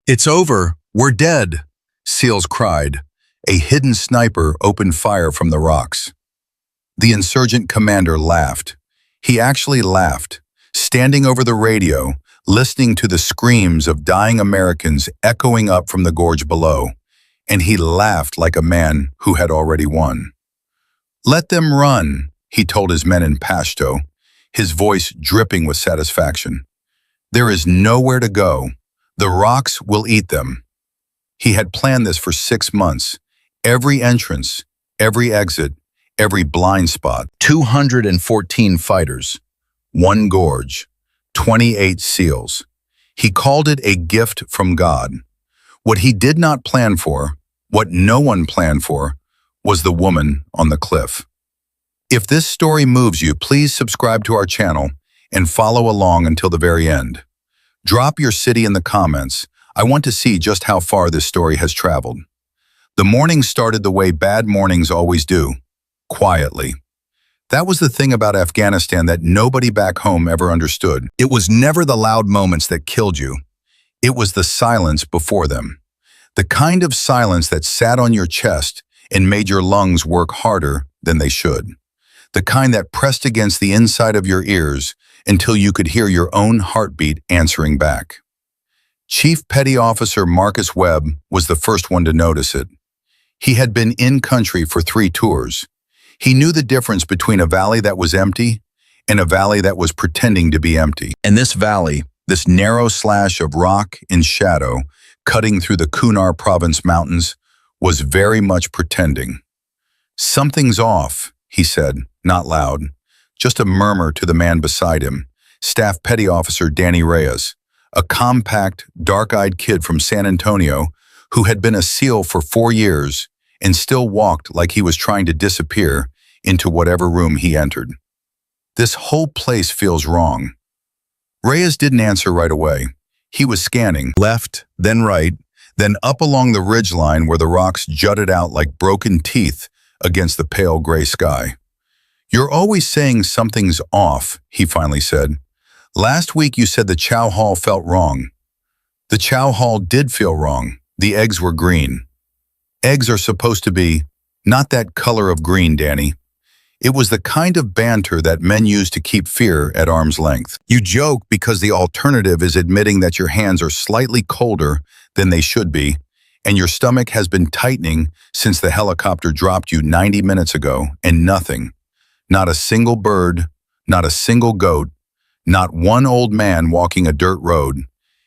"It's over. We're dead," SEALs cried. A hidden sniper opened fire from the rocks. The insurgent commander laughed. He actually laughed, standing over the radio, listening to the screams of dying Americans echoing up from the gorge below, and he laughed like a man who had already won. "Let them run," he told his men in Pashto, his voice dripping with satisfaction. "There is nowhere to go. The rocks will eat them." He had planned this for 6 months. Every entrance, every exit, every blind spot. 214 fighters, 1 gorge, 28 SEALs. He called it a gift from God. What he did not plan for, what no one planned for, was the woman on the cliff. If this story moves you, please subscribe to our channel and follow along until the very end. Drop your city in the comments. I want to see just how far this story has traveled. The morning started the way bad mornings always do, quietly. That was the thing about Afghanistan that nobody back home ever understood. It was never the loud moments that killed you. It was the silence before them. The kind of silence that sat on your chest and made your lungs work harder than they should. The kind that pressed against the inside of your ears until you could hear your own heartbeat answering back. Chief Petty Officer Marcus Webb was the first one to notice it. He had been in country for 3 tours. He knew the difference between a valley that was empty and a valley that was pretending to be empty. And this valley, this narrow slash of rock and shadow cutting through the Kunar Province mountains, was very much pretending. "Something's off," he said, not loud, just a murmur to the man beside him, Staff Petty Officer Danny Reyes, a compact, dark-eyed kid from San Antonio who had been a SEAL for 4 years and still walked like he was trying to disappear into whatever room he entered. "This whole place feels wrong." Reyes didn't answer right away. He was scanning, left, then right, then up along the ridgeline where the rocks jutted out like broken teeth against the pale gray sky. "You're always saying something's off," he finally said. "Last week you said the chow hall felt wrong." "The chow hall did feel wrong. The eggs were green." "Eggs are supposed to be not that color of green, Danny." It was the kind of banter that men use to keep fear at arm's length. You joke because the alternative is admitting that your hands are slightly colder than they should be, and your stomach has been tightening since the helicopter dropped you 90 minutes ago, and nothing, not a single bird, not a single goat, not one old man walking a dirt road,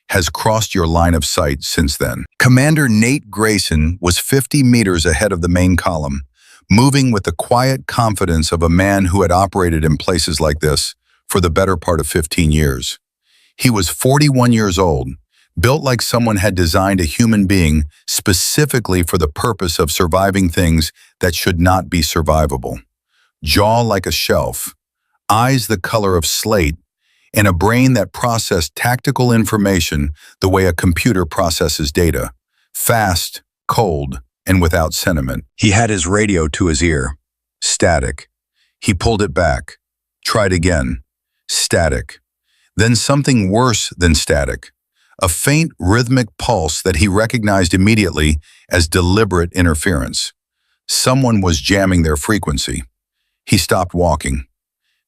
has crossed your line of sight since then. Commander Nate Grayson was 50 meters ahead of the main column, moving with the quiet confidence of a man who had operated in places like this for the better part of 15 years. He was 41 years old, built like someone had designed a human being specifically for the purpose of surviving things that should not be survivable. Jaw like a shelf, eyes the color of slate, and a brain that processed tactical information the way a computer processes data, fast, cold, and without sentiment. He had his radio to his ear. Static. He pulled it back. Tried again. Static. Then something worse than static. A faint rhythmic pulse that he recognized immediately as deliberate interference. Someone was jamming their frequency. He stopped walking.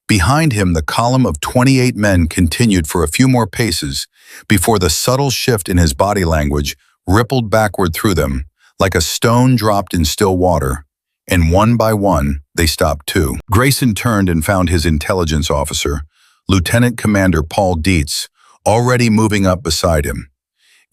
Behind him, the column of 28 men continued for a few more paces before the subtle shift in his body language rippled backward through them, like a stone dropped in still water, and one by one, they stopped too. Grayson turned and found his intelligence officer, Lieutenant Commander Paul Dietz, already moving up beside him.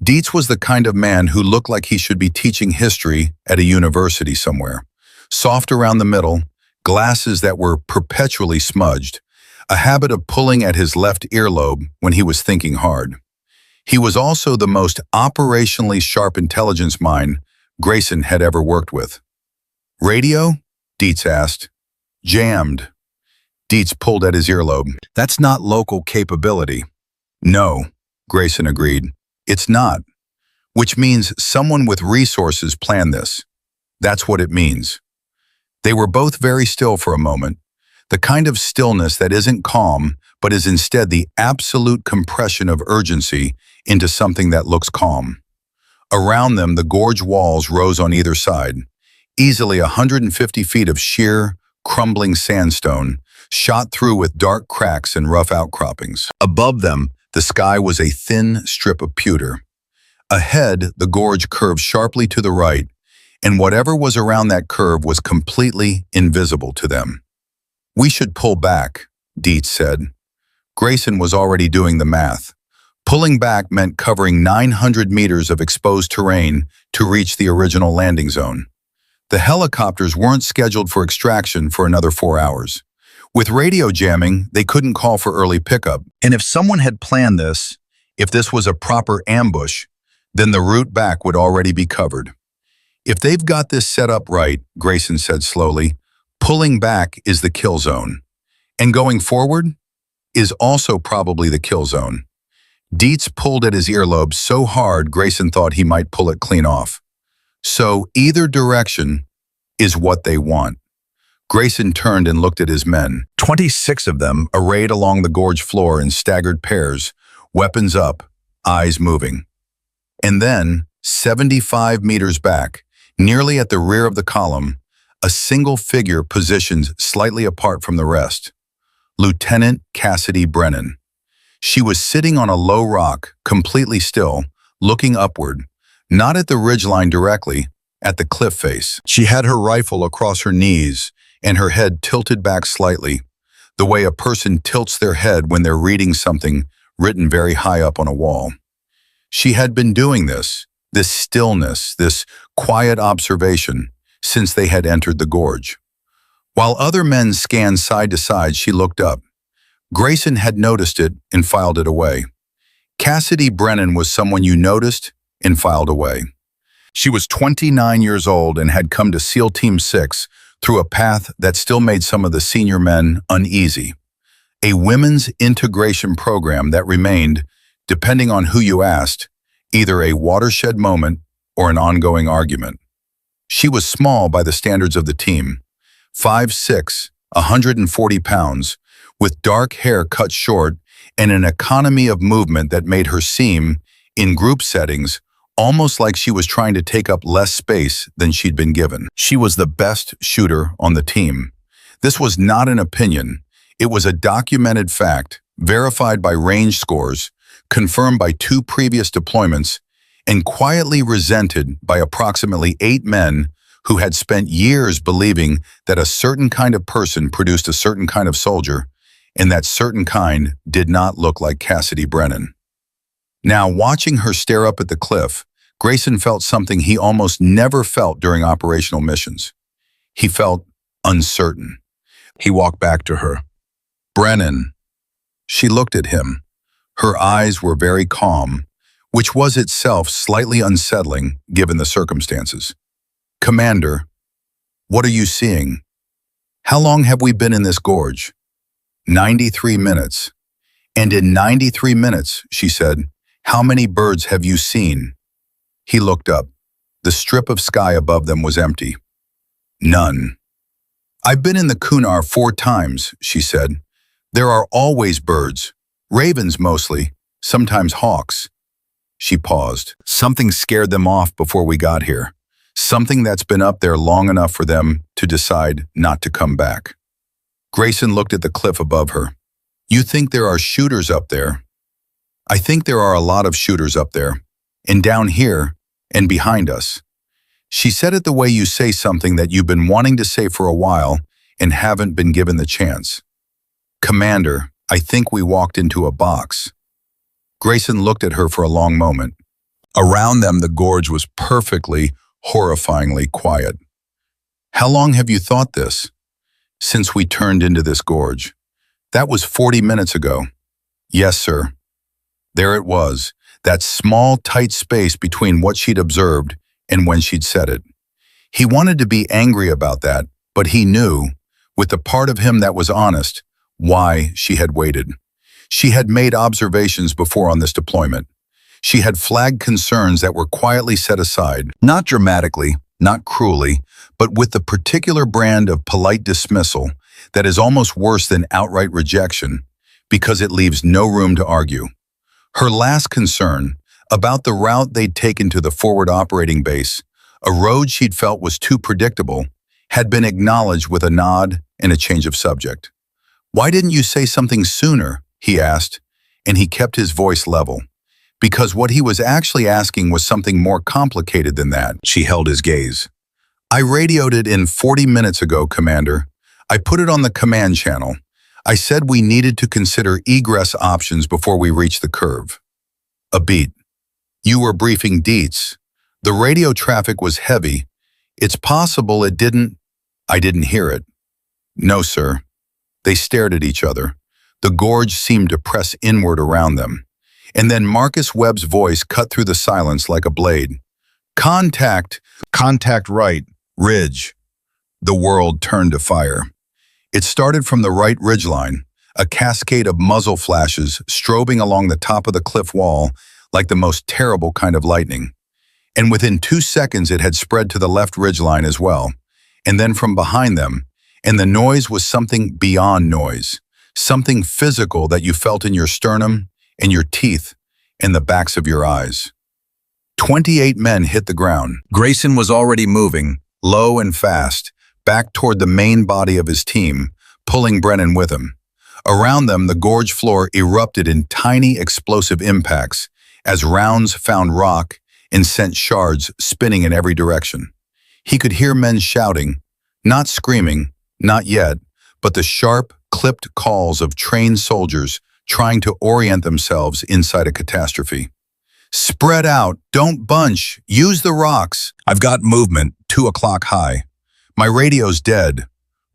Dietz was the kind of man who looked like he should be teaching history at a university somewhere. Soft around the middle, glasses that were perpetually smudged, a habit of pulling at his left earlobe when he was thinking hard. He was also the most operationally sharp intelligence mind Grayson had ever worked with. "Radio?" Dietz asked. "Jammed." Dietz pulled at his earlobe. "That's not local capability." "No," Grayson agreed. "It's not. Which means someone with resources planned this. That's what it means." They were both very still for a moment, the kind of stillness that isn't calm, but is instead the absolute compression of urgency into something that looks calm. Around them, the gorge walls rose on either side, easily 150 feet of sheer, crumbling sandstone, shot through with dark cracks and rough outcroppings. Above them, the sky was a thin strip of pewter. Ahead, the gorge curved sharply to the right, and whatever was around that curve was completely invisible to them. "We should pull back," Dietz said. Grayson was already doing the math. Pulling back meant covering 900 meters of exposed terrain to reach the original landing zone. The helicopters weren't scheduled for extraction for another 4 hours. With radio jamming, they couldn't call for early pickup. And if someone had planned this, if this was a proper ambush, then the route back would already be covered. "If they've got this set up right," Grayson said slowly, "pulling back is the kill zone. And going forward is also probably the kill zone." Dietz pulled at his earlobe so hard Grayson thought he might pull it clean off. "So either direction is what they want." Grayson turned and looked at his men. 26 of them arrayed along the gorge floor in staggered pairs, weapons up, eyes moving. And then, 75 meters back, nearly at the rear of the column, a single figure positioned slightly apart from the rest. Lieutenant Cassidy Brennan. She was sitting on a low rock, completely still, looking upward, not at the ridgeline directly, at the cliff face. She had her rifle across her knees and her head tilted back slightly, the way a person tilts their head when they're reading something written very high up on a wall. She had been doing this stillness, this quiet observation, since they had entered the gorge. While other men scanned side to side, she looked up. Grayson had noticed it and filed it away. Cassidy Brennan was someone you noticed and filed away. She was 29 years old and had come to SEAL Team 6 through a path that still made some of the senior men uneasy. A women's integration program that remained, depending on who you asked, either a watershed moment or an ongoing argument. She was small by the standards of the team, 5'6", 140 pounds, with dark hair cut short and an economy of movement that made her seem, in group settings, almost like she was trying to take up less space than she'd been given. She was the best shooter on the team. This was not an opinion. It was a documented fact, verified by range scores, confirmed by 2 previous deployments, and quietly resented by approximately 8 men who had spent years believing that a certain kind of person produced a certain kind of soldier, and that certain kind did not look like Cassidy Brennan. Now, watching her stare up at the cliff, Grayson felt something he almost never felt during operational missions. He felt uncertain. He walked back to her. "Brennan." She looked at him. Her eyes were very calm, which was itself slightly unsettling given the circumstances. "Commander, what are you seeing? How long have we been in this gorge?" 93 minutes. "And in 93 minutes, she said, how many birds have you seen?" He looked up. The strip of sky above them was empty. "None." "I've been in the Kunar 4 times, she said. "There are always birds, ravens mostly, sometimes hawks." She paused. "Something scared them off before we got here. Something that's been up there long enough for them to decide not to come back." Grayson looked at the cliff above her. "You think there are shooters up there?" "I think there are a lot of shooters up there, and down here, and behind us." She said it the way you say something that you've been wanting to say for a while and haven't been given the chance. "Commander, I think we walked into a box." Grayson looked at her for a long moment. Around them, the gorge was perfectly, horrifyingly quiet. "How long have you thought this?" "Since we turned into this gorge." "That was 40 minutes ago." "Yes, sir." There it was, that small, tight space between what she'd observed and when she'd said it. He wanted to be angry about that, but he knew, with the part of him that was honest, why she had waited. She had made observations before on this deployment. She had flagged concerns that were quietly set aside, not dramatically, not cruelly, but with the particular brand of polite dismissal that is almost worse than outright rejection, because it leaves no room to argue. Her last concern, about the route they'd taken to the forward operating base, a road she'd felt was too predictable, had been acknowledged with a nod and a change of subject. "Why didn't you say something sooner?" he asked, and he kept his voice level. Because what he was actually asking was something more complicated than that. She held his gaze. "I radioed it in 40 minutes ago, Commander. I put it on the command channel. I said we needed to consider egress options before we reach the curve." A beat. "You were briefing Dietz. The radio traffic was heavy. It's possible it didn't—" "I didn't hear it." "No, sir." They stared at each other. The gorge seemed to press inward around them. And then Marcus Webb's voice cut through the silence like a blade. "Contact! Contact right. Ridge." The world turned to fire. It started from the right ridgeline, a cascade of muzzle flashes strobing along the top of the cliff wall like the most terrible kind of lightning. And within 2 seconds it had spread to the left ridgeline as well, and then from behind them, and the noise was something beyond noise, something physical that you felt in your sternum, in your teeth, in the backs of your eyes. 28 men hit the ground. Grayson was already moving, low and fast, back toward the main body of his team, pulling Brennan with him. Around them, the gorge floor erupted in tiny explosive impacts as rounds found rock and sent shards spinning in every direction. He could hear men shouting, not screaming, not yet, but the sharp, clipped calls of trained soldiers trying to orient themselves inside a catastrophe. "Spread out, don't bunch, use the rocks. I've got movement, 2 o'clock high. My radio's dead.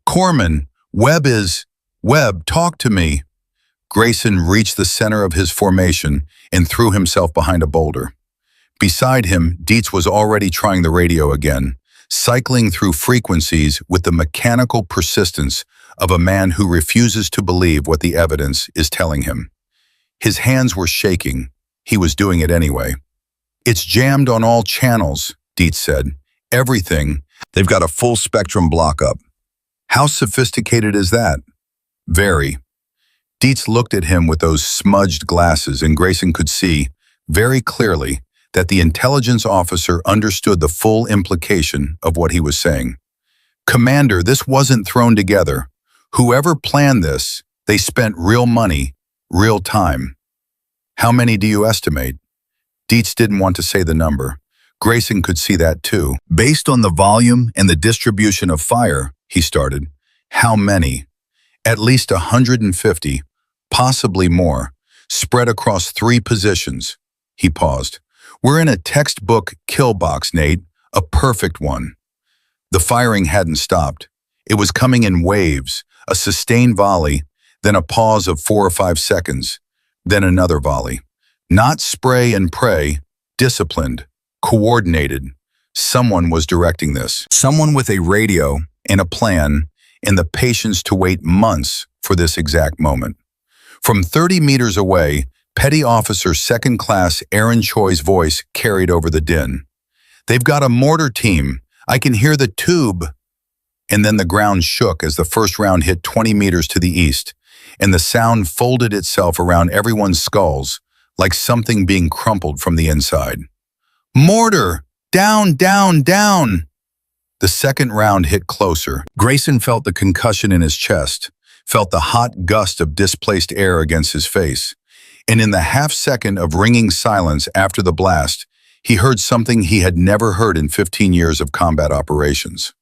Corman, Webb, talk to me." Grayson reached the center of his formation and threw himself behind a boulder. Beside him, Dietz was already trying the radio again, cycling through frequencies with the mechanical persistence of a man who refuses to believe what the evidence is telling him. His hands were shaking. He was doing it anyway. "It's jammed on all channels," Dietz said. "Everything. They've got a full spectrum block-up." "How sophisticated is that?" "Very." Dietz looked at him with those smudged glasses, and Grayson could see, very clearly, that the intelligence officer understood the full implication of what he was saying. "Commander, this wasn't thrown together. Whoever planned this, they spent real money, real time." "How many do you estimate?" Dietz didn't want to say the number. Grayson could see that too. "Based on the volume and the distribution of fire," he started. "How many?" "At least 150, possibly more, spread across 3 positions." He paused. "We're in a textbook kill box, Nate, a perfect one." The firing hadn't stopped. It was coming in waves, a sustained volley, then a pause of 4 or 5 seconds, then another volley. Not spray and pray, disciplined, coordinated. Someone was directing this. Someone with a radio and a plan and the patience to wait months for this exact moment. From 30 meters away, Petty Officer Second Class Aaron Choi's voice carried over the din. "They've got a mortar team. I can hear the tube." And then the ground shook as the first round hit 20 meters to the east, and the sound folded itself around everyone's skulls, like something being crumpled from the inside. "Mortar! Down, down, down!" The second round hit closer. Grayson felt the concussion in his chest, felt the hot gust of displaced air against his face. And in the half-second of ringing silence after the blast, he heard something he had never heard in 15 years of combat operations.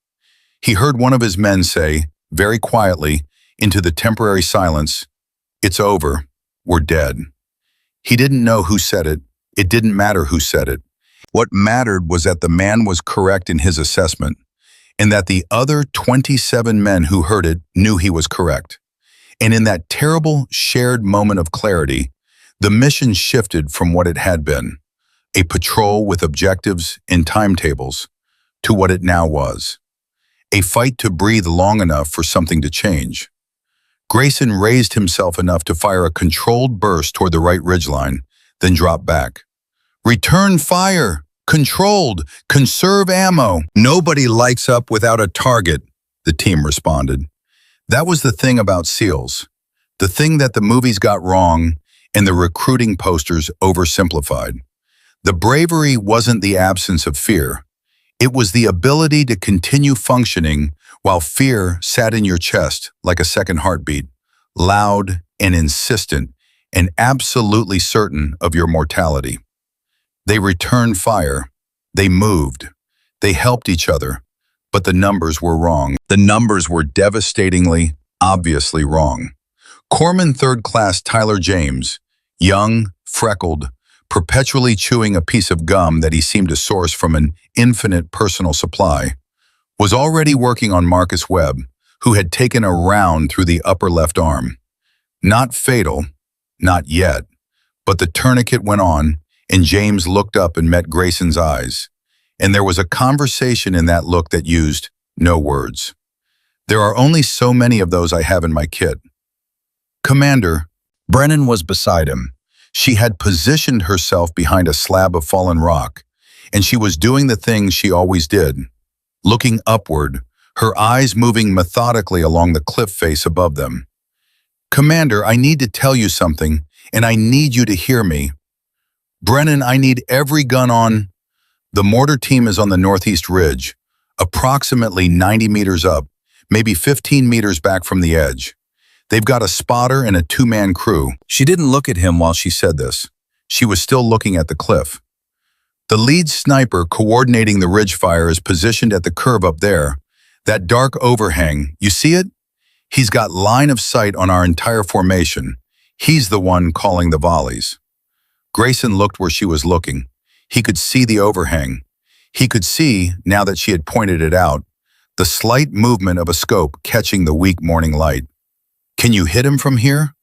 He heard one of his men say, very quietly, into the temporary silence, "It's over. We're dead." He didn't know who said it. It didn't matter who said it. What mattered was that the man was correct in his assessment, and that the other 27 men who heard it knew he was correct. And in that terrible shared moment of clarity, the mission shifted from what it had been, a patrol with objectives and timetables, to what it now was, a fight to breathe long enough for something to change. Grayson raised himself enough to fire a controlled burst toward the right ridgeline, then dropped back. "Return fire! Controlled! Conserve ammo!" "Nobody lights up without a target," the team responded. That was the thing about SEALs, the thing that the movies got wrong and the recruiting posters oversimplified. The bravery wasn't the absence of fear. It was the ability to continue functioning while fear sat in your chest like a second heartbeat, loud and insistent and absolutely certain of your mortality. They returned fire. They moved. They helped each other. But the numbers were wrong. The numbers were devastatingly, obviously wrong. Corpsman Third Class Tyler James, young, freckled, perpetually chewing a piece of gum that he seemed to source from an infinite personal supply, was already working on Marcus Webb, who had taken a round through the upper left arm. Not fatal, not yet, but the tourniquet went on, and James looked up and met Grayson's eyes. And there was a conversation in that look that used no words. There are only so many of those I have in my kit. Commander, Brennan was beside him. She had positioned herself behind a slab of fallen rock, and she was doing the things she always did, looking upward, her eyes moving methodically along the cliff face above them. Commander, I need to tell you something, and I need you to hear me. Brennan, I need every gun on. The mortar team is on the northeast ridge, approximately 90 meters up, maybe 15 meters back from the edge. They've got a spotter and a two-man crew. She didn't look at him while she said this. She was still looking at the cliff. The lead sniper coordinating the ridge fire is positioned at the curve up there. That dark overhang, you see it? He's got line of sight on our entire formation. He's the one calling the volleys. Grayson looked where she was looking. He could see the overhang. He could see, now that she had pointed it out, the slight movement of a scope catching the weak morning light. Can you hit him from here?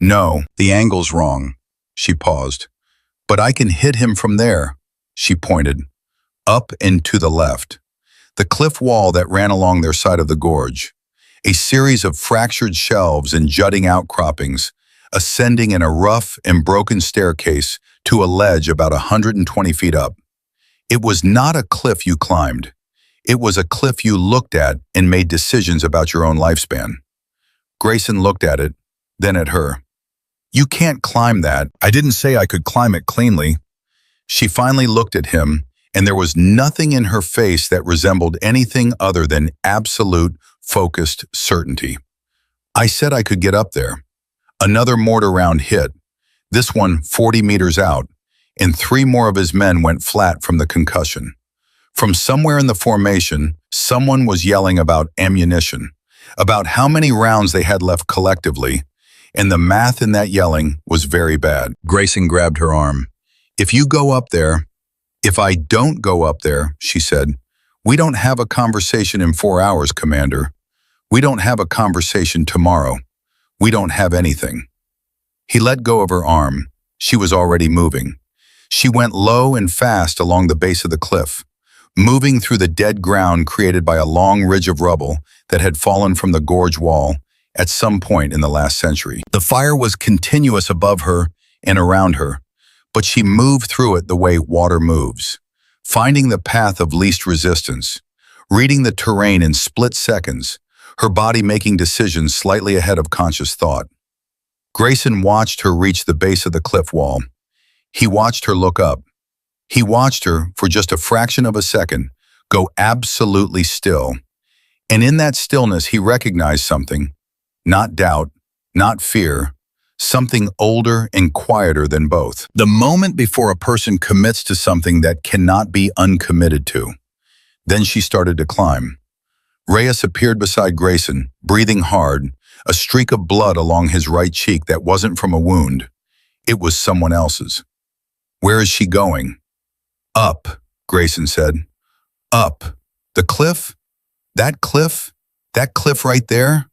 No, the angle's wrong. She paused. But I can hit him from there. She pointed. Up and to the left. The cliff wall that ran along their side of the gorge. A series of fractured shelves and jutting outcroppings, ascending in a rough and broken staircase to a ledge about 120 feet up. It was not a cliff you climbed. It was a cliff you looked at and made decisions about your own lifespan. Grayson looked at it, then at her. You can't climb that. I didn't say I could climb it cleanly. She finally looked at him, and there was nothing in her face that resembled anything other than absolute, focused certainty. I said I could get up there. Another mortar round hit, this one 40 meters out, and 3 more of his men went flat from the concussion. From somewhere in the formation, someone was yelling about ammunition, about how many rounds they had left collectively, and the math in that yelling was very bad. Grayson grabbed her arm. If you go up there, if I don't go up there, she said, we don't have a conversation in 4 hours, Commander. We don't have a conversation tomorrow. We don't have anything. He let go of her arm. She was already moving. She went low and fast along the base of the cliff, moving through the dead ground created by a long ridge of rubble that had fallen from the gorge wall at some point in the last century. The fire was continuous above her and around her, but she moved through it the way water moves, finding the path of least resistance, reading the terrain in split seconds, her body making decisions slightly ahead of conscious thought. Grayson watched her reach the base of the cliff wall. He watched her look up. He watched her, for just a fraction of a second, go absolutely still. And in that stillness, he recognized something. Not doubt, not fear, something older and quieter than both. The moment before a person commits to something that cannot be uncommitted to. Then she started to climb. Reyes appeared beside Grayson, breathing hard, a streak of blood along his right cheek that wasn't from a wound. It was someone else's. Where is she going? Up, Grayson said. Up. The cliff? That cliff? That cliff right there?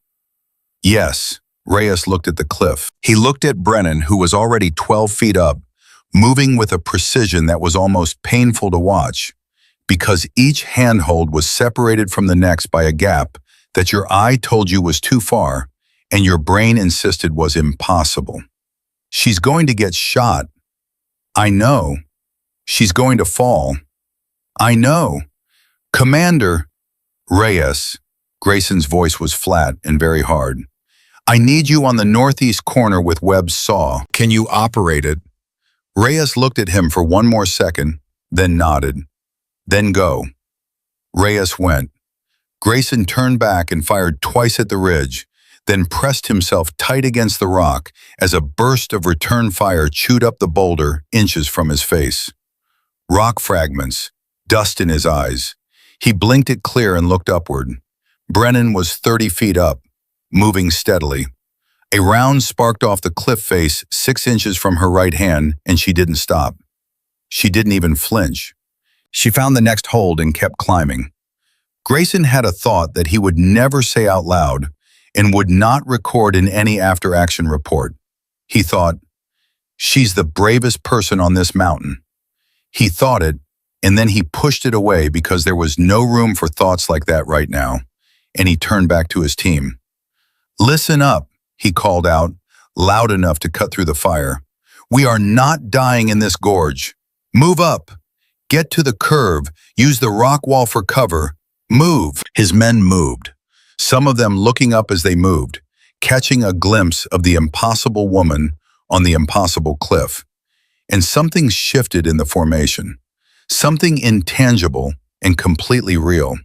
Yes. Reyes looked at the cliff. He looked at Brennan, who was already 12 feet up, moving with a precision that was almost painful to watch, because each handhold was separated from the next by a gap that your eye told you was too far and your brain insisted was impossible. She's going to get shot. I know. She's going to fall. I know. Commander. Reyes. Grayson's voice was flat and very hard. I need you on the northeast corner with Webb's saw. Can you operate it? Reyes looked at him for one more second, then nodded. Then go. Reyes went. Grayson turned back and fired twice at the ridge, then pressed himself tight against the rock as a burst of return fire chewed up the boulder inches from his face. Rock fragments, dust in his eyes. He blinked it clear and looked upward. Brennan was 30 feet up, moving steadily. A round sparked off the cliff face 6 inches from her right hand, and she didn't stop. She didn't even flinch. She found the next hold and kept climbing. Grayson had a thought that he would never say out loud and would not record in any after-action report. He thought, "She's the bravest person on this mountain." He thought it, and then he pushed it away because there was no room for thoughts like that right now, and he turned back to his team. "Listen up," he called out, loud enough to cut through the fire. "We are not dying in this gorge. Move up. Get to the curve. Use the rock wall for cover. Move." His men moved, some of them looking up as they moved, catching a glimpse of the impossible woman on the impossible cliff. And something shifted in the formation, something intangible and completely real.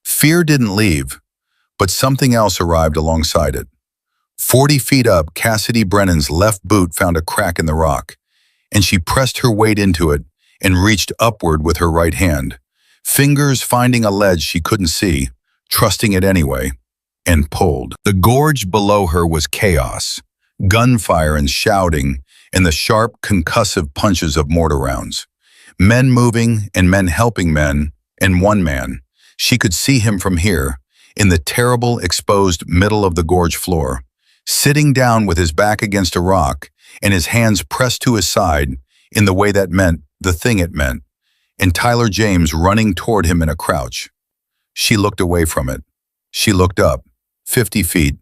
Fear didn't leave, but something else arrived alongside it. 40 feet up, Cassidy Brennan's left boot found a crack in the rock, and she pressed her weight into it and reached upward with her right hand, fingers finding a ledge she couldn't see, trusting it anyway, and pulled. The gorge below her was chaos, gunfire and shouting, and the sharp, concussive punches of mortar rounds. Men moving and men helping men, and one man. She could see him from here, in the terrible, exposed middle of the gorge floor, sitting down with his back against a rock and his hands pressed to his side in the way that meant the thing it meant, and Tyler James running toward him in a crouch. She looked away from it. She looked up, 50 feet,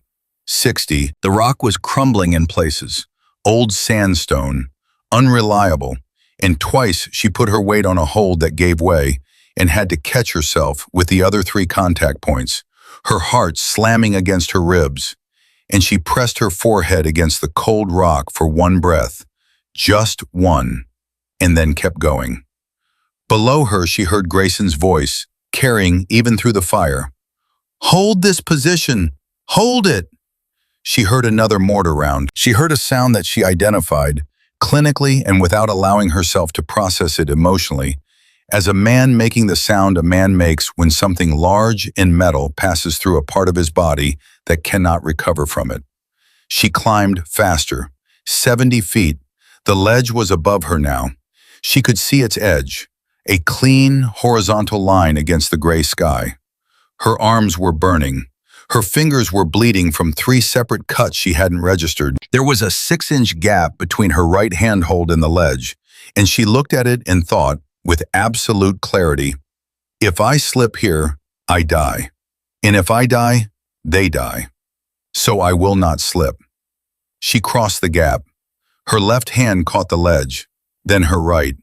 60. The rock was crumbling in places, old sandstone, unreliable, and twice she put her weight on a hold that gave way and had to catch herself with the other 3 contact points, her heart slamming against her ribs, and she pressed her forehead against the cold rock for one breath, just one, and then kept going. Below her, she heard Grayson's voice, carrying even through the fire. "Hold this position! Hold it!" She heard another mortar round. She heard a sound that she identified, clinically and without allowing herself to process it emotionally, as a man making the sound a man makes when something large in metal passes through a part of his body that cannot recover from it. She climbed faster, 70 feet. The ledge was above her now. She could see its edge, a clean, horizontal line against the gray sky. Her arms were burning. Her fingers were bleeding from 3 separate cuts she hadn't registered. There was a 6-inch gap between her right handhold and the ledge, and she looked at it and thought, with absolute clarity, "If I slip here, I die. And if I die, they die. So I will not slip." She crossed the gap. Her left hand caught the ledge, then her right.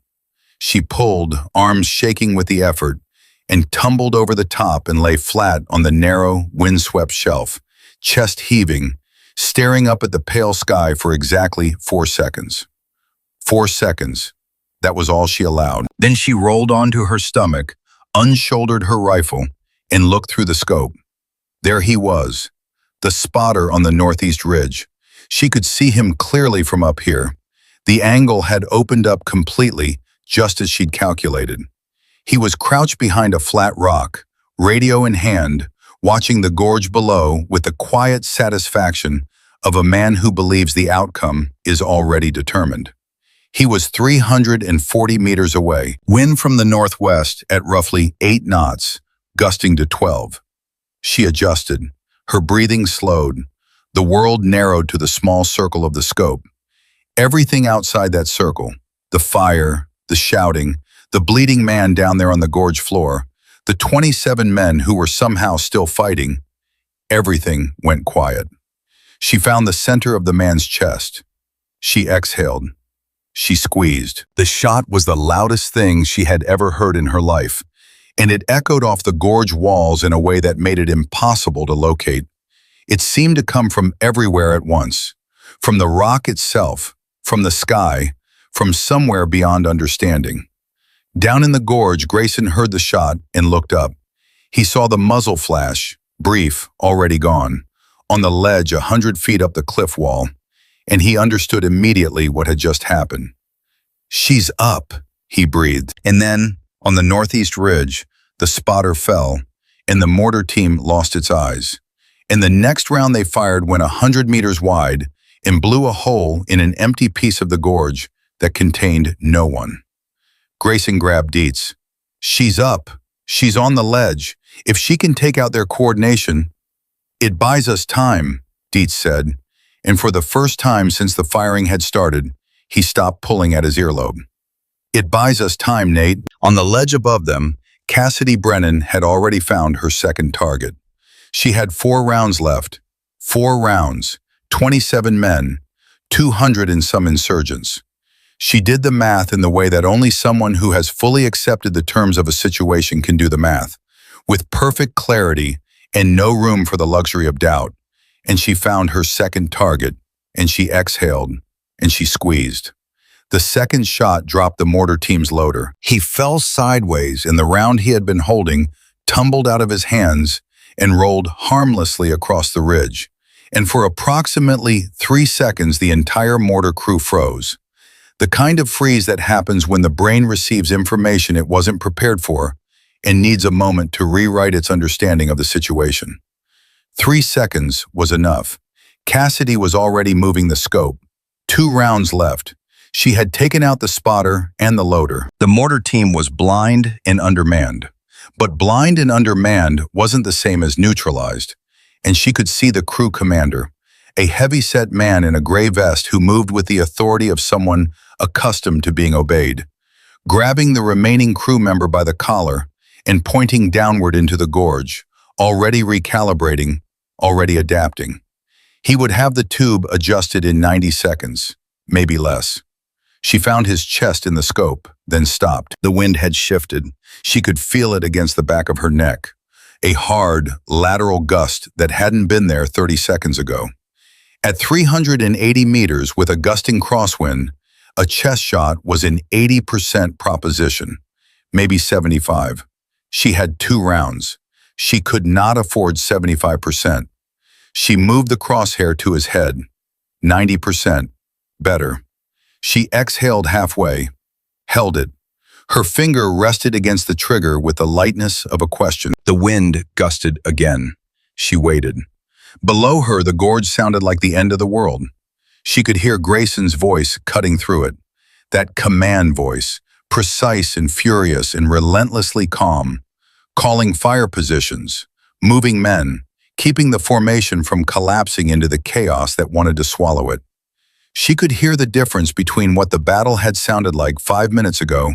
She pulled, arms shaking with the effort, and tumbled over the top and lay flat on the narrow, windswept shelf, chest heaving, staring up at the pale sky for exactly 4 seconds. 4 seconds. That was all she allowed. Then she rolled onto her stomach, unshouldered her rifle, and looked through the scope. There he was, the spotter on the northeast ridge. She could see him clearly from up here. The angle had opened up completely, just as she'd calculated. He was crouched behind a flat rock, radio in hand, watching the gorge below with the quiet satisfaction of a man who believes the outcome is already determined. He was 340 meters away, wind from the northwest at roughly 8 knots, gusting to 12. She adjusted, her breathing slowed, the world narrowed to the small circle of the scope. Everything outside that circle, the fire, the shouting, the bleeding man down there on the gorge floor, the 27 men who were somehow still fighting, everything went quiet. She found the center of the man's chest. She exhaled. She squeezed. The shot was the loudest thing she had ever heard in her life, and it echoed off the gorge walls in a way that made it impossible to locate. It seemed to come from everywhere at once, from the rock itself, from the sky, from somewhere beyond understanding. Down in the gorge, Grayson heard the shot and looked up. He saw the muzzle flash, brief, already gone, on the ledge 100 feet up the cliff wall, and he understood immediately what had just happened. "She's up," he breathed. And then, on the northeast ridge, the spotter fell, and the mortar team lost its eyes. And the next round they fired went 100 meters wide and blew a hole in an empty piece of the gorge that contained no one. Grayson grabbed Dietz. "She's up. She's on the ledge. If she can take out their coordination..." "It buys us time," Dietz said, and for the first time since the firing had started, he stopped pulling at his earlobe. "It buys us time, Nate." On the ledge above them, Cassidy Brennan had already found her second target. She had 4 rounds left. 4 rounds, 27 men, 200 and some insurgents. She did the math in the way that only someone who has fully accepted the terms of a situation can do the math, with perfect clarity and no room for the luxury of doubt. And she found her second target, and she exhaled, and she squeezed. The second shot dropped the mortar team's loader. He fell sideways, and the round he had been holding tumbled out of his hands and rolled harmlessly across the ridge. And for approximately 3 seconds, the entire mortar crew froze. The kind of freeze that happens when the brain receives information it wasn't prepared for and needs a moment to rewrite its understanding of the situation. 3 seconds was enough. Cassidy was already moving the scope. 2 rounds left. She had taken out the spotter and the loader. The mortar team was blind and undermanned. But blind and undermanned wasn't the same as neutralized, and she could see the crew commander, a heavy-set man in a gray vest who moved with the authority of someone accustomed to being obeyed, grabbing the remaining crew member by the collar and pointing downward into the gorge, already recalibrating, already adapting. He would have the tube adjusted in 90 seconds, maybe less. She found his chest in the scope, then stopped. The wind had shifted. She could feel it against the back of her neck, a hard, lateral gust that hadn't been there 30 seconds ago. At 380 meters with a gusting crosswind, a chest shot was an 80% proposition, maybe 75. She had 2 rounds. She could not afford 75%. She moved the crosshair to his head. 90%. Better. She exhaled halfway, held it. Her finger rested against the trigger with the lightness of a question. The wind gusted again. She waited. Below her, the gorge sounded like the end of the world. She could hear Grayson's voice cutting through it. That command voice, precise and furious and relentlessly calm, calling fire positions, moving men, keeping the formation from collapsing into the chaos that wanted to swallow it. She could hear the difference between what the battle had sounded like 5 minutes ago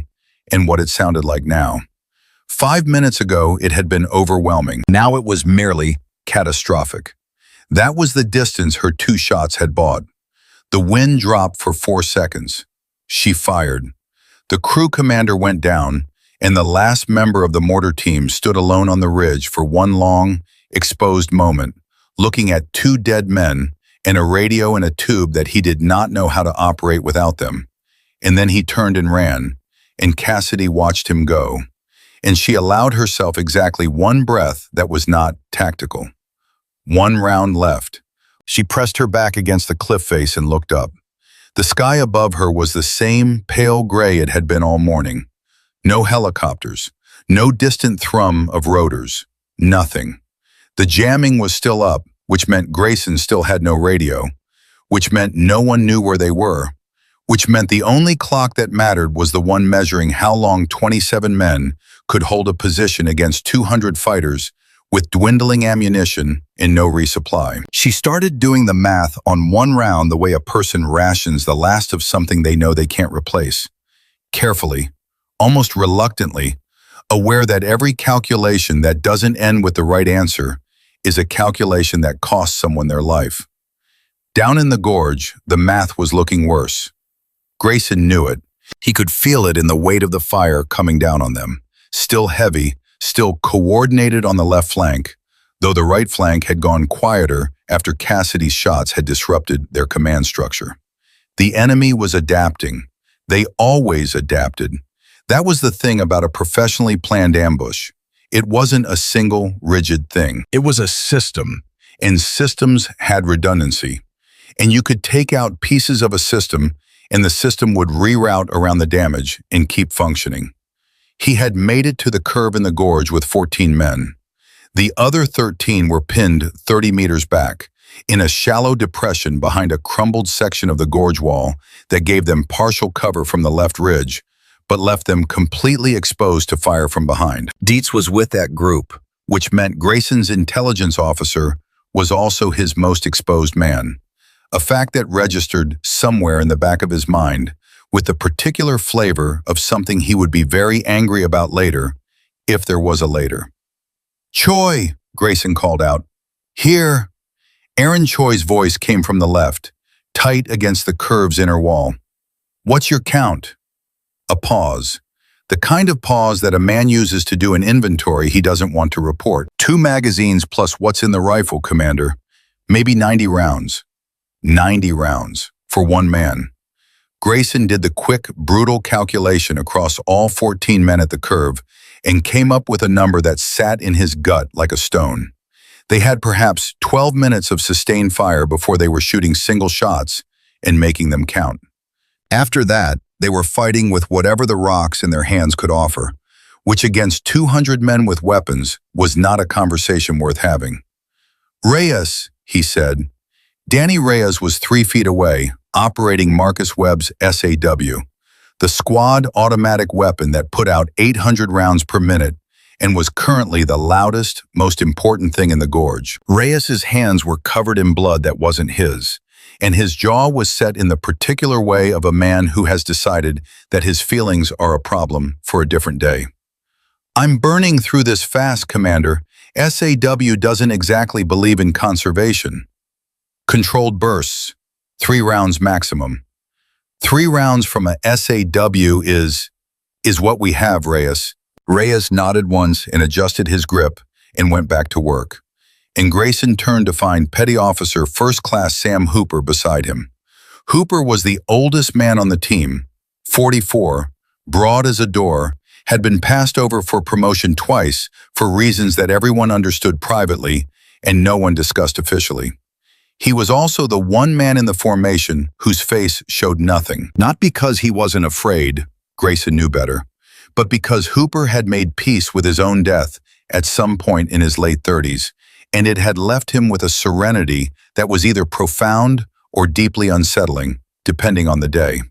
and what it sounded like now. 5 minutes ago, it had been overwhelming. Now it was merely catastrophic. That was the distance her 2 shots had bought. The wind dropped for 4 seconds. She fired. The crew commander went down, and the last member of the mortar team stood alone on the ridge for one long, exposed moment, looking at 2 dead men and a radio and a tube that he did not know how to operate without them. And then he turned and ran, and Cassidy watched him go. And she allowed herself exactly 1 breath that was not tactical. 1 round left. She pressed her back against the cliff face and looked up. The sky above her was the same pale gray it had been all morning. No helicopters, no distant thrum of rotors, nothing. The jamming was still up, which meant Grayson still had no radio, which meant no one knew where they were, which meant the only clock that mattered was the one measuring how long 27 men could hold a position against 200 fighters with dwindling ammunition and no resupply. She started doing the math on 1 round the way a person rations the last of something they know they can't replace. Carefully, almost reluctantly, aware that every calculation that doesn't end with the right answer is a calculation that costs someone their life. Down in the gorge, the math was looking worse. Grayson knew it. He could feel it in the weight of the fire coming down on them, still heavy, still coordinated on the left flank, though the right flank had gone quieter after Cassidy's shots had disrupted their command structure. The enemy was adapting, They always adapted. That was the thing about a professionally planned ambush. It wasn't a single, rigid thing. It was a system, and systems had redundancy. And you could take out pieces of a system, and the system would reroute around the damage and keep functioning. He had made it to the curve in the gorge with 14 men. The other 13 were pinned 30 meters back, in a shallow depression behind a crumbled section of the gorge wall that gave them partial cover from the left ridge, but left them completely exposed to fire from behind. Dietz was with that group, which meant Grayson's intelligence officer was also his most exposed man, a fact that registered somewhere in the back of his mind with the particular flavor of something he would be very angry about later, if there was a later. "Choi," Grayson called out. "Here." Aaron Choi's voice came from the left, tight against the curve's inner wall. "What's your count?" A pause. The kind of pause that a man uses to do an inventory he doesn't want to report. 2 magazines plus what's in the rifle, Commander. Maybe 90 rounds. 90 rounds for one man. Grayson did the quick, brutal calculation across all 14 men at the curve and came up with a number that sat in his gut like a stone. They had perhaps 12 minutes of sustained fire before they were shooting single shots and making them count. After that, they were fighting with whatever the rocks in their hands could offer, which against 200 men with weapons was not a conversation worth having. "Reyes," he said. Danny Reyes was 3 feet away, operating Marcus Webb's SAW, the squad automatic weapon that put out 800 rounds per minute and was currently the loudest, most important thing in the gorge. Reyes's hands were covered in blood that wasn't his, and his jaw was set in the particular way of a man who has decided that his feelings are a problem for a different day. "I'm burning through this fast, Commander. SAW doesn't exactly believe in conservation." "Controlled bursts. 3 rounds maximum." 3 rounds from a SAW is what we have, Reyes. Reyes nodded once and adjusted his grip and went back to work. And Grayson turned to find Petty Officer First Class Sam Hooper beside him. Hooper was the oldest man on the team, 44, broad as a door, had been passed over for promotion twice for reasons that everyone understood privately and no one discussed officially. He was also the one man in the formation whose face showed nothing, not because he wasn't afraid, Grayson knew better, but because Hooper had made peace with his own death at some point in his late 30s, and it had left him with a serenity that was either profound or deeply unsettling, depending on the day.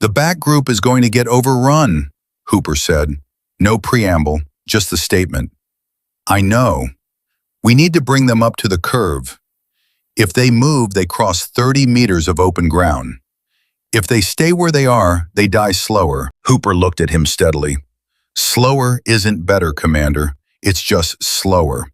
"The back group is going to get overrun," Hooper said. No preamble, just the statement. "I know. We need to bring them up to the curve. If they move, they cross 30 meters of open ground. If they stay where they are, they die slower." Hooper looked at him steadily. "Slower isn't better, Commander. It's just slower."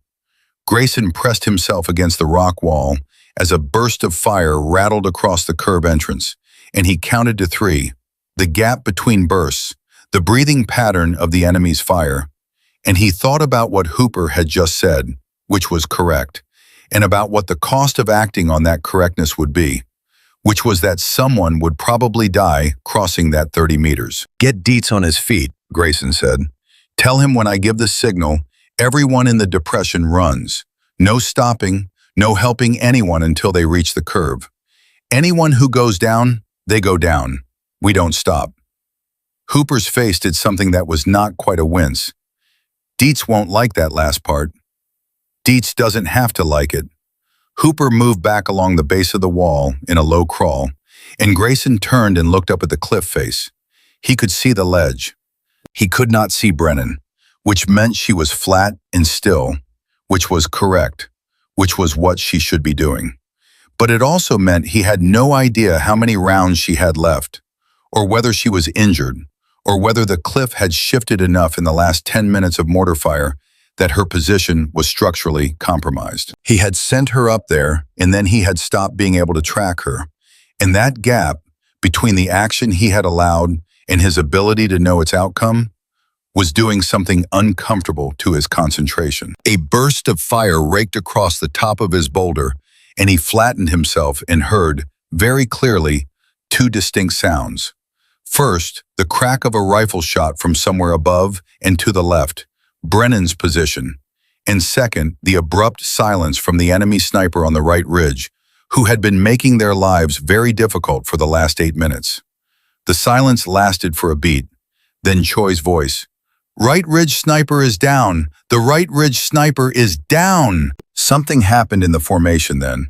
Grayson pressed himself against the rock wall as a burst of fire rattled across the curve entrance, and he counted to 3, the gap between bursts, the breathing pattern of the enemy's fire. And he thought about what Hooper had just said, which was correct, and about what the cost of acting on that correctness would be, which was that someone would probably die crossing that 30 meters. "Get Dietz on his feet," Grayson said. "Tell him when I give the signal, everyone in the depression runs. No stopping, no helping anyone until they reach the curve. Anyone who goes down, they go down. We don't stop." Hooper's face did something that was not quite a wince. Dietz won't like that last part. Dietz doesn't have to like it. Hooper moved back along the base of the wall in a low crawl, and Grayson turned and looked up at the cliff face. He could see the ledge. He could not see Brennan, which meant she was flat and still, which was correct, which was what she should be doing. But it also meant he had no idea how many rounds she had left, or whether she was injured, or whether the cliff had shifted enough in the last 10 minutes of mortar fire that her position was structurally compromised. He had sent her up there, and then he had stopped being able to track her. And that gap between the action he had allowed and his ability to know its outcome was doing something uncomfortable to his concentration. A burst of fire raked across the top of his boulder, and he flattened himself and heard, very clearly, 2 distinct sounds. First, the crack of a rifle shot from somewhere above and to the left, Brennan's position. And second, the abrupt silence from the enemy sniper on the right ridge, who had been making their lives very difficult for the last 8 minutes. The silence lasted for a beat. Then Choi's voice. "Right ridge sniper is down! The right ridge sniper is down!" Something happened in the formation then.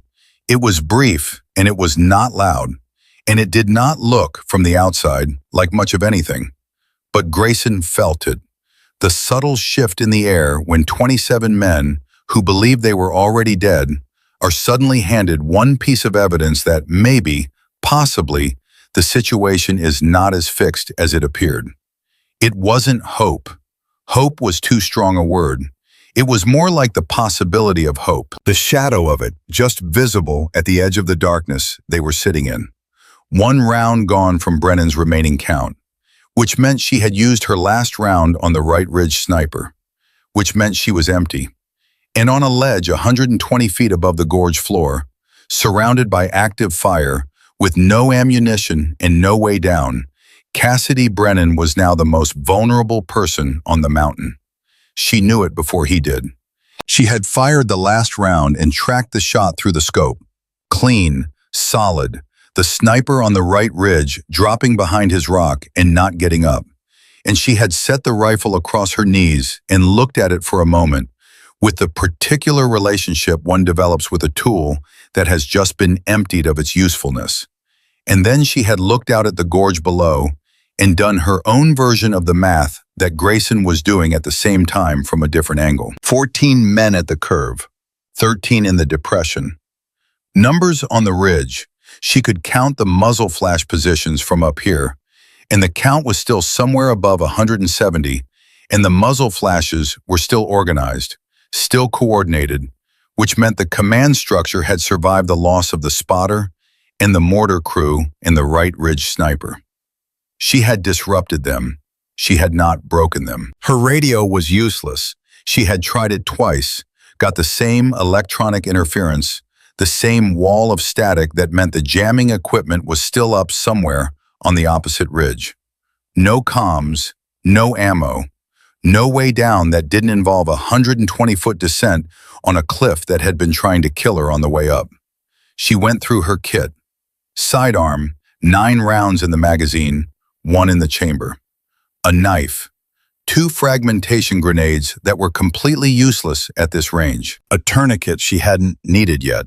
It was brief, and it was not loud, and it did not look, from the outside, like much of anything. But Grayson felt it. The subtle shift in the air when 27 men, who believed they were already dead, are suddenly handed one piece of evidence that maybe, possibly, the situation is not as fixed as it appeared. It wasn't hope. Hope was too strong a word. It was more like the possibility of hope, the shadow of it, just visible at the edge of the darkness they were sitting in. One round gone from Brennan's remaining count, which meant she had used her last round on the right ridge sniper, which meant she was empty. And on a ledge 120 feet above the gorge floor, surrounded by active fire, with no ammunition and no way down, Cassidy Brennan was now the most vulnerable person on the mountain. She knew it before he did. She had fired the last round and tracked the shot through the scope. Clean, solid, the sniper on the right ridge dropping behind his rock and not getting up. And she had set the rifle across her knees and looked at it for a moment, with the particular relationship one develops with a tool that has just been emptied of its usefulness. And then she had looked out at the gorge below and done her own version of the math that Grayson was doing at the same time from a different angle. 14 men at the curve, 13 in the depression. Numbers on the ridge. She could count the muzzle flash positions from up here, and the count was still somewhere above 170, and the muzzle flashes were still organized, still coordinated, which meant the command structure had survived the loss of the spotter and the mortar crew and the right ridge sniper. She had disrupted them. She had not broken them. Her radio was useless. She had tried it twice, got the same electronic interference, the same wall of static that meant the jamming equipment was still up somewhere on the opposite ridge. No comms, no ammo, no way down that didn't involve a 120-foot descent on a cliff that had been trying to kill her on the way up. She went through her kit. Sidearm, 9 rounds in the magazine, 1 in the chamber. A knife. 2 fragmentation grenades that were completely useless at this range. A tourniquet she hadn't needed yet.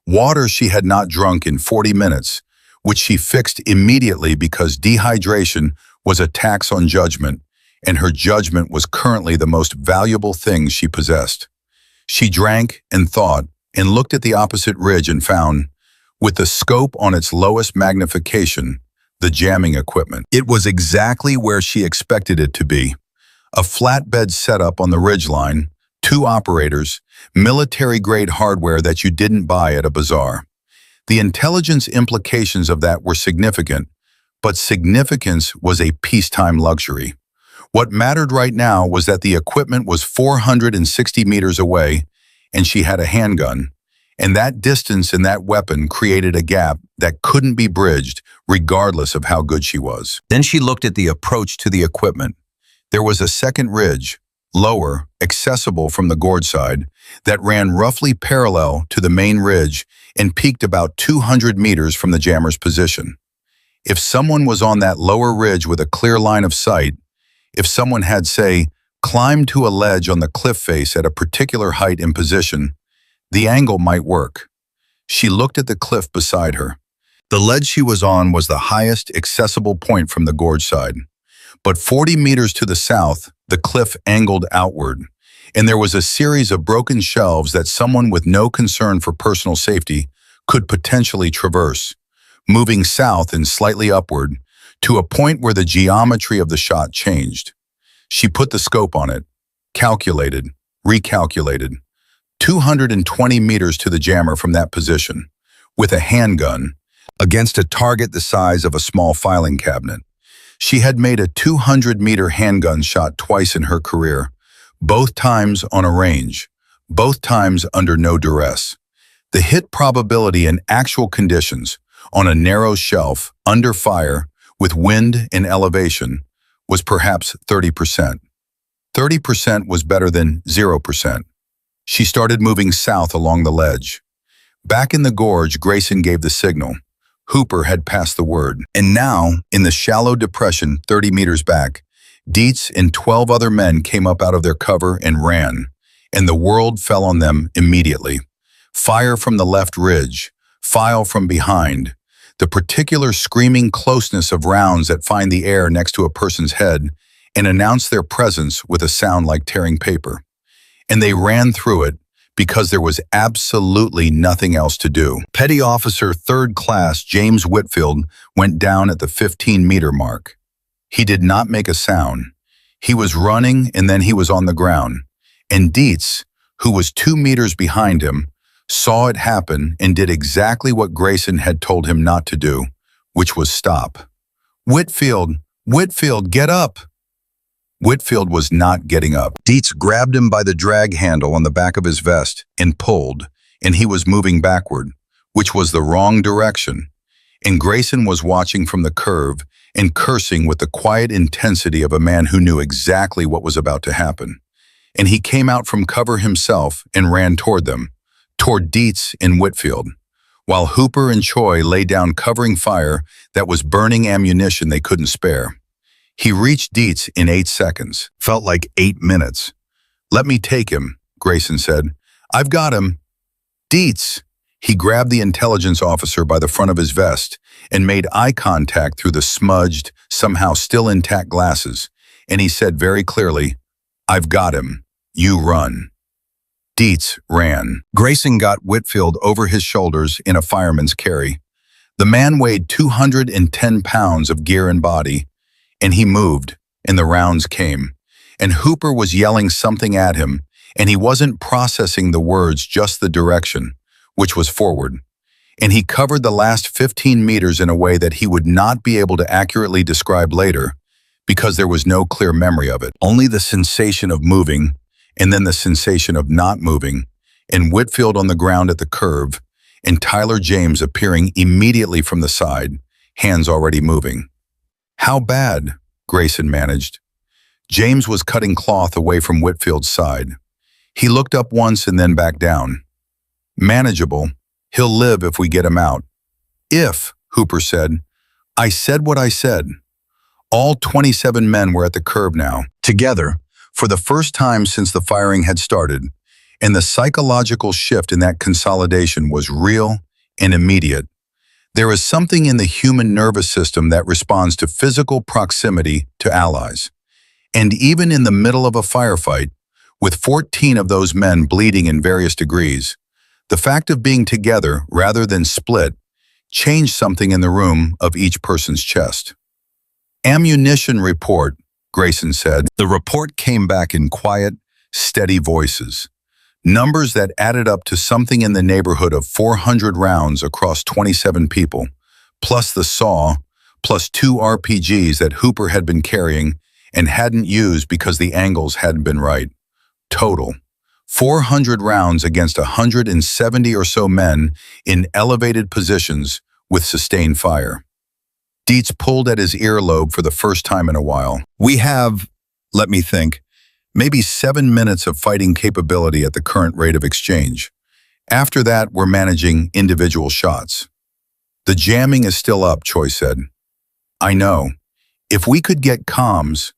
Water she had not drunk in 40 minutes, which she fixed immediately because dehydration was a tax on judgment, and her judgment was currently the most valuable thing she possessed. She drank and thought and looked at the opposite ridge and found, with the scope on its lowest magnification, the jamming equipment. It was exactly where she expected it to be. A flatbed setup on the ridgeline, 2 operators, military-grade hardware that you didn't buy at a bazaar. The intelligence implications of that were significant, but significance was a peacetime luxury. What mattered right now was that the equipment was 460 meters away, and she had a handgun, and that distance in that weapon created a gap that couldn't be bridged, regardless of how good she was. Then she looked at the approach to the equipment. There was a second ridge, lower, accessible from the gorge side, that ran roughly parallel to the main ridge and peaked about 200 meters from the jammer's position. If someone was on that lower ridge with a clear line of sight, if someone had, say, climbed to a ledge on the cliff face at a particular height and position, the angle might work. She looked at the cliff beside her. The ledge she was on was the highest accessible point from the gorge side. But 40 meters to the south, the cliff angled outward, and there was a series of broken shelves that someone with no concern for personal safety could potentially traverse, moving south and slightly upward to a point where the geometry of the shot changed. She put the scope on it, calculated, recalculated. 220 meters to the jammer from that position, with a handgun, against a target the size of a small filing cabinet. She had made a 200-meter handgun shot twice in her career, both times on a range, both times under no duress. The hit probability in actual conditions, on a narrow shelf, under fire, with wind and elevation, was perhaps 30%. 30% was better than 0%. She started moving south along the ledge. Back in the gorge, Grayson gave the signal. Hooper had passed the word. And now, in the shallow depression 30 meters back, Dietz and 12 other men came up out of their cover and ran, and the world fell on them immediately. Fire from the left ridge, fire from behind, the particular screaming closeness of rounds that find the air next to a person's head and announce their presence with a sound like tearing paper. And they ran through it because there was absolutely nothing else to do. Petty Officer 3rd Class James Whitfield went down at the 15-meter mark. He did not make a sound. He was running and then he was on the ground. And Dietz, who was 2 meters behind him, saw it happen and did exactly what Grayson had told him not to do, which was stop. Whitfield, get up! Whitfield was not getting up. Dietz grabbed him by the drag handle on the back of his vest and pulled, and he was moving backward, which was the wrong direction. And Grayson was watching from the curve and cursing with the quiet intensity of a man who knew exactly what was about to happen. And he came out from cover himself and ran toward them, toward Dietz and Whitfield, while Hooper and Choi lay down covering fire that was burning ammunition they couldn't spare. He reached Dietz in 8 seconds. Felt like 8 minutes. "Let me take him," Grayson said. "I've got him." "Dietz!" He grabbed the intelligence officer by the front of his vest and made eye contact through the smudged, somehow still intact glasses, and he said very clearly, "I've got him. You run." Dietz ran. Grayson got Whitfield over his shoulders in a fireman's carry. The man weighed 210 pounds of gear and body, and he moved, and the rounds came. And Hooper was yelling something at him, and he wasn't processing the words, just the direction, which was forward. And he covered the last 15 meters in a way that he would not be able to accurately describe later, because there was no clear memory of it. Only the sensation of moving, and then the sensation of not moving, and Whitfield on the ground at the curve, and Tyler James appearing immediately from the side, hands already moving. "How bad?" Grayson managed. James was cutting cloth away from Whitfield's side. He looked up once and then back down. "Manageable. He'll live if we get him out." "If," Hooper said. "I said what I said." All 27 men were at the curb now, together, for the first time since the firing had started, and the psychological shift in that consolidation was real and immediate. There is something in the human nervous system that responds to physical proximity to allies. And even in the middle of a firefight, with 14 of those men bleeding in various degrees, the fact of being together rather than split changed something in the room of each person's chest. "Ammunition report," Grayson said. The report came back in quiet, steady voices. Numbers that added up to something in the neighborhood of 400 rounds across 27 people, plus the saw, plus 2 RPGs that Hooper had been carrying and hadn't used because the angles hadn't been right. Total, 400 rounds against 170 or so men in elevated positions with sustained fire. Dietz pulled at his earlobe for the first time in a while. "We have, let me think, maybe 7 minutes of fighting capability at the current rate of exchange. After that, we're managing individual shots." "The jamming is still up," Choi said. "I know. If we could get comms..."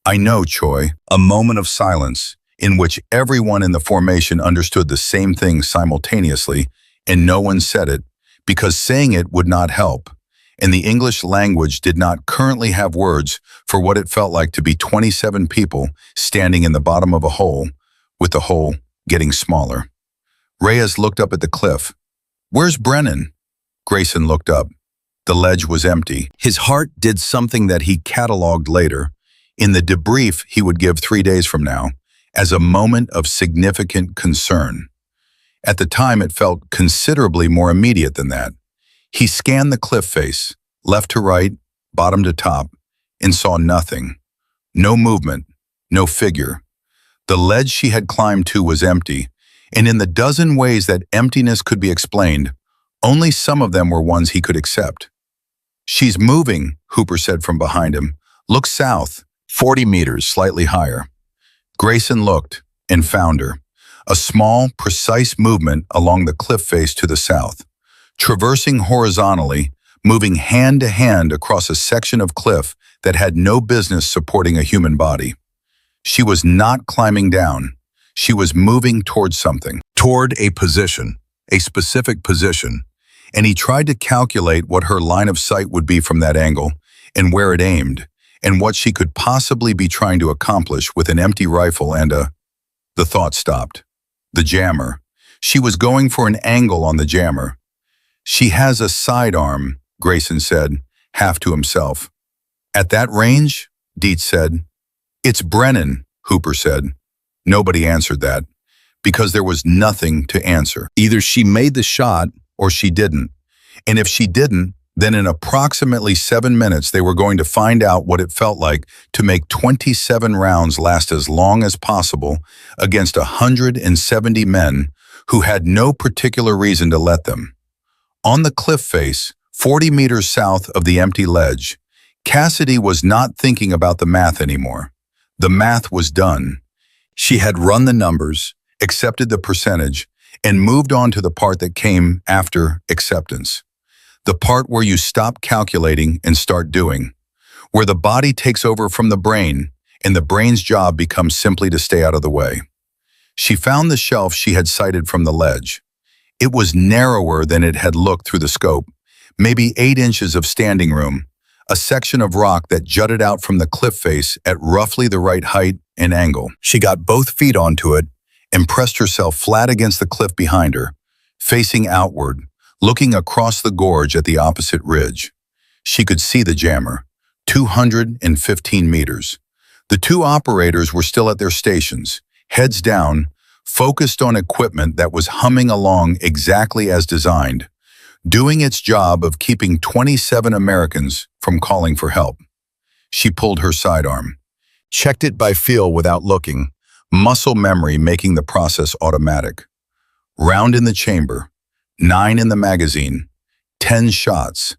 "I know, Choi." A moment of silence, in which everyone in the formation understood the same thing simultaneously, and no one said it, because saying it would not help. And the English language did not currently have words for what it felt like to be 27 people standing in the bottom of a hole, with the hole getting smaller. Reyes looked up at the cliff. "Where's Brennan?" Grayson looked up. The ledge was empty. His heart did something that he cataloged later, in the debrief he would give 3 days from now, as a moment of significant concern. At the time, it felt considerably more immediate than that. He scanned the cliff face, left to right, bottom to top, and saw nothing. No movement, no figure. The ledge she had climbed to was empty, and in the dozen ways that emptiness could be explained, only some of them were ones he could accept. She's moving, Hooper said from behind him. Look south, 40 meters, slightly higher. Grayson looked and found her. A small, precise movement along the cliff face to the south. Traversing horizontally, moving hand to hand across a section of cliff that had no business supporting a human body. She was not climbing down. She was moving towards something. Toward a position, a specific position. And he tried to calculate what her line of sight would be from that angle, and where it aimed, and what she could possibly be trying to accomplish with an empty rifle and a... The thought stopped. The jammer. She was going for an angle on the jammer. She has a sidearm, Grayson said, half to himself. At that range? Dietz said. It's Brennan, Hooper said. Nobody answered that, because there was nothing to answer. Either she made the shot or she didn't. And if she didn't, then in approximately 7 minutes they were going to find out what it felt like to make 27 rounds last as long as possible against 170 men who had no particular reason to let them. On the cliff face, 40 meters south of the empty ledge, Cassidy was not thinking about the math anymore. The math was done. She had run the numbers, accepted the percentage, and moved on to the part that came after acceptance. The part where you stop calculating and start doing, where the body takes over from the brain and the brain's job becomes simply to stay out of the way. She found the shelf she had sighted from the ledge. It was narrower than it had looked through the scope, maybe 8 inches of standing room, a section of rock that jutted out from the cliff face at roughly the right height and angle. She got both feet onto it and pressed herself flat against the cliff behind her, facing outward, looking across the gorge at the opposite ridge. She could see the jammer, 215 meters. The 2 operators were still at their stations, heads down, focused on equipment that was humming along exactly as designed, doing its job of keeping 27 Americans from calling for help. She pulled her sidearm, checked it by feel without looking, muscle memory making the process automatic. Round in the chamber, 9 in the magazine, 10 shots.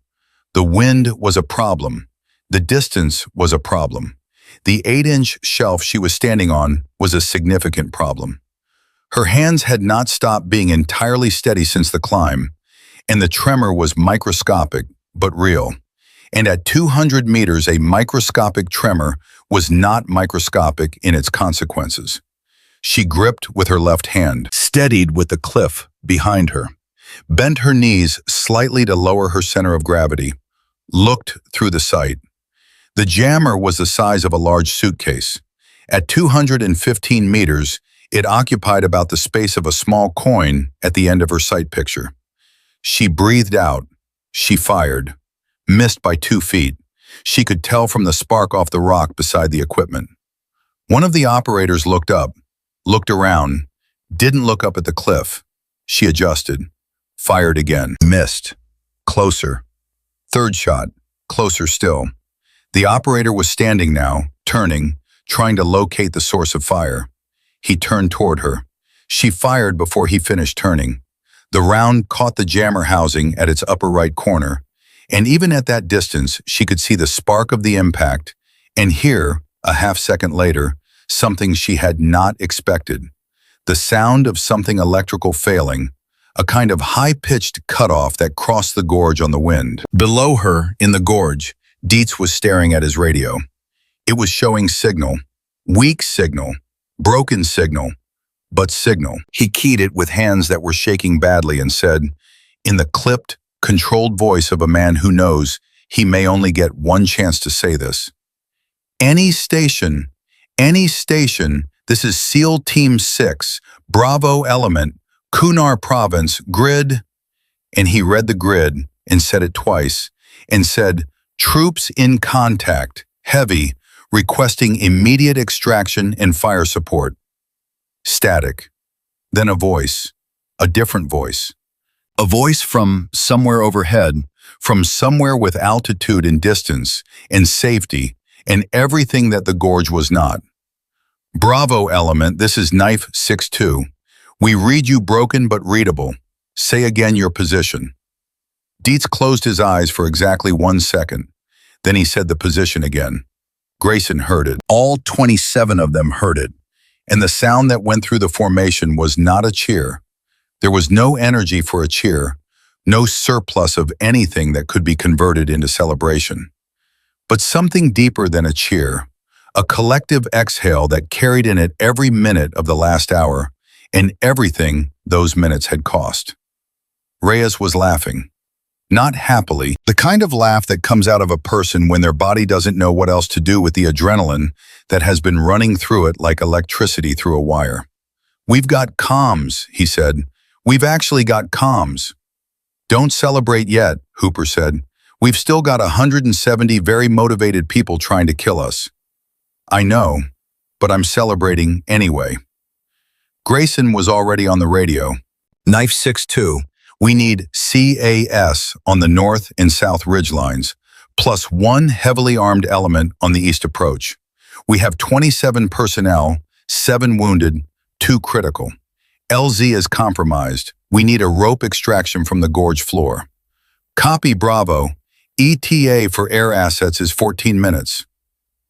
The wind was a problem. The distance was a problem. The 8-inch shelf she was standing on was a significant problem. Her hands had not stopped being entirely steady since the climb, and the tremor was microscopic, but real. And at 200 meters, a microscopic tremor was not microscopic in its consequences. She gripped with her left hand, steadied with the cliff behind her, bent her knees slightly to lower her center of gravity, looked through the sight. The jammer was the size of a large suitcase. At 215 meters, it occupied about the space of a small coin at the end of her sight picture. She breathed out. She fired. Missed by 2 feet. She could tell from the spark off the rock beside the equipment. One of the operators looked up, looked around, didn't look up at the cliff. She adjusted. Fired again. Missed. Closer. 3rd shot. Closer still. The operator was standing now, turning, trying to locate the source of fire. He turned toward her. She fired before he finished turning. The round caught the jammer housing at its upper right corner, and even at that distance, she could see the spark of the impact, and hear, a half-second later, something she had not expected. The sound of something electrical failing, a kind of high-pitched cutoff that crossed the gorge on the wind. Below her, in the gorge, Dietz was staring at his radio. It was showing signal, weak signal, broken signal, but signal. He keyed it with hands that were shaking badly and said, in the clipped, controlled voice of a man who knows he may only get one chance to say this. Any station, this is SEAL Team 6, Bravo Element, Kunar Province, grid, and he read the grid and said it twice, and said, troops in contact, heavy, requesting immediate extraction and fire support. Static. Then a voice, a different voice. A voice from somewhere overhead, from somewhere with altitude and distance and safety and everything that the gorge was not. Bravo Element, this is Knife 6-2. We read you broken but readable. Say again your position. Dietz closed his eyes for exactly 1 second. Then he said the position again. Grayson heard it. All 27 of them heard it. And the sound that went through the formation was not a cheer. There was no energy for a cheer, no surplus of anything that could be converted into celebration. But something deeper than a cheer, a collective exhale that carried in it every minute of the last hour and everything those minutes had cost. Reyes was laughing. Not happily, the kind of laugh that comes out of a person when their body doesn't know what else to do with the adrenaline that has been running through it like electricity through a wire. "We've got comms," he said. "We've actually got comms." "Don't celebrate yet," Hooper said. "We've still got 170 very motivated people trying to kill us." "I know, but I'm celebrating anyway." Grayson was already on the radio. "Knife 6-2. We need CAS on the north and south ridgelines, plus 1 heavily armed element on the east approach. We have 27 personnel, 7 wounded, 2 critical. LZ is compromised. We need a rope extraction from the gorge floor." "Copy, Bravo. ETA for air assets is 14 minutes.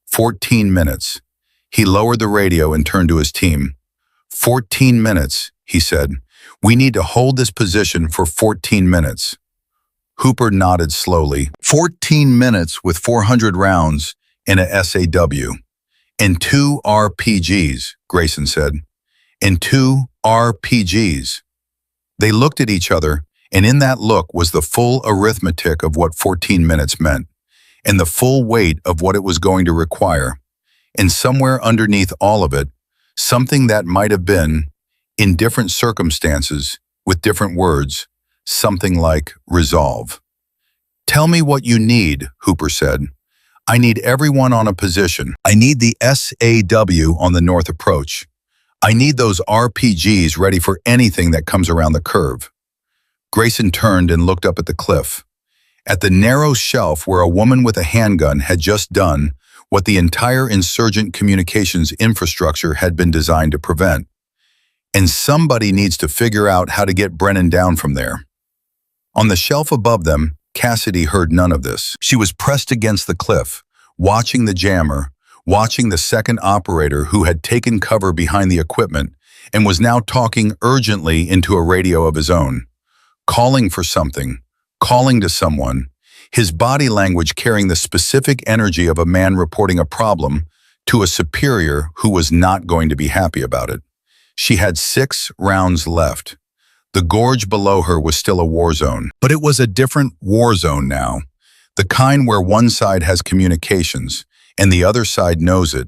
14 minutes. He lowered the radio and turned to his team. 14 minutes, he said. "We need to hold this position for 14 minutes. Hooper nodded slowly. 14 minutes with 400 rounds in a SAW. "And 2 RPGs, Grayson said. "And 2 RPGs. They looked at each other, and in that look was the full arithmetic of what 14 minutes meant, and the full weight of what it was going to require. And somewhere underneath all of it, something that might have been, in different circumstances, with different words, something like resolve. "Tell me what you need," Hooper said. "I need everyone on a position. I need the SAW on the north approach. I need those RPGs ready for anything that comes around the curve." Grayson turned and looked up at the cliff. At the narrow shelf where a woman with a handgun had just done what the entire insurgent communications infrastructure had been designed to prevent. And somebody needs to figure out how to get Brennan down from there. On the shelf above them, Cassidy heard none of this. She was pressed against the cliff, watching the jammer, watching the second operator who had taken cover behind the equipment and was now talking urgently into a radio of his own, calling for something, calling to someone, his body language carrying the specific energy of a man reporting a problem to a superior who was not going to be happy about it. She had 6 rounds left. The gorge below her was still a war zone, but it was a different war zone now, the kind where one side has communications and the other side knows it,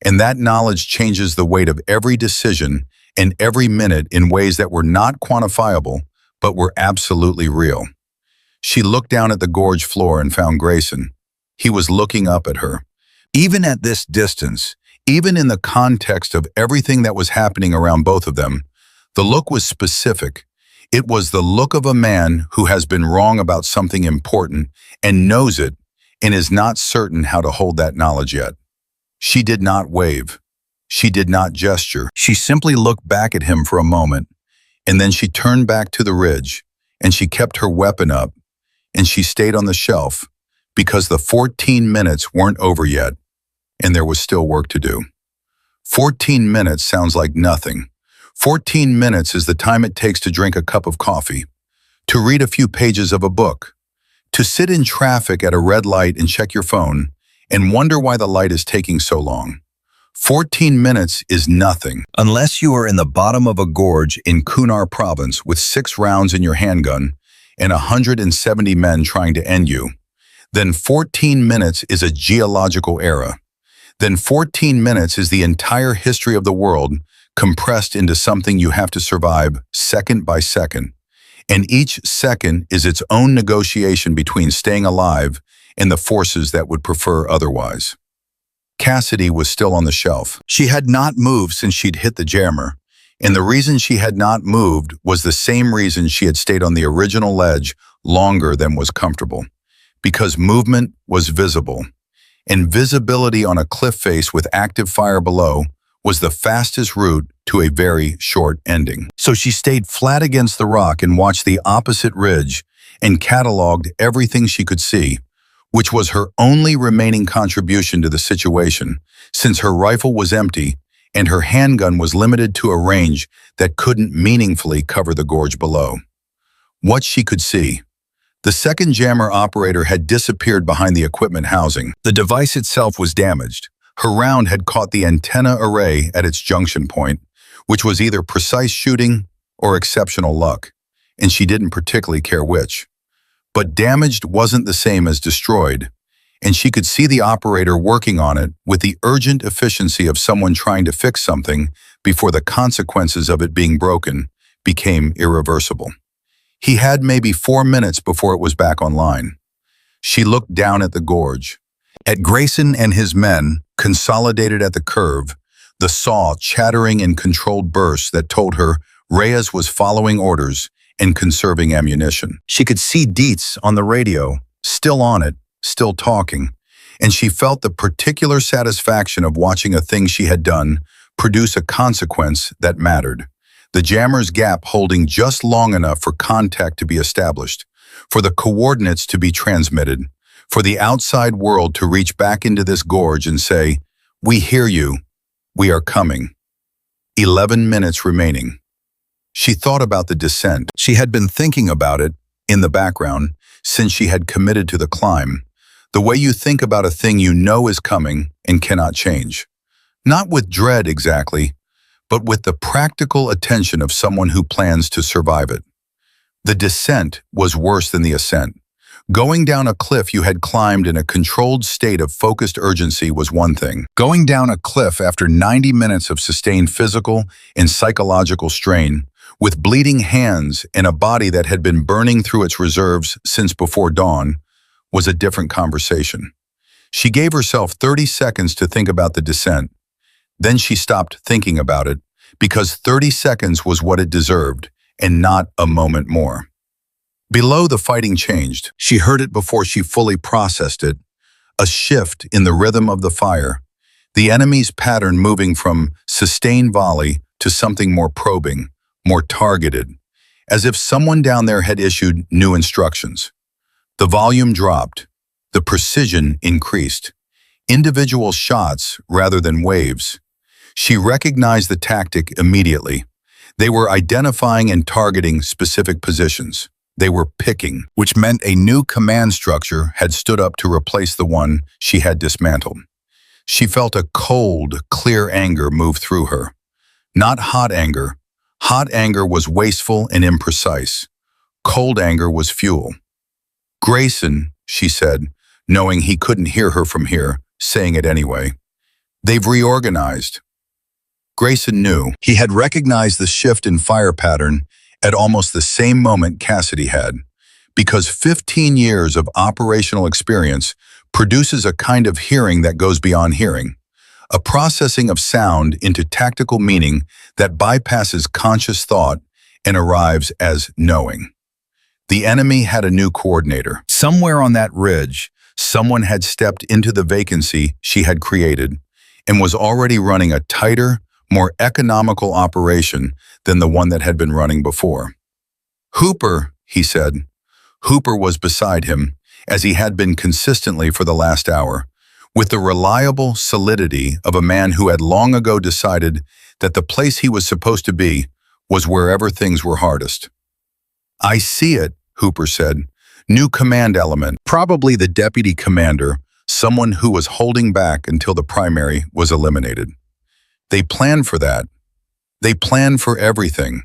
and that knowledge changes the weight of every decision and every minute in ways that were not quantifiable, but were absolutely real. She looked down at the gorge floor and found Grayson. He was looking up at her. Even at this distance, even in the context of everything that was happening around both of them, the look was specific. It was the look of a man who has been wrong about something important and knows it and is not certain how to hold that knowledge yet. She did not wave. She did not gesture. She simply looked back at him for a moment, and then she turned back to the ridge, and she kept her weapon up, and she stayed on the shelf because the 14 minutes weren't over yet, and there was still work to do. 14 minutes sounds like nothing. 14 minutes is the time it takes to drink a cup of coffee, to read a few pages of a book, to sit in traffic at a red light and check your phone and wonder why the light is taking so long. 14 minutes is nothing. Unless you are in the bottom of a gorge in Kunar province with 6 rounds in your handgun and 170 men trying to end you, then 14 minutes is a geological era. Then 14 minutes is the entire history of the world compressed into something you have to survive second by second. And each second is its own negotiation between staying alive and the forces that would prefer otherwise. Cassidy was still on the shelf. She had not moved since she'd hit the jammer, and the reason she had not moved was the same reason she had stayed on the original ledge longer than was comfortable. Because movement was visible. And visibility on a cliff face with active fire below was the fastest route to a very short ending. So she stayed flat against the rock and watched the opposite ridge and cataloged everything she could see, which was her only remaining contribution to the situation, since her rifle was empty and her handgun was limited to a range that couldn't meaningfully cover the gorge below. What she could see. The second jammer operator had disappeared behind the equipment housing. The device itself was damaged. Her round had caught the antenna array at its junction point, which was either precise shooting or exceptional luck, and she didn't particularly care which. But damaged wasn't the same as destroyed, and she could see the operator working on it with the urgent efficiency of someone trying to fix something before the consequences of it being broken became irreversible. He had maybe 4 minutes before it was back online. She looked down at the gorge, at Grayson and his men consolidated at the curve, the saw chattering in controlled bursts that told her Reyes was following orders and conserving ammunition. She could see Dietz on the radio, still on it, still talking, and she felt the particular satisfaction of watching a thing she had done produce a consequence that mattered. The jammer's gap holding just long enough for contact to be established, for the coordinates to be transmitted, for the outside world to reach back into this gorge and say, "We hear you. We are coming." 11 minutes remaining. She thought about the descent. She had been thinking about it, in the background, since she had committed to the climb. The way you think about a thing you know is coming and cannot change. Not with dread exactly, but with the practical attention of someone who plans to survive it. The descent was worse than the ascent. Going down a cliff you had climbed in a controlled state of focused urgency was one thing. Going down a cliff after 90 minutes of sustained physical and psychological strain, with bleeding hands and a body that had been burning through its reserves since before dawn, was a different conversation. She gave herself 30 seconds to think about the descent. Then she stopped thinking about it, because 30 seconds was what it deserved, and not a moment more. Below, the fighting changed. She heard it before she fully processed it. A shift in the rhythm of the fire. The enemy's pattern moving from sustained volley to something more probing, more targeted, as if someone down there had issued new instructions. The volume dropped. The precision increased. Individual shots rather than waves. She recognized the tactic immediately. They were identifying and targeting specific positions. They were picking, which meant a new command structure had stood up to replace the one she had dismantled. She felt a cold, clear anger move through her. Not hot anger. Hot anger was wasteful and imprecise. Cold anger was fuel. "Grayson," she said, knowing he couldn't hear her from here, saying it anyway. "They've reorganized." Grayson knew. He had recognized the shift in fire pattern at almost the same moment Cassidy had, because 15 years of operational experience produces a kind of hearing that goes beyond hearing, a processing of sound into tactical meaning that bypasses conscious thought and arrives as knowing. The enemy had a new coordinator. Somewhere on that ridge, someone had stepped into the vacancy she had created and was already running a tighter, more economical operation than the one that had been running before. "Hooper," he said. Hooper was beside him, as he had been consistently for the last hour, with the reliable solidity of a man who had long ago decided that the place he was supposed to be was wherever things were hardest. "I see it," Hooper said. "New command element, probably the deputy commander, someone who was holding back until the primary was eliminated. They planned for that. They planned for everything."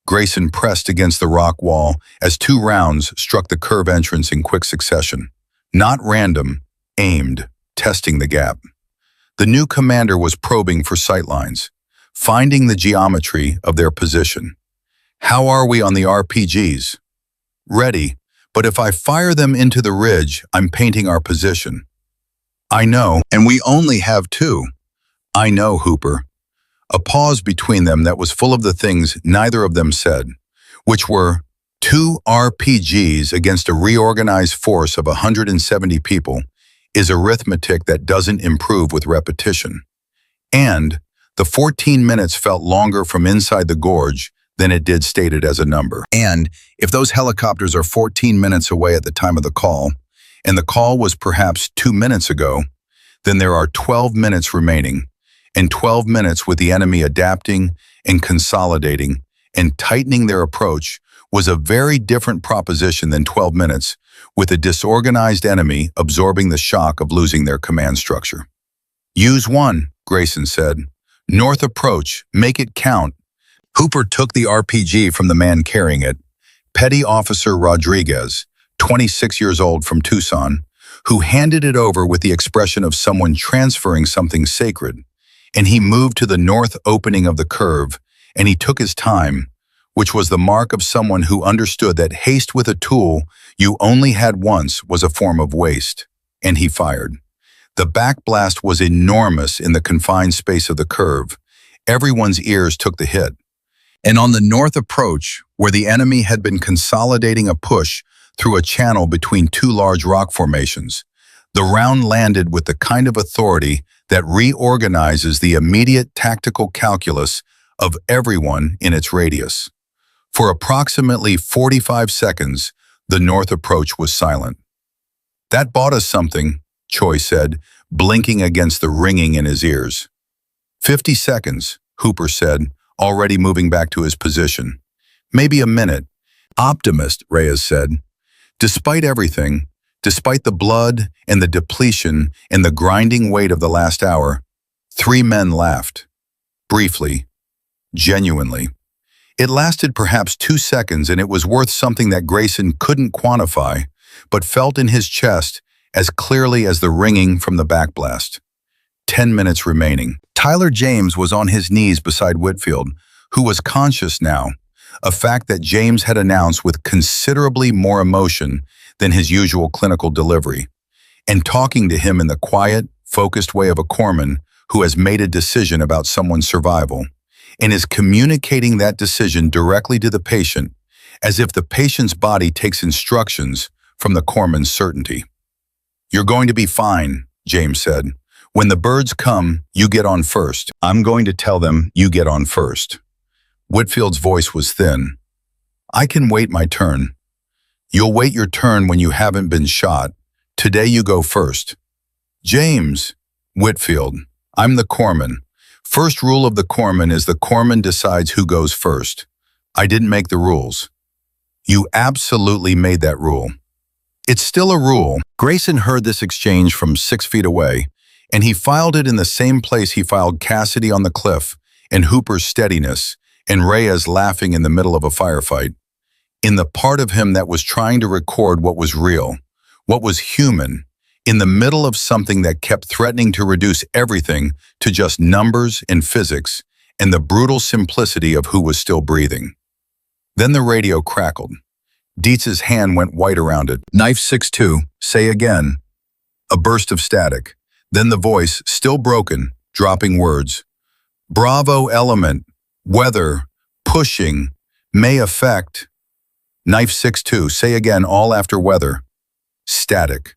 Grayson pressed against the rock wall as 2 rounds struck the curve entrance in quick succession. Not random, aimed, testing the gap. The new commander was probing for sightlines, finding the geometry of their position. "How are we on the RPGs?" "Ready, but if I fire them into the ridge, I'm painting our position." "I know, and we only have 2. "I know, Hooper." A pause between them that was full of the things neither of them said, which were 2 RPGs against a reorganized force of 170 people is arithmetic that doesn't improve with repetition. And the 14 minutes felt longer from inside the gorge than it did stated as a number. And if those helicopters are 14 minutes away at the time of the call, and the call was perhaps 2 minutes ago, then there are 12 minutes remaining, and 12 minutes with the enemy adapting and consolidating and tightening their approach was a very different proposition than 12 minutes with a disorganized enemy absorbing the shock of losing their command structure. Use one, Grayson said. North approach, make it count. Hooper took the RPG from the man carrying it, Petty Officer Rodriguez, 26 years old from Tucson, who handed it over with the expression of someone transferring something sacred, and he moved to the north opening of the curve, and he took his time, which was the mark of someone who understood that haste with a tool you only had once was a form of waste, and he fired. The backblast was enormous in the confined space of the curve. Everyone's ears took the hit. And on the north approach, where the enemy had been consolidating a push through a channel between two large rock formations, the round landed with the kind of authority that reorganizes the immediate tactical calculus of everyone in its radius. For approximately 45 seconds, the north approach was silent. That bought us something, Choi said, blinking against the ringing in his ears. 50 seconds, Hooper said, already moving back to his position. Maybe a minute. Optimist, Reyes said. Despite everything, despite the blood and the depletion and the grinding weight of the last hour, 3 men laughed. Briefly, genuinely. It lasted perhaps 2 seconds, and it was worth something that Grayson couldn't quantify, but felt in his chest as clearly as the ringing from the backblast. 10 minutes remaining. Tyler James was on his knees beside Whitfield, who was conscious now, a fact that James had announced with considerably more emotion than his usual clinical delivery, and talking to him in the quiet, focused way of a corpsman who has made a decision about someone's survival, and is communicating that decision directly to the patient, as if the patient's body takes instructions from the corpsman's certainty. "You're going to be fine," James said. "When the birds come, you get on first. I'm going to tell them you get on first." Whitfield's voice was thin. "I can wait my turn." "You'll wait your turn when you haven't been shot. Today you go first." "James." "Whitfield, I'm the corpsman. First rule of the corpsman is the corpsman decides who goes first. I didn't make the rules." "You absolutely made that rule." "It's still a rule." Grayson heard this exchange from 6 feet away, and he filed it in the same place he filed Cassidy on the cliff, and Hooper's steadiness, and Reyes laughing in the middle of a firefight. In the part of him that was trying to record what was real, what was human, in the middle of something that kept threatening to reduce everything to just numbers and physics, and the brutal simplicity of who was still breathing. Then the radio crackled. Dietz's hand went white around it. "Knife 6-2, say again." A burst of static. Then the voice, still broken, dropping words. "Bravo element, weather, pushing, may affect." "Knife 6-2, say again all after weather." Static.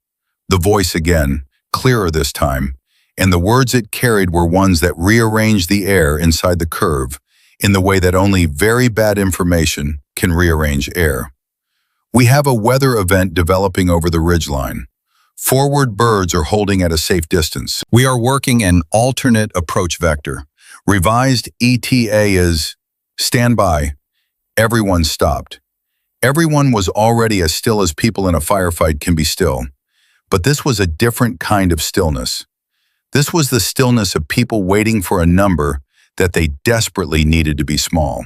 The voice again, clearer this time, and the words it carried were ones that rearranged the air inside the curve in the way that only very bad information can rearrange air. "We have a weather event developing over the ridgeline. Forward birds are holding at a safe distance. We are working an alternate approach vector. Revised ETA is stand by." Everyone stopped. Everyone was already as still as people in a firefight can be still. But this was a different kind of stillness. This was the stillness of people waiting for a number that they desperately needed to be small.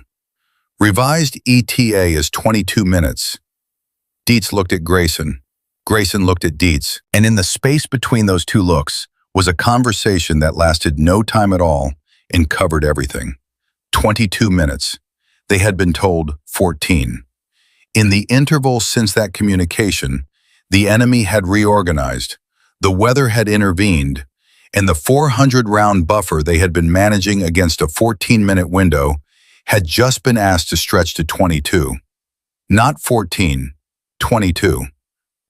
"Revised ETA is 22 minutes. Dietz looked at Grayson. Grayson looked at Dietz. And in the space between those two looks was a conversation that lasted no time at all and covered everything. 22 minutes. They had been told 14. In the interval since that communication, the enemy had reorganized, the weather had intervened, and the 400-round buffer they had been managing against a 14-minute window had just been asked to stretch to 22. Not 14, 22.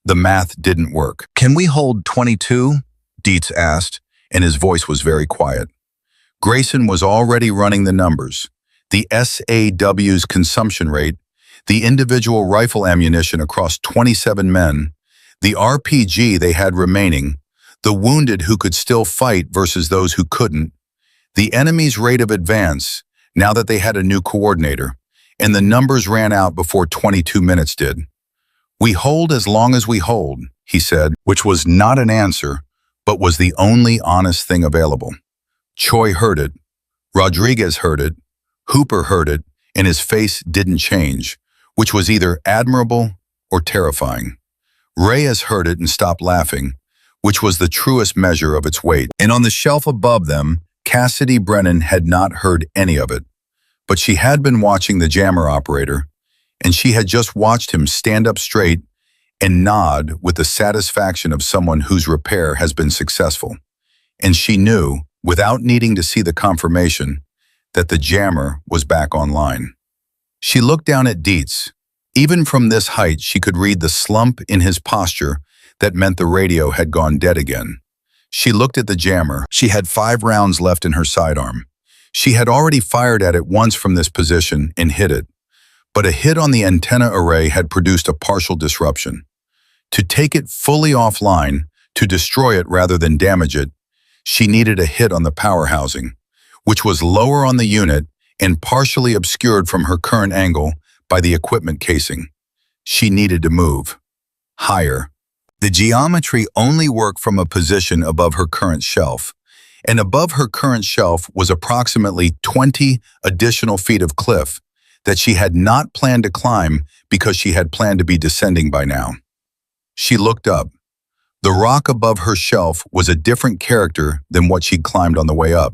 The math didn't work. "Can we hold 22? Dietz asked, and his voice was very quiet. Grayson was already running the numbers. the SAW's consumption rate, the individual rifle ammunition across 27 men, the RPG they had remaining, the wounded who could still fight versus those who couldn't, the enemy's rate of advance now that they had a new coordinator, and the numbers ran out before 22 minutes did. "We hold as long as we hold," he said, which was not an answer, but was the only honest thing available. Choi heard it, Rodriguez heard it, Hooper heard it, and his face didn't change, which was either admirable or terrifying. Reyes heard it and stopped laughing, which was the truest measure of its weight. And on the shelf above them, Cassidy Brennan had not heard any of it. But she had been watching the jammer operator, and she had just watched him stand up straight and nod with the satisfaction of someone whose repair has been successful. And she knew, without needing to see the confirmation, that the jammer was back online. She looked down at Dietz. Even from this height, she could read the slump in his posture that meant the radio had gone dead again. She looked at the jammer. She had 5 rounds left in her sidearm. She had already fired at it once from this position and hit it. But a hit on the antenna array had produced a partial disruption. To take it fully offline, to destroy it rather than damage it, she needed a hit on the power housing, which was lower on the unit and partially obscured from her current angle by the equipment casing. She needed to move. Higher. The geometry only worked from a position above her current shelf, and above her current shelf was approximately 20 additional feet of cliff that she had not planned to climb because she had planned to be descending by now. She looked up. The rock above her shelf was a different character than what she'd climbed on the way up.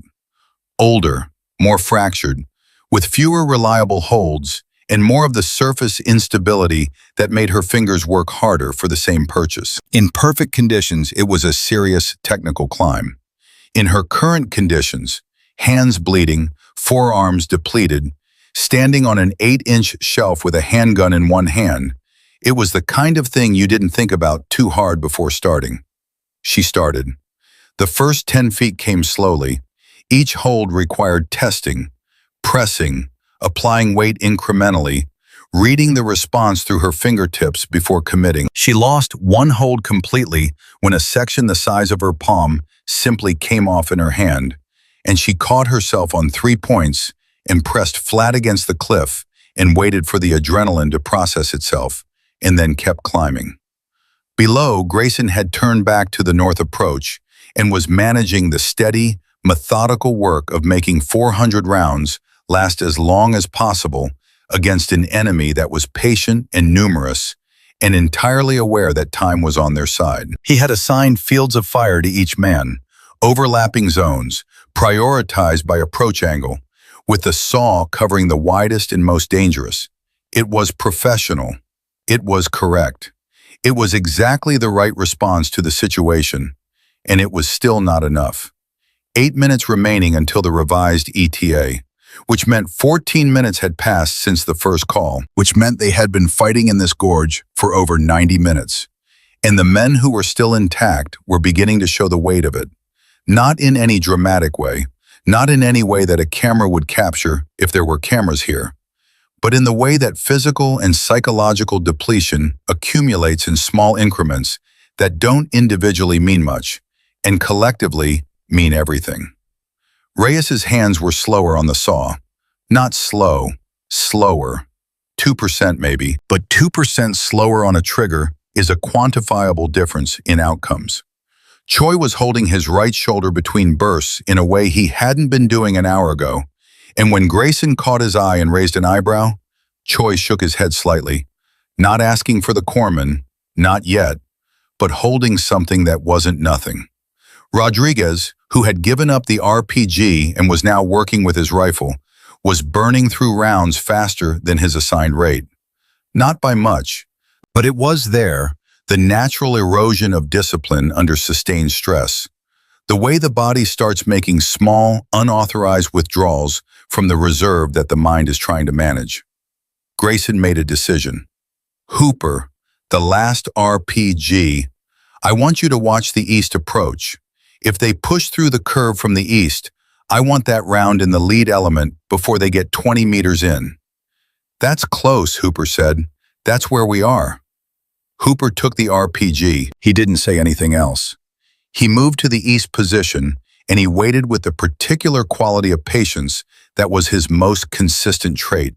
Older, more fractured, with fewer reliable holds and more of the surface instability that made her fingers work harder for the same purchase. In perfect conditions, it was a serious technical climb. In her current conditions, hands bleeding, forearms depleted, standing on an 8-inch shelf with a handgun in one hand, it was the kind of thing you didn't think about too hard before starting. She started. The first 10 feet came slowly. Each hold required testing, pressing, applying weight incrementally, reading the response through her fingertips before committing. She lost one hold completely when a section the size of her palm simply came off in her hand, and she caught herself on 3 points and pressed flat against the cliff and waited for the adrenaline to process itself, and then kept climbing. Below, Grayson had turned back to the north approach and was managing the steady, methodical work of making 400 rounds last as long as possible against an enemy that was patient and numerous and entirely aware that time was on their side. He had assigned fields of fire to each man, overlapping zones, prioritized by approach angle, with the saw covering the widest and most dangerous. It was professional. It was correct. It was exactly the right response to the situation, and it was still not enough. 8 minutes remaining until the revised ETA, which meant 14 minutes had passed since the first call, which meant they had been fighting in this gorge for over 90 minutes. And the men who were still intact were beginning to show the weight of it. Not in any dramatic way, not in any way that a camera would capture if there were cameras here, but in the way that physical and psychological depletion accumulates in small increments that don't individually mean much, and collectively mean everything. Reyes's hands were slower on the saw. Not slow, slower. 2% maybe, but 2% slower on a trigger is a quantifiable difference in outcomes. Choi was holding his right shoulder between bursts in a way he hadn't been doing an hour ago, and when Grayson caught his eye and raised an eyebrow, Choi shook his head slightly, not asking for the corpsman, not yet, but holding something that wasn't nothing. Rodriguez, who had given up the RPG and was now working with his rifle, was burning through rounds faster than his assigned rate. Not by much, but it was there, the natural erosion of discipline under sustained stress. The way the body starts making small, unauthorized withdrawals from the reserve that the mind is trying to manage. Grayson made a decision. Hooper, the last RPG, I want you to watch the east approach. If they push through the curve from the east, I want that round in the lead element before they get 20 meters in. That's close, Hooper said. That's where we are. Hooper took the RPG. He didn't say anything else. He moved to the east position, and he waited with the particular quality of patience that was his most consistent trait.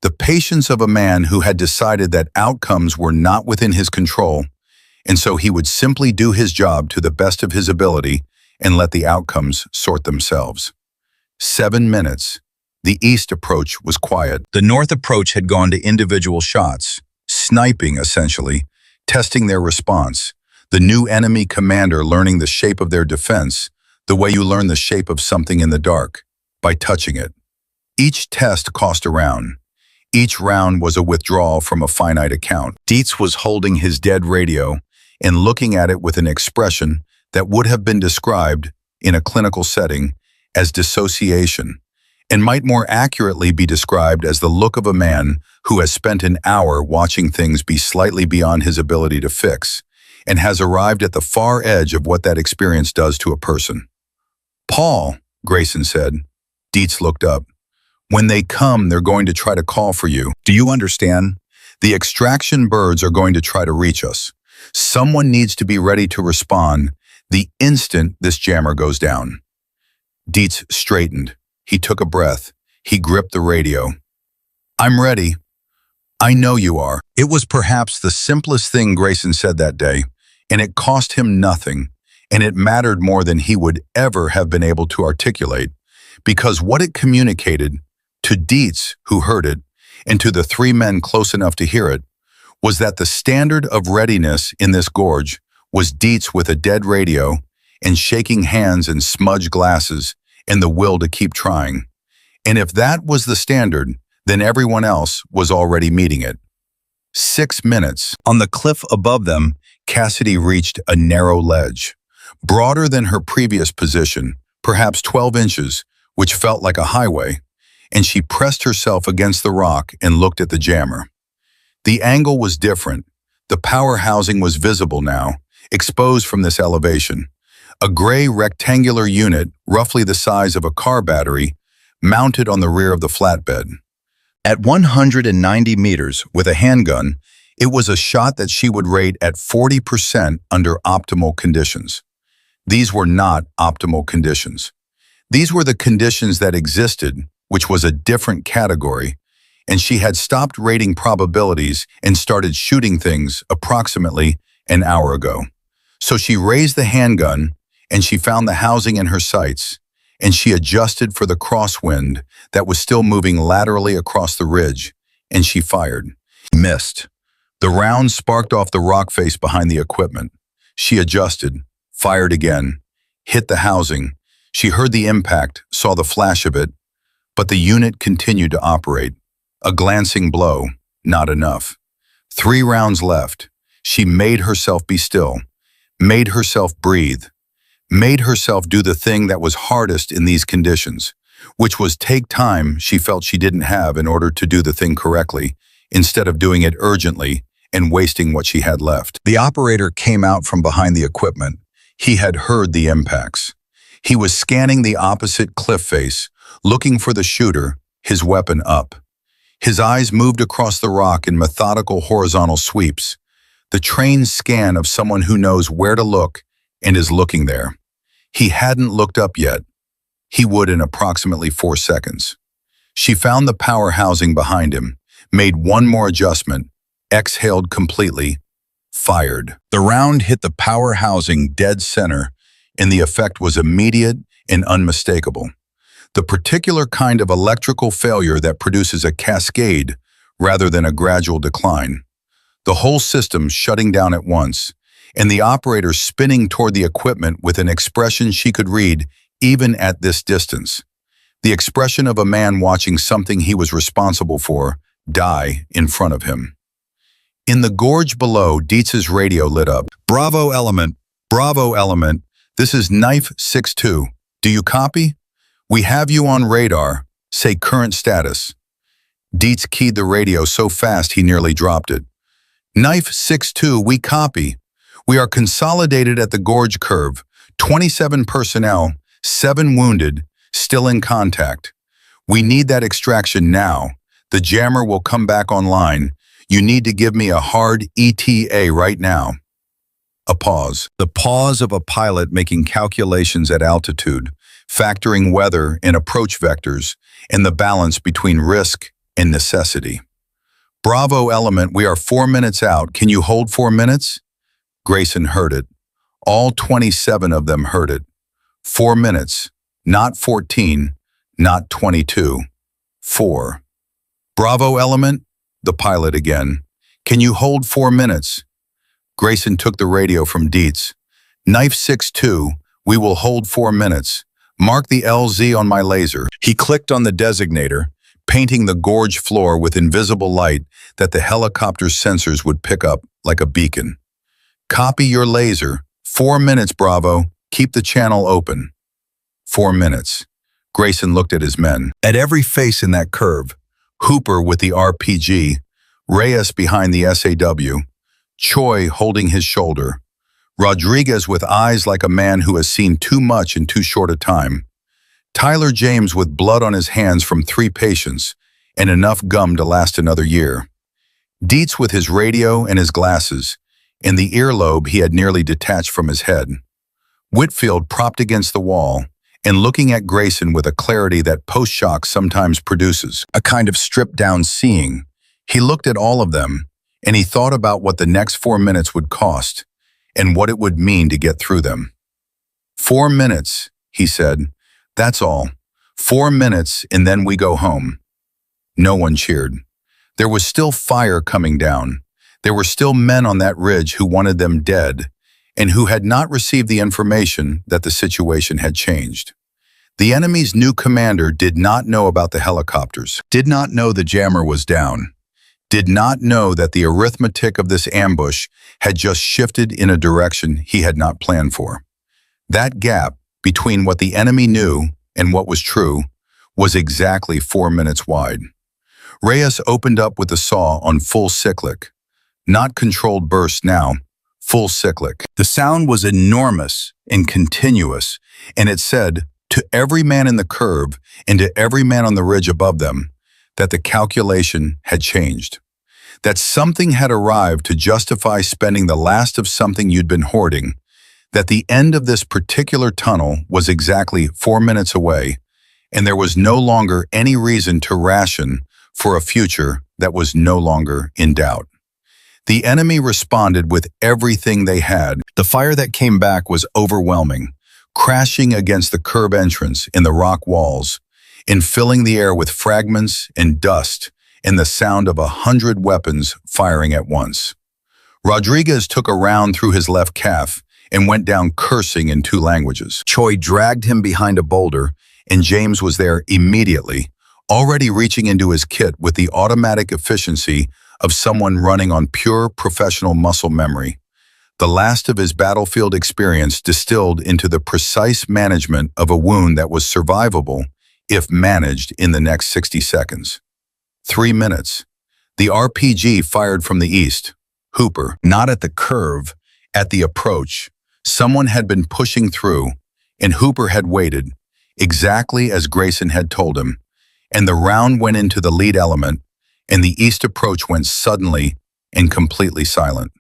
The patience of a man who had decided that outcomes were not within his control, and so he would simply do his job to the best of his ability and let the outcomes sort themselves. 7 minutes. The east approach was quiet. The north approach had gone to individual shots, sniping essentially, testing their response. The new enemy commander learning the shape of their defense, the way you learn the shape of something in the dark, by touching it. Each test cost a round. Each round was a withdrawal from a finite account. Dietz was holding his dead radio and looking at it with an expression that would have been described, in a clinical setting, as dissociation, and might more accurately be described as the look of a man who has spent an hour watching things be slightly beyond his ability to fix, and has arrived at the far edge of what that experience does to a person. "Paul," Grayson said. Dietz looked up. "When they come, they're going to try to call for you. Do you understand? The extraction birds are going to try to reach us. Someone needs to be ready to respond the instant this jammer goes down." Dietz straightened. He took a breath. He gripped the radio. "I'm ready." "I know you are." It was perhaps the simplest thing Grayson said that day, and it cost him nothing, and it mattered more than he would ever have been able to articulate, because what it communicated, to Dietz, who heard it, and to the 3 men close enough to hear it, was that the standard of readiness in this gorge was Dietz with a dead radio and shaking hands and smudged glasses and the will to keep trying. And if that was the standard, then everyone else was already meeting it. 6 minutes. On the cliff above them, Cassidy reached a narrow ledge, broader than her previous position, perhaps 12 inches, which felt like a highway, and she pressed herself against the rock and looked at the jammer. The angle was different. The power housing was visible now, exposed from this elevation. A gray rectangular unit, roughly the size of a car battery, mounted on the rear of the flatbed. At 190 meters with a handgun, it was a shot that she would rate at 40% under optimal conditions. These were not optimal conditions. These were the conditions that existed, which was a different category, and she had stopped rating probabilities and started shooting things approximately an hour ago. So she raised the handgun, and she found the housing in her sights, and she adjusted for the crosswind that was still moving laterally across the ridge, and she fired. Missed. The round sparked off the rock face behind the equipment. She adjusted, fired again, hit the housing. She heard the impact, saw the flash of it, but the unit continued to operate. A glancing blow, not enough. 3 rounds left. She made herself be still, made herself breathe, made herself do the thing that was hardest in these conditions, which was take time she felt she didn't have in order to do the thing correctly, instead of doing it urgently and wasting what she had left. The operator came out from behind the equipment. He had heard the impacts. He was scanning the opposite cliff face, looking for the shooter, his weapon up. His eyes moved across the rock in methodical horizontal sweeps, the trained scan of someone who knows where to look and is looking there. He hadn't looked up yet. He would in approximately 4 seconds. She found the power housing behind him, made one more adjustment, exhaled completely, fired. The round hit the power housing dead center, and the effect was immediate and unmistakable. The particular kind of electrical failure that produces a cascade rather than a gradual decline. The whole system shutting down at once, and the operator spinning toward the equipment with an expression she could read even at this distance. The expression of a man watching something he was responsible for die in front of him. In the gorge below, Dietz's radio lit up. Bravo element, this is Knife 6-2. Do you copy? We have you on radar. Say current status. Dietz keyed the radio so fast he nearly dropped it. Knife 6-2, we copy. We are consolidated at the gorge curve. 27 personnel, 7 wounded, Still in contact. We need that extraction now. The jammer will come back online. You need to give me a hard ETA right now. A pause. The pause of a pilot making calculations at altitude, factoring weather and approach vectors, and the balance between risk and necessity. Bravo element, we are 4 minutes out. Can you hold 4 minutes? Grayson heard it. All 27 of them heard it. 4 minutes, not 14, not 22. 4. Bravo element, the pilot again. Can you hold 4 minutes? Grayson took the radio from Dietz. Knife 6-2, we will hold 4 minutes. Mark the LZ on my laser. He clicked on the designator, painting the gorge floor with invisible light that the helicopter's sensors would pick up like a beacon. Copy your laser. 4 minutes, Bravo. Keep the channel open. 4 minutes. Grayson looked at his men. At every face in that curve, Hooper with the RPG, Reyes behind the SAW, Choi holding his shoulder, Rodriguez with eyes like a man who has seen too much in too short a time, Tyler James with blood on his hands from 3 patients and enough gum to last another year, Dietz with his radio and his glasses, and the earlobe he had nearly detached from his head, Whitfield propped against the wall and looking at Grayson with a clarity that post-shock sometimes produces, a kind of stripped-down seeing. He looked at all of them, and he thought about what the next 4 minutes would cost and what it would mean to get through them. 4 minutes, he said. That's all. 4 minutes, and then we go home. No one cheered. There was still fire coming down. There were still men on that ridge who wanted them dead, and who had not received the information that the situation had changed. The enemy's new commander did not know about the helicopters, did not know the jammer was down, did not know that the arithmetic of this ambush had just shifted in a direction he had not planned for. That gap between what the enemy knew and what was true was exactly 4 minutes wide. Reyes opened up with the saw on full cyclic, not controlled burst now, full cyclic. The sound was enormous and continuous, and it said to every man in the curve and to every man on the ridge above them that the calculation had changed, that something had arrived to justify spending the last of something you'd been hoarding, that the end of this particular tunnel was exactly 4 minutes away, and there was no longer any reason to ration for a future that was no longer in doubt. The enemy responded with everything they had. The fire that came back was overwhelming, crashing against the curb entrance in the rock walls, and filling the air with fragments and dust and the sound of 100 weapons firing at once. Rodriguez took a round through his left calf and went down cursing in 2 languages. Choi dragged him behind a boulder, and James was there immediately, already reaching into his kit with the automatic efficiency of someone running on pure professional muscle memory, the last of his battlefield experience distilled into the precise management of a wound that was survivable if managed in the next 60 seconds. 3 minutes. The RPG fired from the east. Hooper, not at the curve, at the approach. Someone had been pushing through, and Hooper had waited, exactly as Grayson had told him, and the round went into the lead element, and the east approach went suddenly and completely silent.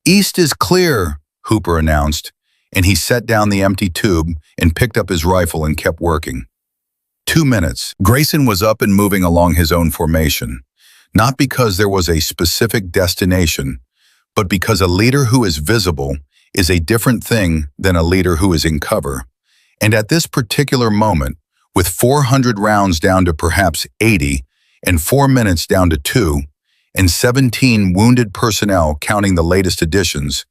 East is clear, Hooper announced, and he set down the empty tube and picked up his rifle and kept working. 2 minutes. Grayson was up and moving along his own formation, not because there was a specific destination, but because a leader who is visible is a different thing than a leader who is in cover. And at this particular moment, with 400 rounds down to perhaps 80, and 4 minutes down to 2, and 17 wounded personnel counting the latest additions,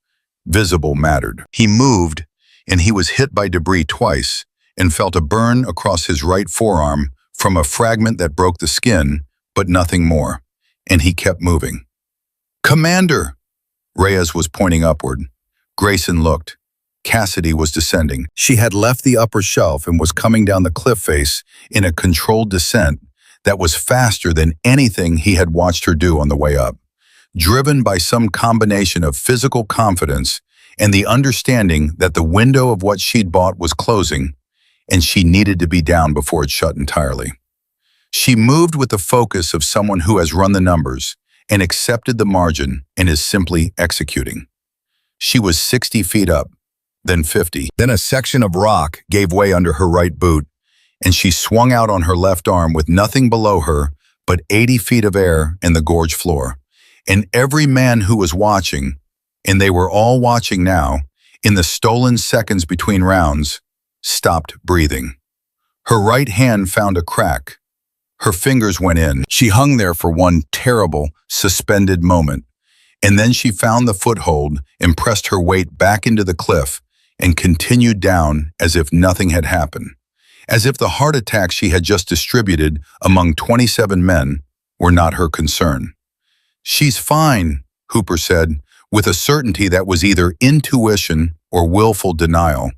visible mattered. He moved, and he was hit by debris twice, and felt a burn across his right forearm from a fragment that broke the skin, but nothing more, and he kept moving. Commander! Reyes was pointing upward. Grayson looked. Cassidy was descending. She had left the upper shelf and was coming down the cliff face in a controlled descent that was faster than anything he had watched her do on the way up, driven by some combination of physical confidence and the understanding that the window of what she'd bought was closing, and she needed to be down before it shut entirely. She moved with the focus of someone who has run the numbers and accepted the margin and is simply executing. She was 60 feet up, then 50. Then a section of rock gave way under her right boot, and she swung out on her left arm with nothing below her but 80 feet of air in the gorge floor. And every man who was watching, and they were all watching now, in the stolen seconds between rounds, stopped breathing. Her right hand found a crack. Her fingers went in. She hung there for one terrible, suspended moment, and then she found the foothold and pressed her weight back into the cliff and continued down as if nothing had happened, as if the heart attacks she had just distributed among 27 men were not her concern. "She's fine," Hooper said, with a certainty that was either intuition or willful denial,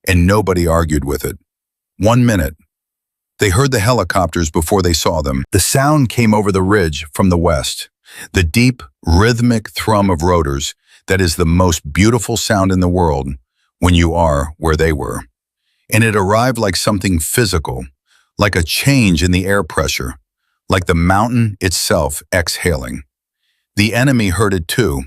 and nobody argued with it. 1 minute. They heard the helicopters before they saw them. The sound came over the ridge from the west, the deep, rhythmic thrum of rotors that is the most beautiful sound in the world when you are where they were. And it arrived like something physical, like a change in the air pressure, like the mountain itself exhaling. The enemy heard it too.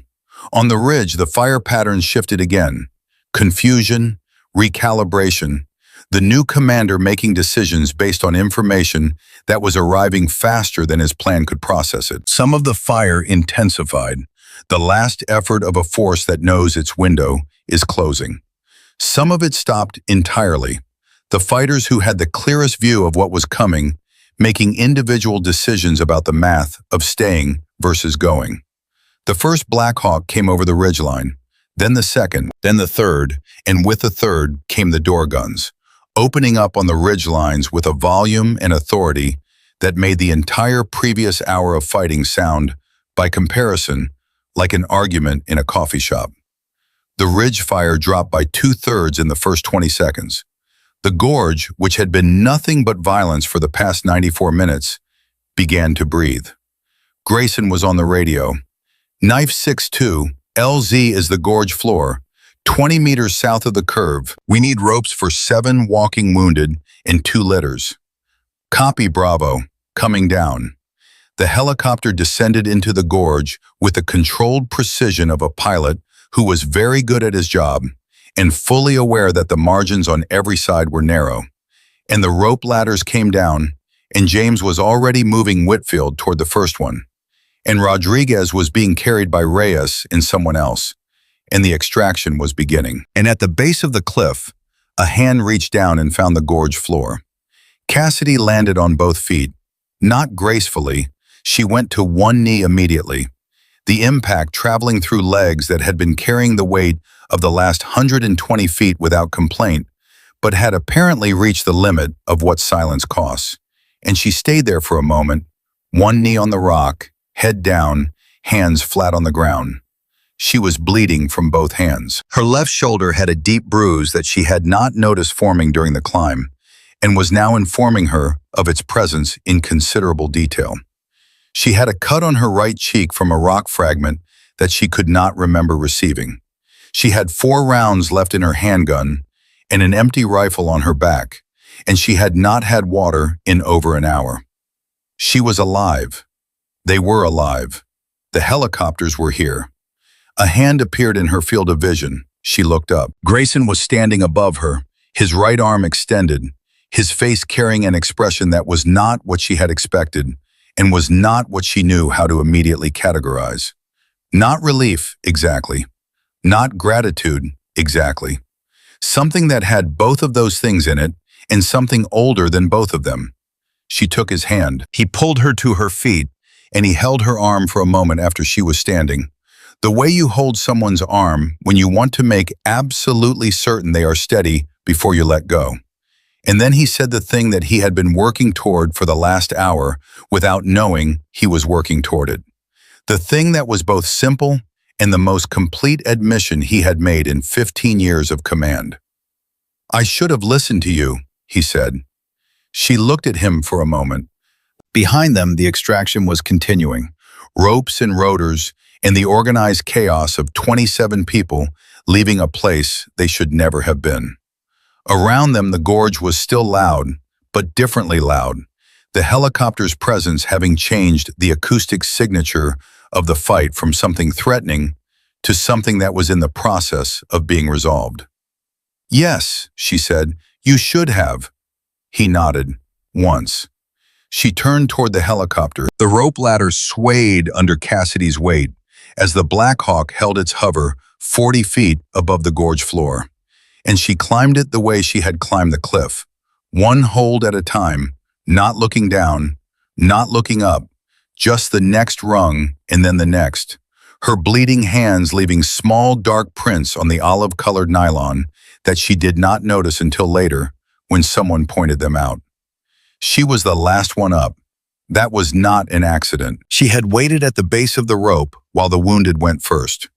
On the ridge, the fire patterns shifted again. Confusion, recalibration, the new commander making decisions based on information that was arriving faster than his plan could process it. Some of the fire intensified, the last effort of a force that knows its window is closing. Some of it stopped entirely, the fighters who had the clearest view of what was coming, making individual decisions about the math of staying versus going. The first Black Hawk came over the ridgeline, then the second, then the third, and with the third came the door guns, opening up on the ridgelines with a volume and authority that made the entire previous hour of fighting sound, by comparison, like an argument in a coffee shop. The ridge fire dropped by 2/3 in the first 20 seconds. The gorge, which had been nothing but violence for the past 94 minutes, began to breathe. Grayson was on the radio. "Knife 6-2, LZ is the gorge floor, 20 meters south of the curve. We need ropes for 7 walking wounded and 2 litters. Copy, Bravo, coming down." The helicopter descended into the gorge with the controlled precision of a pilot who was very good at his job and fully aware that the margins on every side were narrow. And the rope ladders came down, and James was already moving Whitfield toward the first one. And Rodriguez was being carried by Reyes and someone else, and the extraction was beginning. And at the base of the cliff, a hand reached down and found the gorge floor. Cassidy landed on both feet. Not gracefully, she went to one knee immediately, the impact traveling through legs that had been carrying the weight of the last 120 feet without complaint, but had apparently reached the limit of what silence costs. And she stayed there for a moment, one knee on the rock, head down, hands flat on the ground. She was bleeding from both hands. Her left shoulder had a deep bruise that she had not noticed forming during the climb, and was now informing her of its presence in considerable detail. She had a cut on her right cheek from a rock fragment that she could not remember receiving. She had 4 rounds left in her handgun and an empty rifle on her back, and she had not had water in over an hour. She was alive. They were alive. The helicopters were here. A hand appeared in her field of vision. She looked up. Grayson was standing above her, his right arm extended, his face carrying an expression that was not what she had expected and was not what she knew how to immediately categorize. Not relief, exactly. Not gratitude, exactly. Something that had both of those things in it, and something older than both of them. She took his hand. He pulled her to her feet, and he held her arm for a moment after she was standing. The way you hold someone's arm when you want to make absolutely certain they are steady before you let go. And then he said the thing that he had been working toward for the last hour without knowing he was working toward it. The thing that was both simple and the most complete admission he had made in 15 years of command. "I should have listened to you," he said. She looked at him for a moment. Behind them, the extraction was continuing. Ropes and rotors and the organized chaos of 27 people leaving a place they should never have been. Around them, the gorge was still loud, but differently loud, the helicopter's presence having changed the acoustic signature of the fight from something threatening to something that was in the process of being resolved. "Yes," she said, "you should have." He nodded, once. She turned toward the helicopter. The rope ladder swayed under Cassidy's weight as the Black Hawk held its hover 40 feet above the gorge floor. And she climbed it the way she had climbed the cliff, one hold at a time, not looking down, not looking up, just the next rung and then the next, her bleeding hands leaving small dark prints on the olive-colored nylon that she did not notice until later when someone pointed them out. She was the last one up. That was not an accident. She had waited at the base of the rope while the wounded went first.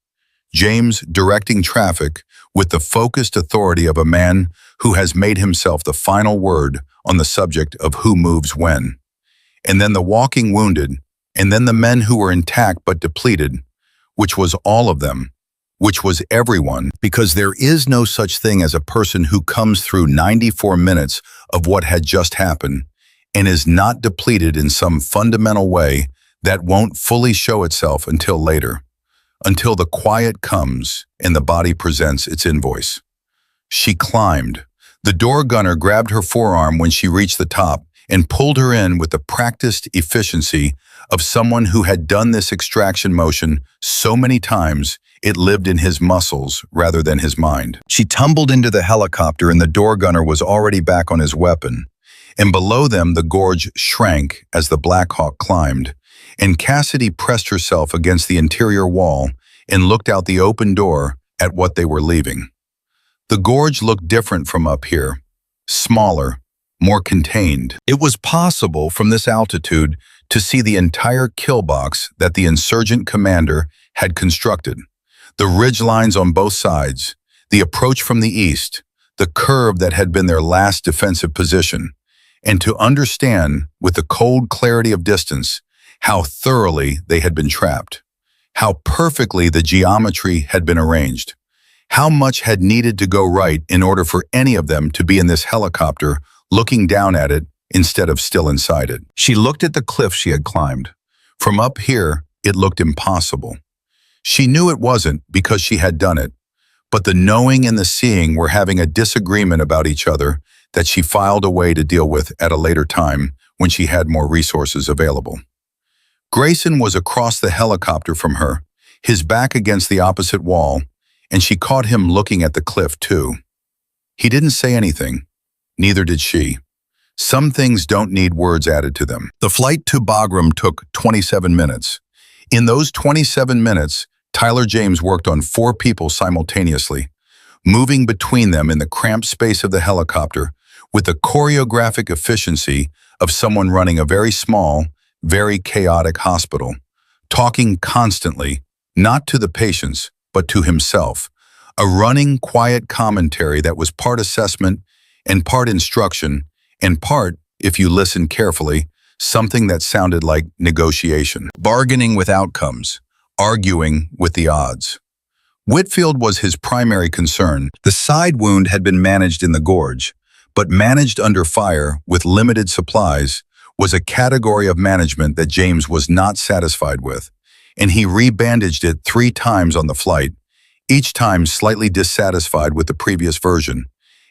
James directing traffic with the focused authority of a man who has made himself the final word on the subject of who moves when. And then the walking wounded, and then the men who were intact but depleted, which was all of them, which was everyone, because there is no such thing as a person who comes through 94 minutes of what had just happened and is not depleted in some fundamental way that won't fully show itself until later, until the quiet comes and the body presents its invoice. She climbed. The door gunner grabbed her forearm when she reached the top and pulled her in with the practiced efficiency of someone who had done this extraction motion so many times it lived in his muscles rather than his mind. She tumbled into the helicopter and the door gunner was already back on his weapon. And below them the gorge shrank as the Black Hawk climbed, and Cassidy pressed herself against the interior wall and looked out the open door at what they were leaving. The gorge looked different from up here, smaller, more contained. It was possible from this altitude to see the entire kill box that the insurgent commander had constructed, the ridge lines on both sides, the approach from the east, the curve that had been their last defensive position, and to understand, with the cold clarity of distance, how thoroughly they had been trapped, how perfectly the geometry had been arranged, how much had needed to go right in order for any of them to be in this helicopter looking down at it instead of still inside it. She looked at the cliff she had climbed. From up here, it looked impossible. She knew it wasn't because she had done it, but the knowing and the seeing were having a disagreement about each other that she filed away to deal with at a later time when she had more resources available. Grayson was across the helicopter from her, his back against the opposite wall, and she caught him looking at the cliff too. He didn't say anything, neither did she. Some things don't need words added to them. The flight to Bagram took 27 minutes. In those 27 minutes, Tyler James worked on 4 people simultaneously, moving between them in the cramped space of the helicopter with the choreographic efficiency of someone running a very small, very chaotic hospital, talking constantly, not to the patients, but to himself, a running, quiet commentary that was part assessment and part instruction, and part, if you listen carefully, something that sounded like negotiation, bargaining with outcomes, arguing with the odds. Whitfield was his primary concern. The side wound had been managed in the gorge, but managed under fire with limited supplies was a category of management that James was not satisfied with, and he rebandaged it 3 times on the flight, each time slightly dissatisfied with the previous version.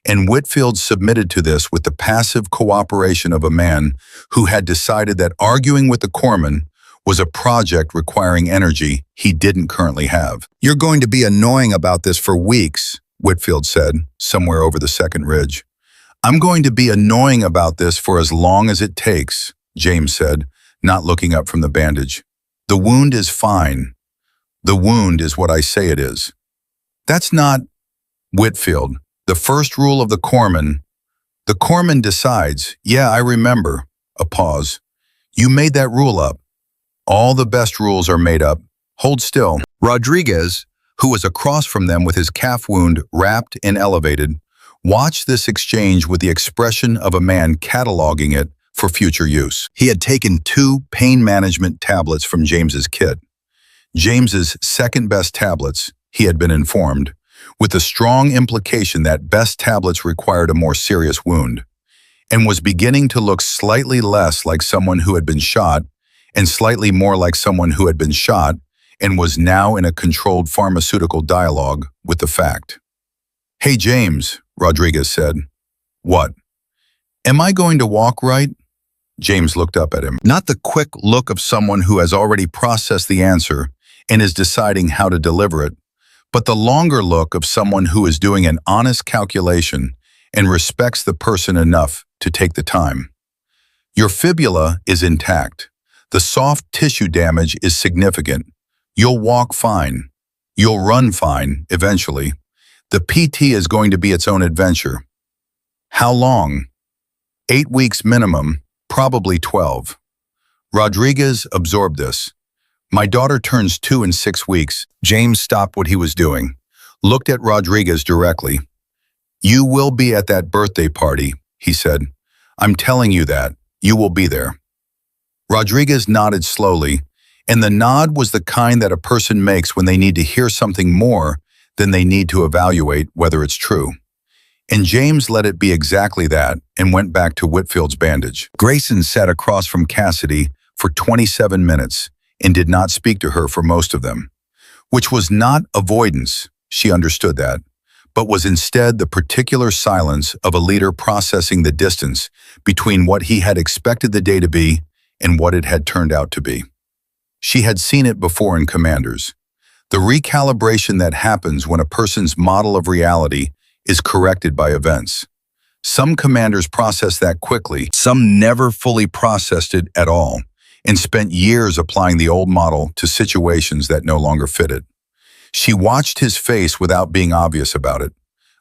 And Whitfield submitted to this with the passive cooperation of a man who had decided that arguing with the corpsman was a project requiring energy he didn't currently have. "You're going to be annoying about this for weeks," Whitfield said, somewhere over the second ridge. "I'm going to be annoying about this for as long as it takes," James said, not looking up from the bandage. "The wound is fine. The wound is what I say it is." "That's not..." "Whitfield, the first rule of the corpsman..." "The corpsman decides. Yeah, I remember." A pause. "You made that rule up." "All the best rules are made up. Hold still." Rodriguez, who was across from them with his calf wound wrapped and elevated, watched this exchange with the expression of a man cataloging it for future use. He had taken 2 pain management tablets from James's kit. James's second-best tablets, he had been informed, with the strong implication that best tablets required a more serious wound, and was beginning to look slightly less like someone who had been shot and slightly more like someone who had been shot and was now in a controlled pharmaceutical dialogue with the fact. "Hey, James," Rodriguez said. "What? Am I going to walk right?" James looked up at him. Not the quick look of someone who has already processed the answer and is deciding how to deliver it, but the longer look of someone who is doing an honest calculation and respects the person enough to take the time. "Your fibula is intact. The soft tissue damage is significant. You'll walk fine. You'll run fine, eventually. The PT is going to be its own adventure." "How long?" 8 weeks minimum, probably 12. Rodriguez absorbed this. "My daughter turns 2 in 6 weeks. James stopped what he was doing, looked at Rodriguez directly. "You will be at that birthday party," he said. "I'm telling you that. You will be there." Rodriguez nodded slowly, and the nod was the kind that a person makes when they need to hear something more than they need to evaluate whether it's true. And James let it be exactly that and went back to Whitfield's bandage. Grayson sat across from Cassidy for 27 minutes and did not speak to her for most of them, which was not avoidance, she understood that, but was instead the particular silence of a leader processing the distance between what he had expected the day to be and what it had turned out to be. She had seen it before in commanders. The recalibration that happens when a person's model of reality is corrected by events. Some commanders process that quickly, some never fully processed it at all, and spent years applying the old model to situations that no longer fit it. She watched his face without being obvious about it,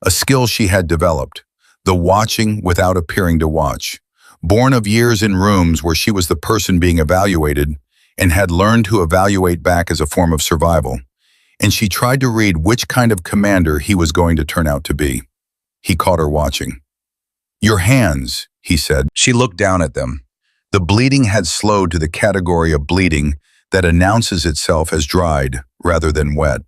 a skill she had developed, the watching without appearing to watch, born of years in rooms where she was the person being evaluated and had learned to evaluate back as a form of survival. And she tried to read which kind of commander he was going to turn out to be. He caught her watching. "Your hands," he said. She looked down at them. The bleeding had slowed to the category of bleeding that announces itself as dried rather than wet.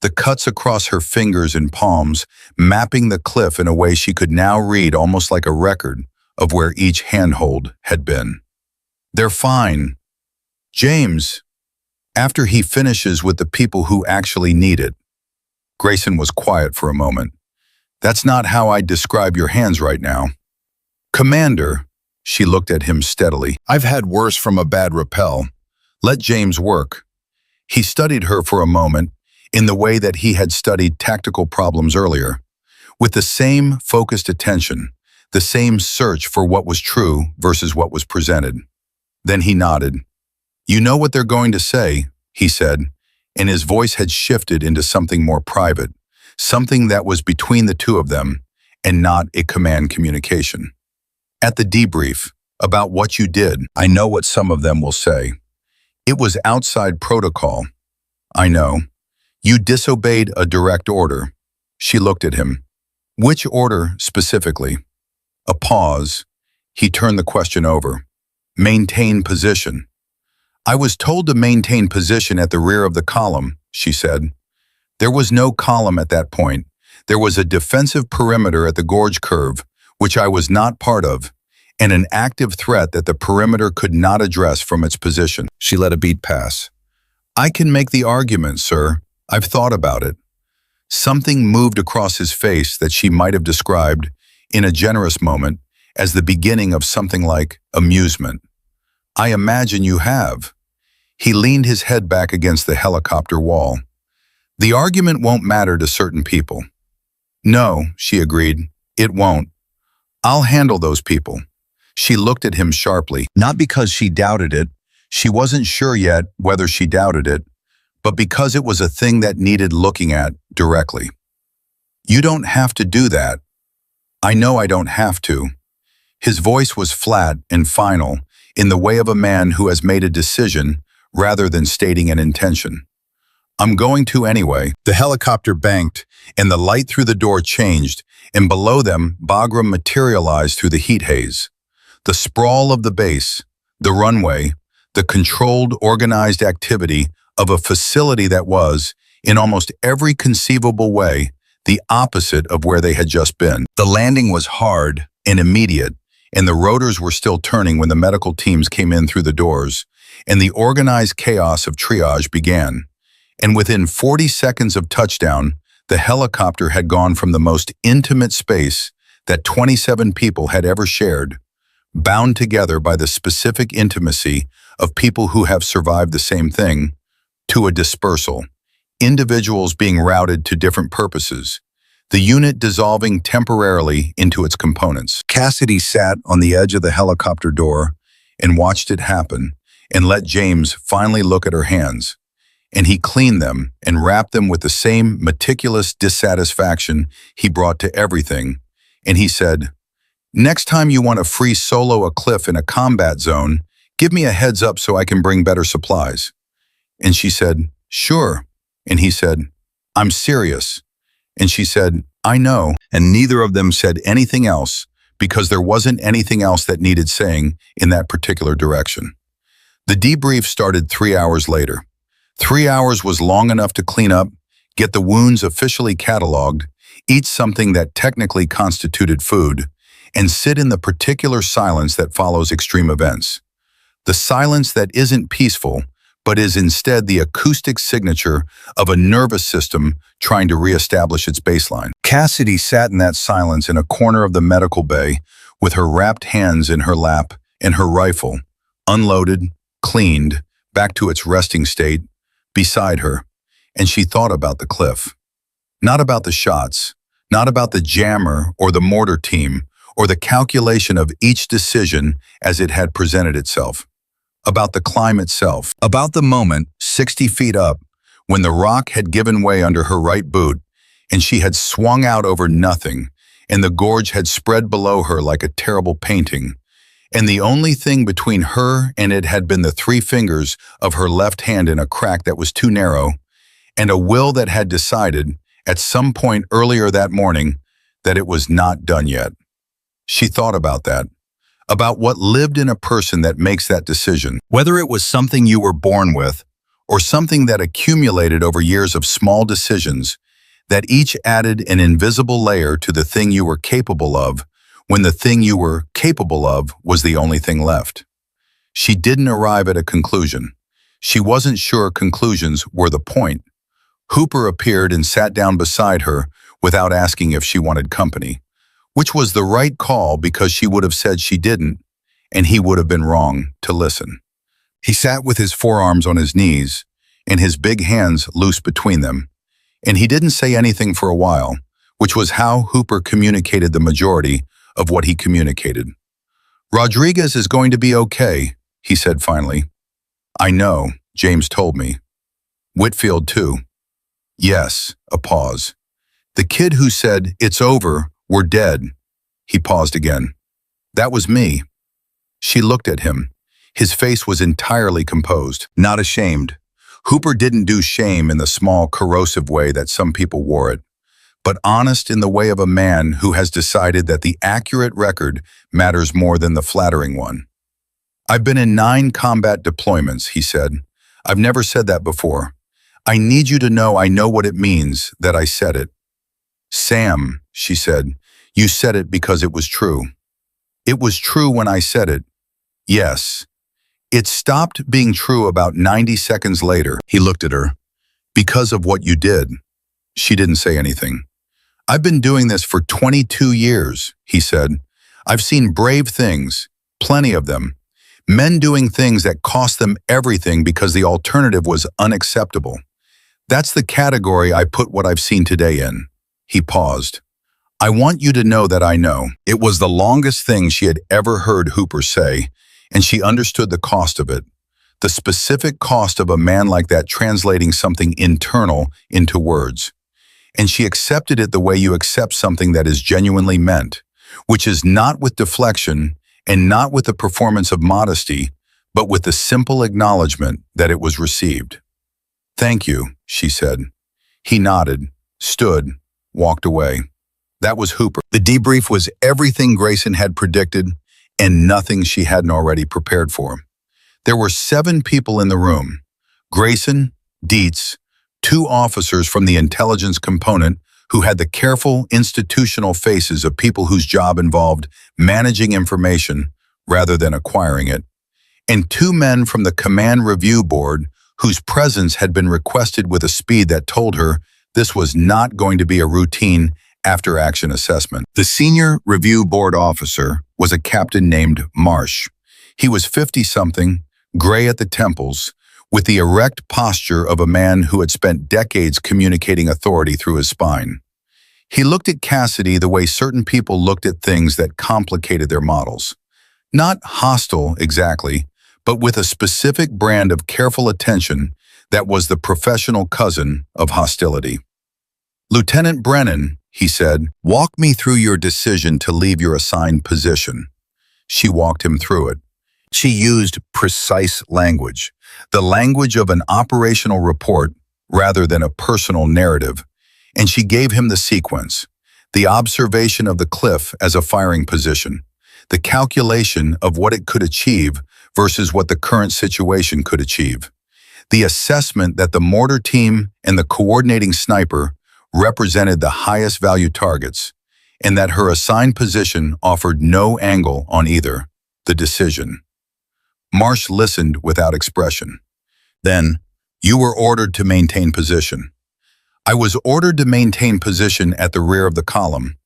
The cuts across her fingers and palms, mapping the cliff in a way she could now read almost like a record of where each handhold had been. "They're fine. James, after he finishes with the people who actually need it." Grayson was quiet for a moment. "That's not how I'd describe your hands right now." "Commander," she looked at him steadily. "I've had worse from a bad rappel. Let James work." He studied her for a moment in the way that he had studied tactical problems earlier, with the same focused attention, the same search for what was true versus what was presented. Then he nodded. "You know what they're going to say," he said, and his voice had shifted into something more private, something that was between the two of them and not a command communication. "At the debrief, about what you did, I know what some of them will say. It was outside protocol. I know. You disobeyed a direct order." She looked at him. "Which order specifically?" A pause. He turned the question over. "Maintain position." "I was told to maintain position at the rear of the column," she said. "There was no column at that point. There was a defensive perimeter at the gorge curve, which I was not part of, and an active threat that the perimeter could not address from its position." She let a beat pass. "I can make the argument, sir. I've thought about it." Something moved across his face that she might have described, in a generous moment, as the beginning of something like amusement. "I imagine you have." He leaned his head back against the helicopter wall. "The argument won't matter to certain people." "No," she agreed, "it won't. I'll handle those people." She looked at him sharply, not because she doubted it, she wasn't sure yet whether she doubted it, but because it was a thing that needed looking at directly. "You don't have to do that." "I know I don't have to." His voice was flat and final, in the way of a man who has made a decision rather than stating an intention. "I'm going to anyway." The helicopter banked, and the light through the door changed, and below them, Bagram materialized through the heat haze. The sprawl of the base, the runway, the controlled, organized activity of a facility that was, in almost every conceivable way, the opposite of where they had just been. The landing was hard and immediate, and the rotors were still turning when the medical teams came in through the doors, and the organized chaos of triage began. And within 40 seconds of touchdown, the helicopter had gone from the most intimate space that 27 people had ever shared, bound together by the specific intimacy of people who have survived the same thing, to a dispersal, individuals being routed to different purposes, the unit dissolving temporarily into its components. Cassidy sat on the edge of the helicopter door and watched it happen and let James finally look at her hands. And he cleaned them and wrapped them with the same meticulous dissatisfaction he brought to everything. And he said, "Next time you want to free solo a cliff in a combat zone, give me a heads up so I can bring better supplies." And she said, "Sure." And he said, "I'm serious." And she said, "I know." And neither of them said anything else because there wasn't anything else that needed saying in that particular direction. The debrief started 3 hours later. 3 hours was long enough to clean up, get the wounds officially cataloged, eat something that technically constituted food, and sit in the particular silence that follows extreme events. The silence that isn't peaceful, but is instead the acoustic signature of a nervous system trying to reestablish its baseline. Cassidy sat in that silence in a corner of the medical bay with her wrapped hands in her lap and her rifle, unloaded, cleaned, back to its resting state, beside her, and she thought about the cliff. Not about the shots, not about the jammer or the mortar team, or the calculation of each decision as it had presented itself. About the climb itself, about the moment 60 feet up when the rock had given way under her right boot and she had swung out over nothing and the gorge had spread below her like a terrible painting, and the only thing between her and it had been the 3 fingers of her left hand in a crack that was too narrow, and a will that had decided, at some point earlier that morning, that it was not done yet. She thought about that, about what lived in a person that makes that decision, whether it was something you were born with or something that accumulated over years of small decisions that each added an invisible layer to the thing you were capable of when the thing you were capable of was the only thing left. She didn't arrive at a conclusion. She wasn't sure conclusions were the point. Hooper appeared and sat down beside her without asking if she wanted company, which was the right call because she would have said she didn't, and he would have been wrong to listen. He sat with his forearms on his knees and his big hands loose between them, and he didn't say anything for a while, which was how Hooper communicated the majority of what he communicated. "Rodriguez is going to be okay," he said finally. "I know, James told me. Whitfield too." "Yes," a pause. "The kid who said, 'It's over, we're dead.'" He paused again. "That was me." She looked at him. His face was entirely composed, not ashamed. Hooper didn't do shame in the small, corrosive way that some people wore it, but honest in the way of a man who has decided that the accurate record matters more than the flattering one. "I've been in 9 combat deployments," he said. "I've never said that before. I need you to know I know what it means that I said it." "Sam," she said, "you said it because it was true." "It was true when I said it." "Yes." "It stopped being true about 90 seconds later." He looked at her. "Because of what you did." She didn't say anything. "I've been doing this for 22 years, he said. "I've seen brave things, plenty of them. Men doing things that cost them everything because the alternative was unacceptable. That's the category I put what I've seen today in." He paused. "I want you to know that I know." It was the longest thing she had ever heard Hooper say, and she understood the cost of it. The specific cost of a man like that translating something internal into words. And she accepted it the way you accept something that is genuinely meant, which is not with deflection and not with the performance of modesty, but with the simple acknowledgement that it was received. "Thank you," she said. He nodded, stood, walked away. That was Hooper. The debrief was everything Grayson had predicted and nothing she hadn't already prepared for. There were 7 people in the room. Grayson, Dietz, 2 officers from the intelligence component who had the careful, institutional faces of people whose job involved managing information rather than acquiring it, and two men from the Command Review Board whose presence had been requested with a speed that told her this was not going to be a routine after-action assessment. The senior review board officer was a captain named Marsh. He was 50-something, gray at the temples, with the erect posture of a man who had spent decades communicating authority through his spine. He looked at Cassidy the way certain people looked at things that complicated their models. Not hostile exactly, but with a specific brand of careful attention that was the professional cousin of hostility. "Lieutenant Brennan," he said, "walk me through your decision to leave your assigned position." She walked him through it. She used precise language, the language of an operational report rather than a personal narrative, and she gave him the sequence, the observation of the cliff as a firing position, the calculation of what it could achieve versus what the current situation could achieve, the assessment that the mortar team and the coordinating sniper represented the highest value targets, and that her assigned position offered no angle on either, the decision. Marsh listened without expression. Then, "You were ordered to maintain position." "I was ordered to maintain position at the rear of the column.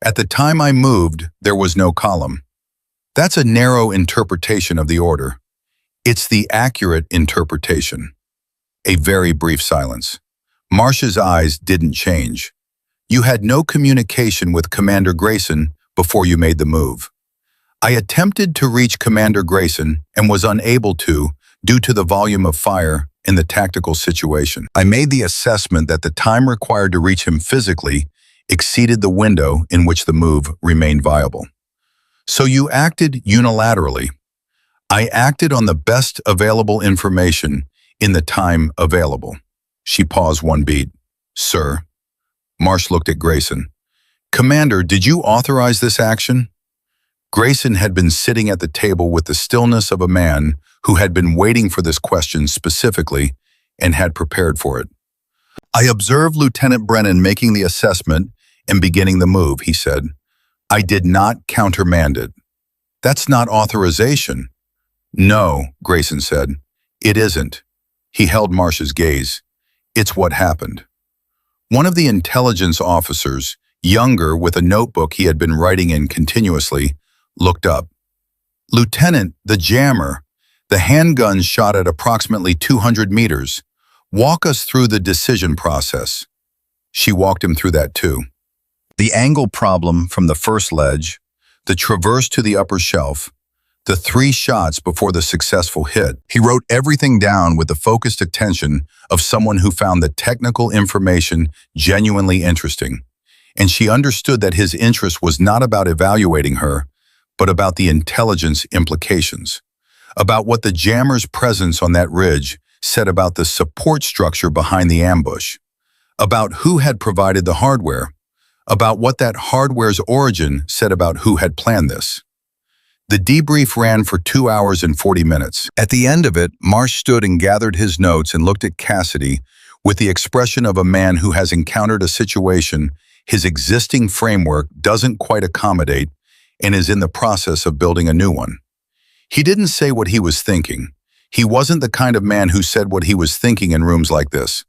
At the time I moved, there was no column." "That's a narrow interpretation of the order." "It's the accurate interpretation." A very brief silence. Marsh's eyes didn't change. "You had no communication with Commander Grayson before you made the move." "I attempted to reach Commander Grayson and was unable to due to the volume of fire in the tactical situation. I made the assessment that the time required to reach him physically exceeded the window in which the move remained viable." "So you acted unilaterally." "I acted on the best available information in the time available." She paused one beat. "Sir?" Marsh looked at Grayson. "Commander, did you authorize this action?" Grayson had been sitting at the table with the stillness of a man who had been waiting for this question specifically and had prepared for it. "I observed Lieutenant Brennan making the assessment and beginning the move," he said. "I did not countermand it." "That's not authorization." "No," Grayson said. "It isn't." He held Marsh's gaze. "It's what happened." One of the intelligence officers, younger with a notebook he had been writing in continuously, looked up. "Lieutenant, the jammer. The handgun shot at approximately 200 meters. Walk us through the decision process." She walked him through that too. The angle problem from the first ledge, the traverse to the upper shelf, the 3 shots before the successful hit. He wrote everything down with the focused attention of someone who found the technical information genuinely interesting. And she understood that his interest was not about evaluating her, but about the intelligence implications, about what the jammer's presence on that ridge said about the support structure behind the ambush, about who had provided the hardware, about what that hardware's origin said about who had planned this. The debrief ran for 2 hours and 40 minutes. At the end of it, Marsh stood and gathered his notes and looked at Cassidy with the expression of a man who has encountered a situation his existing framework doesn't quite accommodate and is in the process of building a new one. He didn't say what he was thinking. He wasn't the kind of man who said what he was thinking in rooms like this.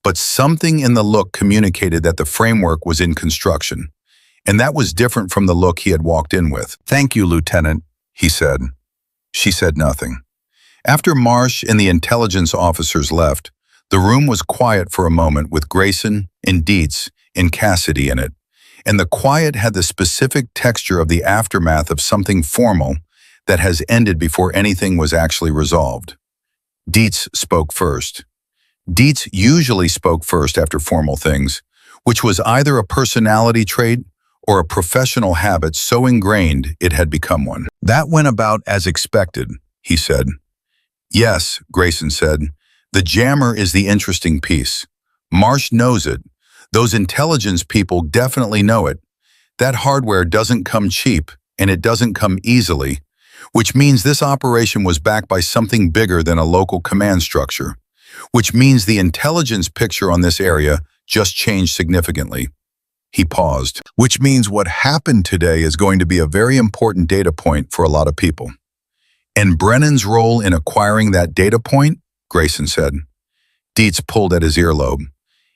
But something in the look communicated that the framework was in construction. And that was different from the look he had walked in with. "Thank you, Lieutenant," he said. She said nothing. After Marsh and the intelligence officers left, the room was quiet for a moment with Grayson and Dietz and Cassidy in it. And the quiet had the specific texture of the aftermath of something formal that has ended before anything was actually resolved. Dietz spoke first. Dietz usually spoke first after formal things, which was either a personality trait or a professional habit so ingrained it had become one. "That went about as expected," he said. "Yes," Grayson said. "The jammer is the interesting piece. Marsh knows it. Those intelligence people definitely know it. That hardware doesn't come cheap, and it doesn't come easily, which means this operation was backed by something bigger than a local command structure, which means the intelligence picture on this area just changed significantly. He paused. Which means what happened today is going to be a very important data point for a lot of people. And Brennan's role in acquiring that data point, Grayson said, Dietz pulled at his earlobe,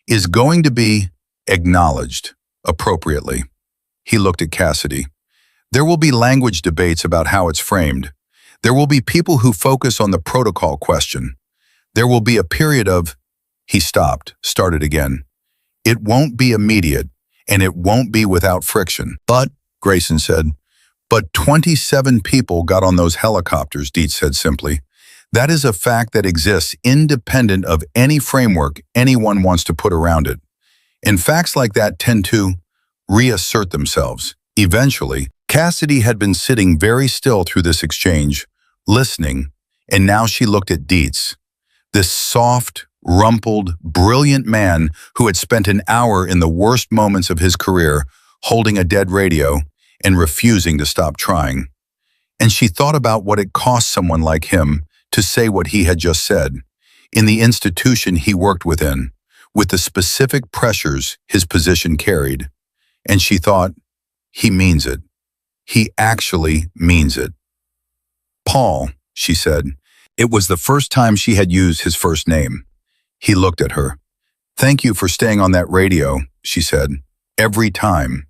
is going to be acknowledged appropriately. He looked at Cassidy. There will be language debates about how it's framed. There will be people who focus on the protocol question. There will be a period of, he stopped, started again. It won't be immediate, and it won't be without friction. But, Grayson said, but 27 people got on those helicopters, Dietz said simply. That is a fact that exists independent of any framework anyone wants to put around it. And facts like that tend to reassert themselves. Eventually, Cassidy had been sitting very still through this exchange, listening, and now she looked at Dietz, this soft, rumpled, brilliant man who had spent an hour in the worst moments of his career holding a dead radio and refusing to stop trying. And she thought about what it cost someone like him to say what he had just said, in the institution he worked within, with the specific pressures his position carried. And she thought, he means it. He actually means it. Paul, she said. It was the first time she had used his first name. He looked at her. Thank you for staying on that radio, she said. Every time.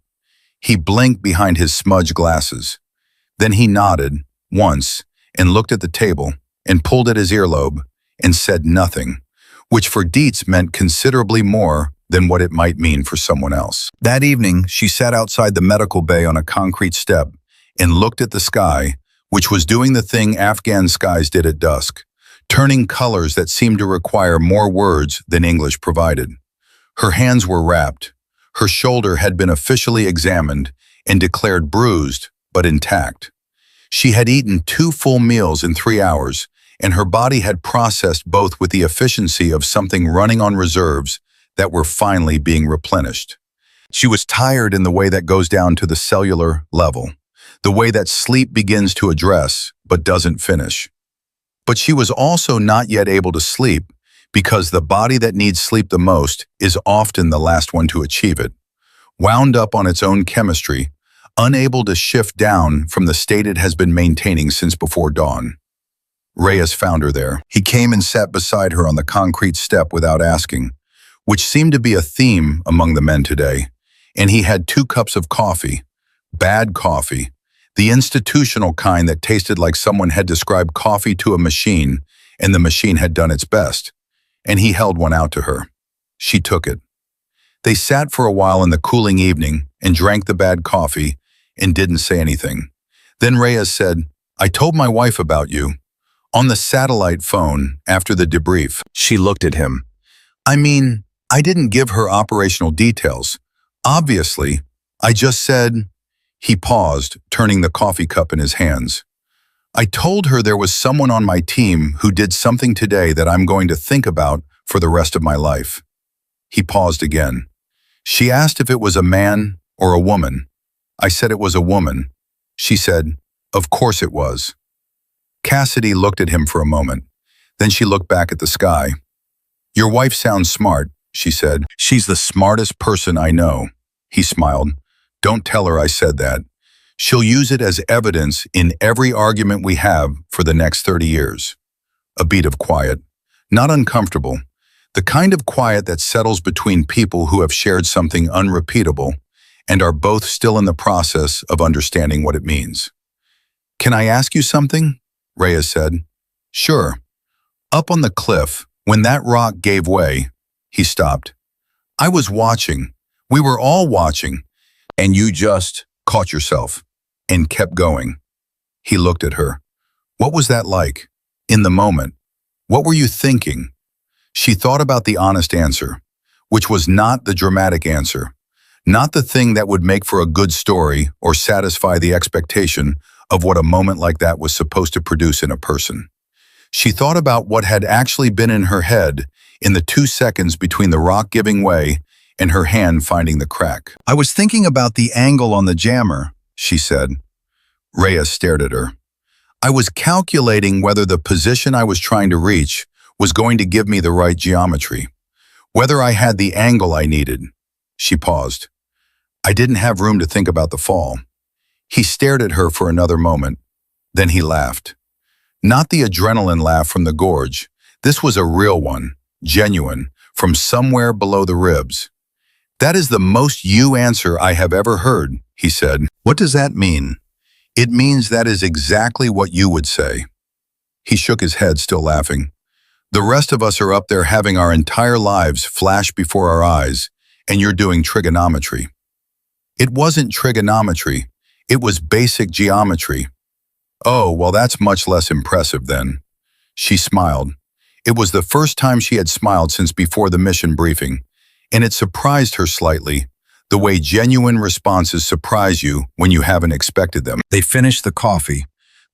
He blinked behind his smudged glasses. Then he nodded, once, and looked at the table, and pulled at his earlobe, and said nothing, which for Dietz meant considerably more than what it might mean for someone else. That evening, she sat outside the medical bay on a concrete step and looked at the sky, which was doing the thing Afghan skies did at dusk, turning colors that seemed to require more words than English provided. Her hands were wrapped. Her shoulder had been officially examined and declared bruised, but intact. She had eaten 2 full meals in 3 hours, and her body had processed both with the efficiency of something running on reserves that were finally being replenished. She was tired in the way that goes down to the cellular level, the way that sleep begins to address but doesn't finish. But she was also not yet able to sleep because the body that needs sleep the most is often the last one to achieve it, wound up on its own chemistry, unable to shift down from the state it has been maintaining since before dawn. Reyes found her there. He came and sat beside her on the concrete step without asking, which seemed to be a theme among the men today, and he had 2 cups of coffee, bad coffee, the institutional kind that tasted like someone had described coffee to a machine and the machine had done its best, and he held one out to her. She took it. They sat for a while in the cooling evening and drank the bad coffee and didn't say anything. Then Reyes said, I told my wife about you. On the satellite phone after the debrief. She looked at him. I mean, I didn't give her operational details. Obviously, I just said, he paused, turning the coffee cup in his hands. I told her there was someone on my team who did something today that I'm going to think about for the rest of my life. He paused again. She asked if it was a man or a woman. I said it was a woman. She said, of course it was. Cassidy looked at him for a moment. Then she looked back at the sky. Your wife sounds smart, she said. She's the smartest person I know. He smiled. Don't tell her I said that. She'll use it as evidence in every argument we have for the next 30 years. A beat of quiet. Not uncomfortable. The kind of quiet that settles between people who have shared something unrepeatable and are both still in the process of understanding what it means. Can I ask you something? Reyes said. Sure. Up on the cliff, when that rock gave way, he stopped. I was watching. We were all watching. And you just caught yourself and kept going. He looked at her. What was that like? In the moment? What were you thinking? She thought about the honest answer, which was not the dramatic answer, not the thing that would make for a good story or satisfy the expectation of what a moment like that was supposed to produce in a person. She thought about what had actually been in her head in the 2 seconds between the rock giving way and her hand finding the crack. I was thinking about the angle on the jammer, she said. Reyes stared at her. I was calculating whether the position I was trying to reach was going to give me the right geometry, whether I had the angle I needed. She paused. I didn't have room to think about the fall. He stared at her for another moment. Then he laughed. Not the adrenaline laugh from the gorge. This was a real one, genuine, from somewhere below the ribs. That is the most you answer I have ever heard, he said. What does that mean? It means that is exactly what you would say. He shook his head, still laughing. The rest of us are up there having our entire lives flash before our eyes, and you're doing trigonometry. It wasn't trigonometry. It was basic geometry. Oh, well, that's much less impressive then. She smiled. It was the first time she had smiled since before the mission briefing, and it surprised her slightly, the way genuine responses surprise you when you haven't expected them. They finished the coffee.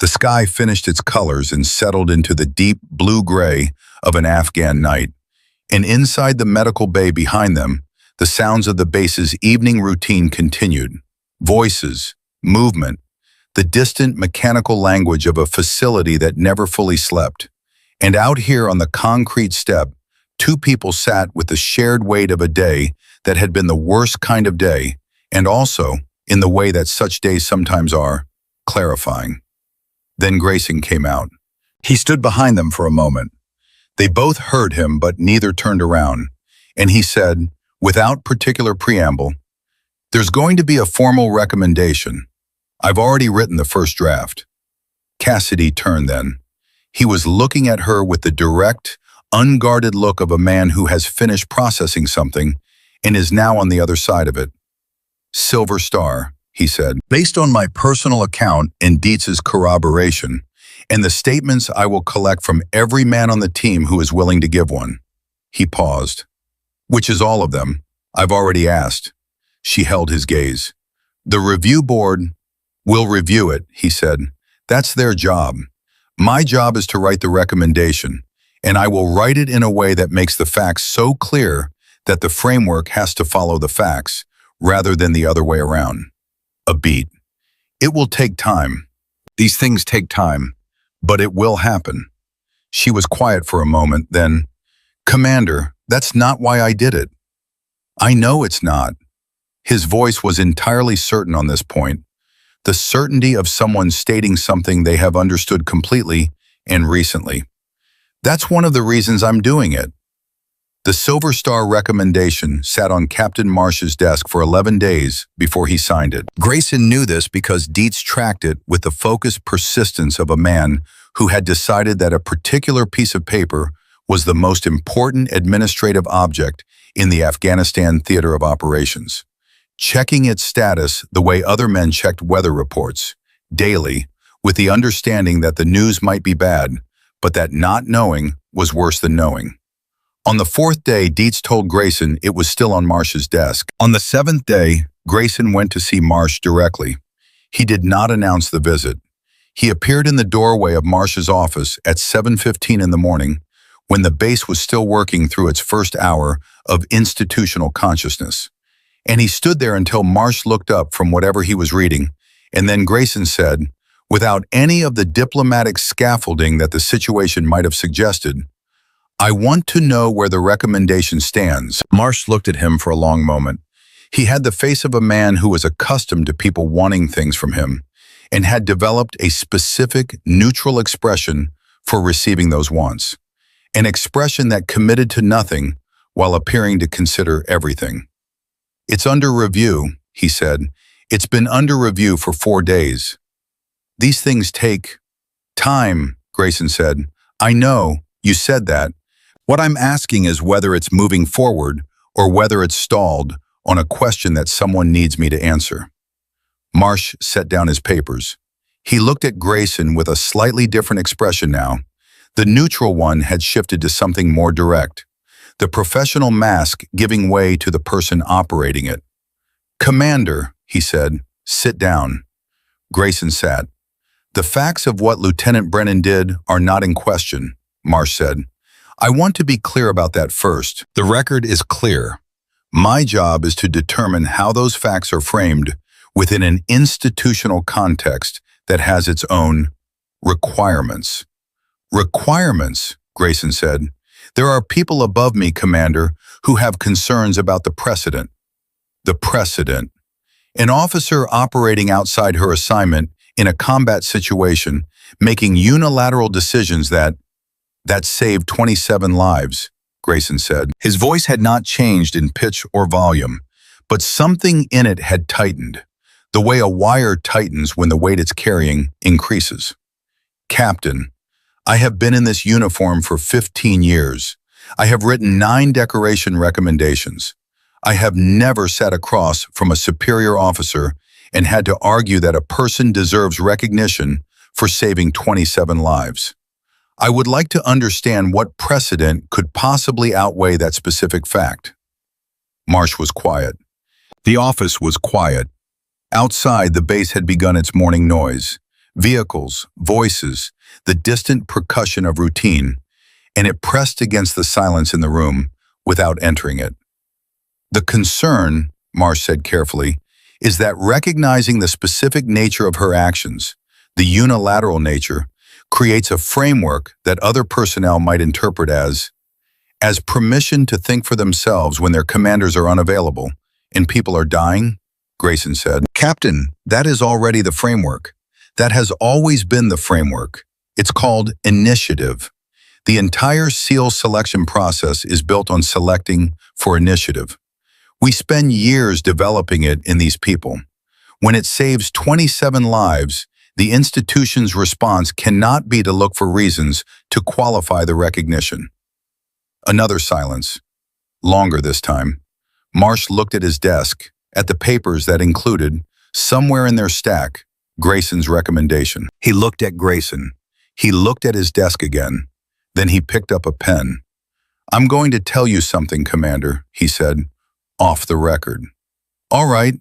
The sky finished its colors and settled into the deep blue-gray of an Afghan night. And inside the medical bay behind them, the sounds of the base's evening routine continued. Voices, movement, the distant mechanical language of a facility that never fully slept. And out here on the concrete step, two people sat with the shared weight of a day that had been the worst kind of day, and also, in the way that such days sometimes are, clarifying. Then Grayson came out. He stood behind them for a moment. They both heard him, but neither turned around, and he said, without particular preamble, "There's going to be a formal recommendation. I've already written the first draft." Cassidy turned then. He was looking at her with the direct, unguarded look of a man who has finished processing something and is now on the other side of it. "Silver Star," he said, "based on my personal account and Dietz's corroboration, and the statements I will collect from every man on the team who is willing to give one." He paused. "Which is all of them? I've already asked." She held his gaze. "The review board will review it," he said. "That's their job. My job is to write the recommendation, and I will write it in a way that makes the facts so clear that the framework has to follow the facts, rather than the other way around." A beat. "It will take time. These things take time, but it will happen." She was quiet for a moment, then, "Commander, that's not why I did it." "I know it's not." His voice was entirely certain on this point, the certainty of someone stating something they have understood completely and recently. "That's one of the reasons I'm doing it." The Silver Star recommendation sat on Captain Marsh's desk for 11 days before he signed it. Grayson knew this because Dietz tracked it with the focused persistence of a man who had decided that a particular piece of paper was the most important administrative object in the Afghanistan theater of operations, checking its status the way other men checked weather reports, daily, with the understanding that the news might be bad, but that not knowing was worse than knowing. On the fourth day, Dietz told Grayson it was still on Marsh's desk. On the seventh day, Grayson went to see Marsh directly. He did not announce the visit. He appeared in the doorway of Marsh's office at 7:15 in the morning, when the base was still working through its first hour of institutional consciousness. And he stood there until Marsh looked up from whatever he was reading, and then Grayson said, without any of the diplomatic scaffolding that the situation might have suggested, "I want to know where the recommendation stands." Marsh looked at him for a long moment. He had the face of a man who was accustomed to people wanting things from him, and had developed a specific, neutral expression for receiving those wants. An expression that committed to nothing while appearing to consider everything. "It's under review," he said. "It's been under review for 4 days." "These things take time," Grayson said. "I know, you said that. What I'm asking is whether it's moving forward or whether it's stalled on a question that someone needs me to answer." Marsh set down his papers. He looked at Grayson with a slightly different expression now. The neutral one had shifted to something more direct, the professional mask giving way to the person operating it. "Commander," he said, "sit down." Grayson sat. "The facts of what Lieutenant Brennan did are not in question," Marsh said. "I want to be clear about that first. The record is clear. My job is to determine how those facts are framed within an institutional context that has its own requirements." "Requirements," Grayson said. "There are people above me, Commander, who have concerns about the precedent." "The precedent," An officer operating outside her assignment in a combat situation, making unilateral decisions that saved 27 lives, Grayson said. His voice had not changed in pitch or volume, but something in it had tightened, the way a wire tightens when the weight it's carrying increases. Captain, I have been in this uniform for 15 years. I have written 9 decoration recommendations. I have never sat across from a superior officer and had to argue that a person deserves recognition for saving 27 lives. I would like to understand what precedent could possibly outweigh that specific fact. Marsh was quiet. The office was quiet. Outside, the base had begun its morning noise. Vehicles, voices, the distant percussion of routine, and it pressed against the silence in the room without entering it. The concern, Marsh said carefully, is that recognizing the specific nature of her actions, the unilateral nature, creates a framework that other personnel might interpret as permission to think for themselves when their commanders are unavailable and people are dying, Grayson said. Captain, that is already the framework. That has always been the framework. It's called initiative. The entire SEAL selection process is built on selecting for initiative. We spend years developing it in these people. When it saves 27 lives, the institution's response cannot be to look for reasons to qualify the recognition. Another silence. Longer this time. Marsh looked at his desk, at the papers that included, somewhere in their stack, Grayson's recommendation. He looked at Grayson. He looked at his desk again. Then he picked up a pen. "I'm going to tell you something, Commander," he said, off the record. "All right.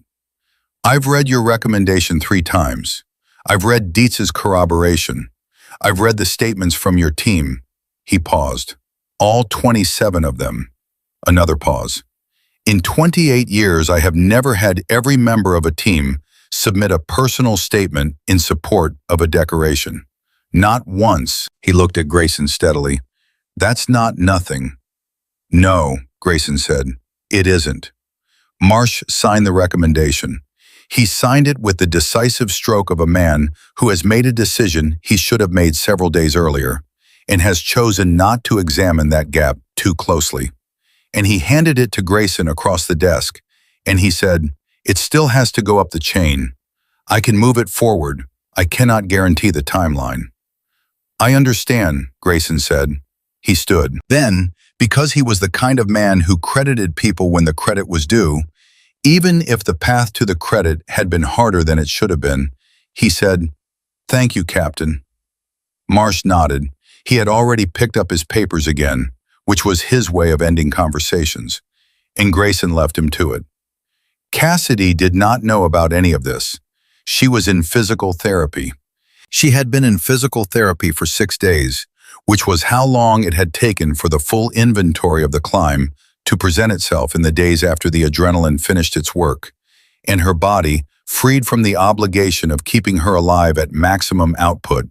I've read your recommendation 3 times. I've read Dietz's corroboration. I've read the statements from your team." He paused. "All 27 of them." Another pause. "In 28 years, I have never had every member of a team submit a personal statement in support of a decoration. Not once." He looked at Grayson steadily. "That's not nothing." "No," Grayson said. "It isn't." Marsh signed the recommendation. He signed it with the decisive stroke of a man who has made a decision he should have made several days earlier and has chosen not to examine that gap too closely. And he handed it to Grayson across the desk, and he said, "It still has to go up the chain. I can move it forward. I cannot guarantee the timeline." "I understand," Grayson said. He stood. Then, because he was the kind of man who credited people when the credit was due, even if the path to the credit had been harder than it should have been, he said, "Thank you, Captain." Marsh nodded. He had already picked up his papers again, which was his way of ending conversations, and Grayson left him to it. Cassidy did not know about any of this. She was in physical therapy. She had been in physical therapy for 6 days, which was how long it had taken for the full inventory of the climb to present itself in the days after the adrenaline finished its work, and her body, freed from the obligation of keeping her alive at maximum output,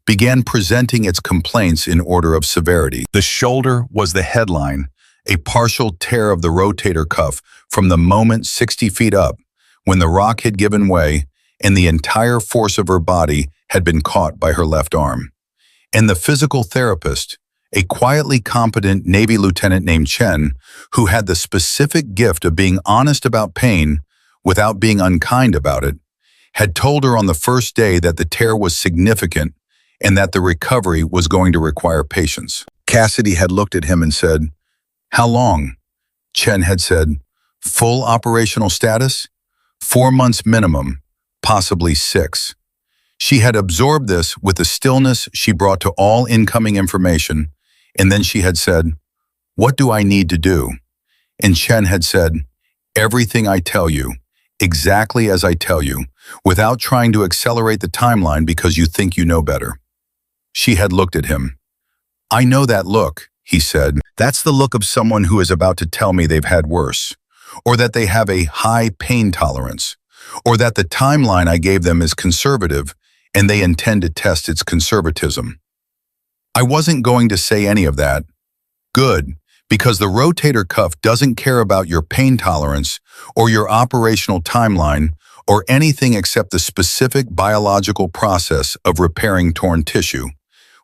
began presenting its complaints in order of severity. The shoulder was the headline, a partial tear of the rotator cuff from the moment 60 feet up, when the rock had given way and the entire force of her body had been caught by her left arm. And the physical therapist, a quietly competent Navy lieutenant named Chen, who had the specific gift of being honest about pain without being unkind about it, had told her on the first day that the tear was significant and that the recovery was going to require patience. Cassidy had looked at him and said, "How long?" Chen had said, "Full operational status? 4 months minimum, possibly 6. She had absorbed this with the stillness she brought to all incoming information, and then she had said, "What do I need to do?" And Chen had said, "Everything I tell you, exactly as I tell you, without trying to accelerate the timeline because you think you know better." She had looked at him. "I know that look," he said. "That's the look of someone who is about to tell me they've had worse, or that they have a high pain tolerance, or that the timeline I gave them is conservative and they intend to test its conservatism. I wasn't going to say any of that. Good, because the rotator cuff doesn't care about your pain tolerance or your operational timeline or anything except the specific biological process of repairing torn tissue,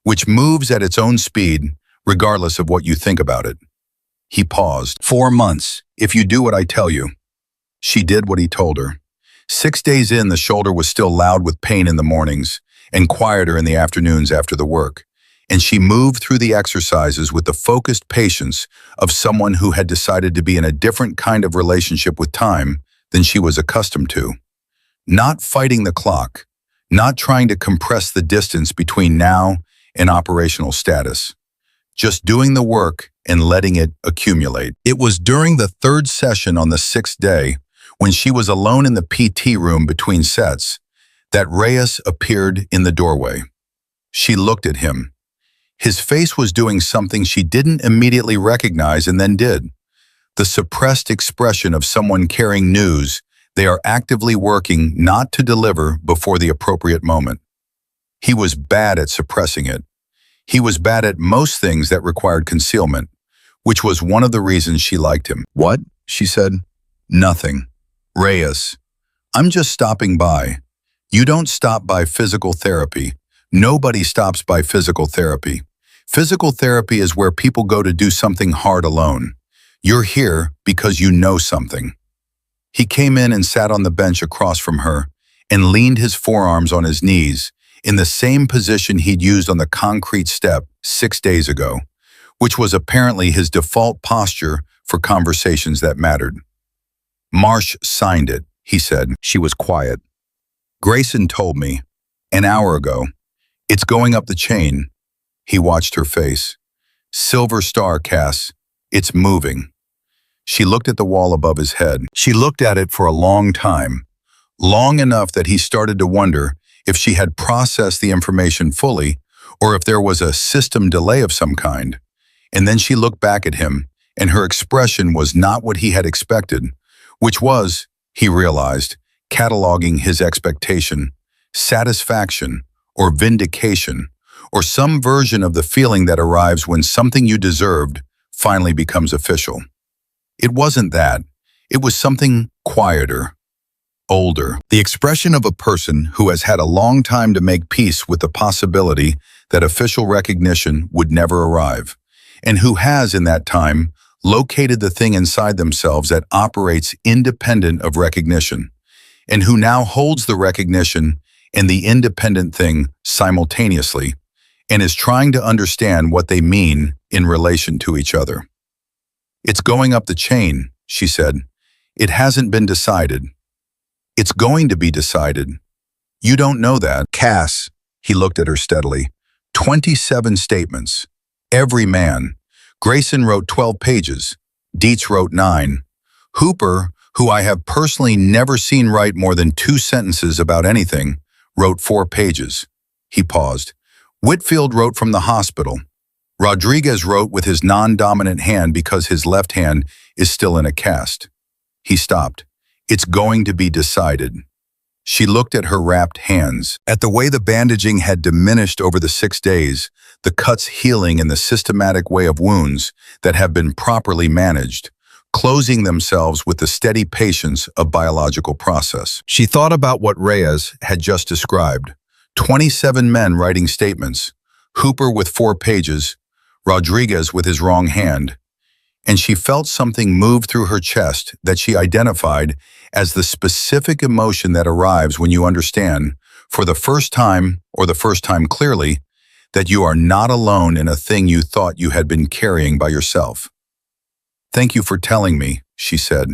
which moves at its own speed regardless of what you think about it. He paused. 4 months, if you do what I tell you. She did what he told her. 6 days in, the shoulder was still loud with pain in the mornings and quieter in the afternoons after the work, and she moved through the exercises with the focused patience of someone who had decided to be in a different kind of relationship with time than she was accustomed to. Not fighting the clock, not trying to compress the distance between now and operational status. Just doing the work and letting it accumulate. It was during the 3rd session on the 6th day, when she was alone in the PT room between sets, that Reyes appeared in the doorway. She looked at him. His face was doing something she didn't immediately recognize and then did. The suppressed expression of someone carrying news they are actively working not to deliver before the appropriate moment. He was bad at suppressing it. He was bad at most things that required concealment, which was one of the reasons she liked him. "What?" she said. "Nothing. Reyes, I'm just stopping by. You don't stop by physical therapy. Nobody stops by physical therapy. Physical therapy is where people go to do something hard alone. You're here because you know something." He came in and sat on the bench across from her and leaned his forearms on his knees in the same position he'd used on the concrete step 6 days ago, which was apparently his default posture for conversations that mattered. "Marsh signed it," he said. She was quiet. "Grayson told me, an hour ago. It's going up the chain." He watched her face. "Silver star, Cass. It's moving." She looked at the wall above his head. She looked at it for a long time, long enough that he started to wonder if she had processed the information fully or if there was a system delay of some kind. And then she looked back at him, and her expression was not what he had expected, which was, he realized, cataloging his expectation, satisfaction, or vindication, or some version of the feeling that arrives when something you deserved finally becomes official. It wasn't that. It was something quieter, older. The expression of a person who has had a long time to make peace with the possibility that official recognition would never arrive, and who has, in that time, located the thing inside themselves that operates independent of recognition, and who now holds the recognition and the independent thing simultaneously, and is trying to understand what they mean in relation to each other. "It's going up the chain," she said. "It hasn't been decided. It's going to be decided. You don't know that." "Cass," he looked at her steadily. 27 statements. Every man. Grayson wrote 12 pages. Dietz wrote 9. Hooper, who I have personally never seen write more than 2 sentences about anything, wrote 4 pages. He paused. Whitfield wrote from the hospital. Rodriguez wrote with his non-dominant hand because his left hand is still in a cast. He stopped. "It's going to be decided." She looked at her wrapped hands, at the way the bandaging had diminished over the 6 days, the cuts healing in the systematic way of wounds that have been properly managed, closing themselves with the steady patience of biological process. She thought about what Reyes had just described. 27 men writing statements, Hooper with 4 pages, Rodriguez with his wrong hand, and she felt something move through her chest that she identified as the specific emotion that arrives when you understand, for the first time, or the first time clearly, that you are not alone in a thing you thought you had been carrying by yourself. "Thank you for telling me," she said.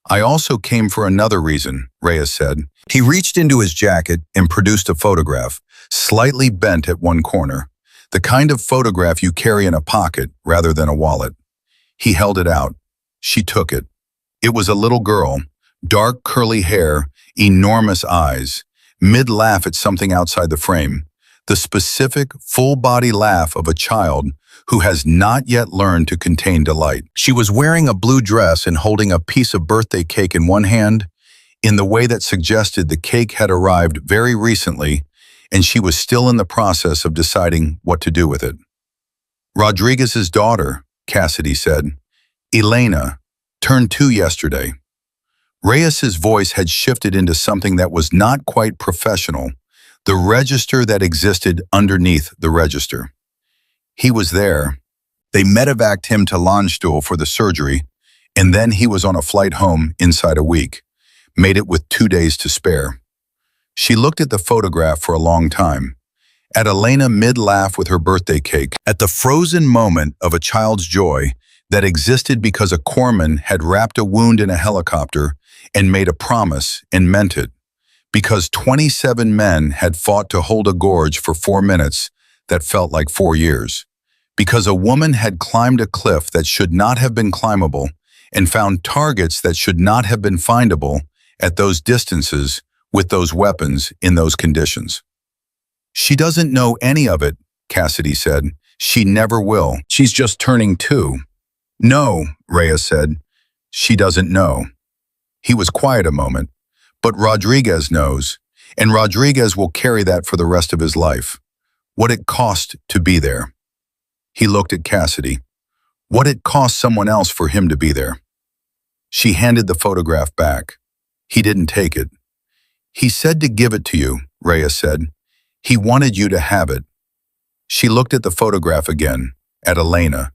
"I also came for another reason," Reyes said. He reached into his jacket and produced a photograph, slightly bent at one corner, the kind of photograph you carry in a pocket rather than a wallet. He held it out. She took it. It was a little girl, dark curly hair, enormous eyes, mid-laugh at something outside the frame, the specific full-body laugh of a child who has not yet learned to contain delight. She was wearing a blue dress and holding a piece of birthday cake in one hand, in the way that suggested the cake had arrived very recently and she was still in the process of deciding what to do with it. "Rodriguez's daughter," Cassidy said. "Elena, turned 2 yesterday." Reyes's voice had shifted into something that was not quite professional, the register that existed underneath the register. He was there. They medevaced him to Landstuhl for the surgery, and then he was on a flight home inside a week, made it with 2 days to spare. She looked at the photograph for a long time, at Elena mid-laugh with her birthday cake, at the frozen moment of a child's joy that existed because a corpsman had wrapped a wound in a helicopter and made a promise and meant it, because 27 men had fought to hold a gorge for 4 minutes that felt like 4 years, because a woman had climbed a cliff that should not have been climbable and found targets that should not have been findable at those distances with those weapons in those conditions. She doesn't know any of it, Cassidy said. She never will. She's just turning 2. No, Reyes said. She doesn't know. He was quiet a moment. But Rodriguez knows, and Rodriguez will carry that for the rest of his life. What it cost to be there. He looked at Cassidy. What it cost someone else for him to be there. She handed the photograph back. He didn't take it. He said to give it to you, Reyes said. He wanted you to have it. She looked at the photograph again, at Elena,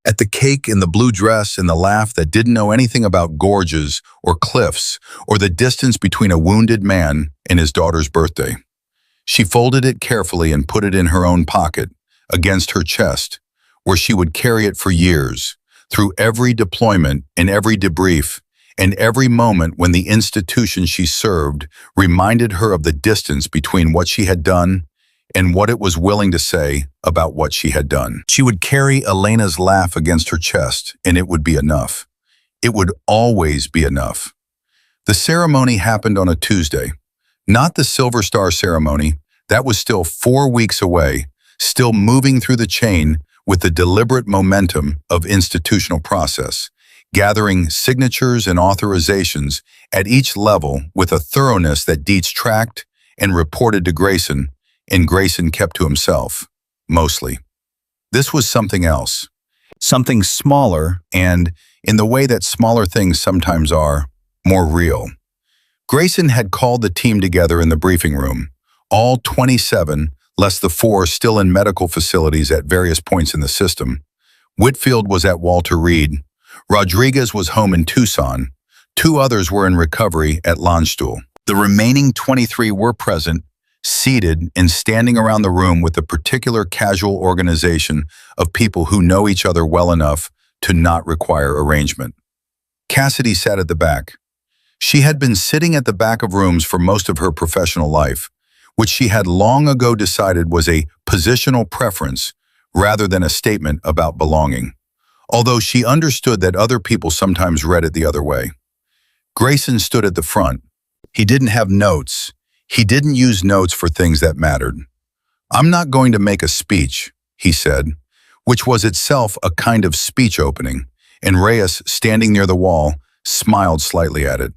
at the cake and the blue dress and the laugh that didn't know anything about gorges or cliffs or the distance between a wounded man and his daughter's birthday. She folded it carefully and put it in her own pocket, against her chest, where she would carry it for years, through every deployment and every debrief, and every moment when the institution she served reminded her of the distance between what she had done and what it was willing to say about what she had done. She would carry Elena's laugh against her chest, and it would be enough. It would always be enough. The ceremony happened on a Tuesday. Not the Silver Star ceremony. That was still 4 weeks away, still moving through the chain with the deliberate momentum of institutional process, gathering signatures and authorizations at each level with a thoroughness that Dietz tracked and reported to Grayson, and Grayson kept to himself, mostly. This was something else, something smaller and, in the way that smaller things sometimes are, more real. Grayson had called the team together in the briefing room, all 27, less the 4 still in medical facilities at various points in the system. Whitfield was at Walter Reed. Rodriguez was home in Tucson. 2 others were in recovery at Landstuhl. The remaining 23 were present, seated and standing around the room with a particular casual organization of people who know each other well enough to not require arrangement. Cassidy sat at the back. She had been sitting at the back of rooms for most of her professional life, which she had long ago decided was a positional preference rather than a statement about belonging, although she understood that other people sometimes read it the other way. Grayson stood at the front. He didn't have notes. He didn't use notes for things that mattered. "I'm not going to make a speech," he said, which was itself a kind of speech opening, and Reyes, standing near the wall, smiled slightly at it.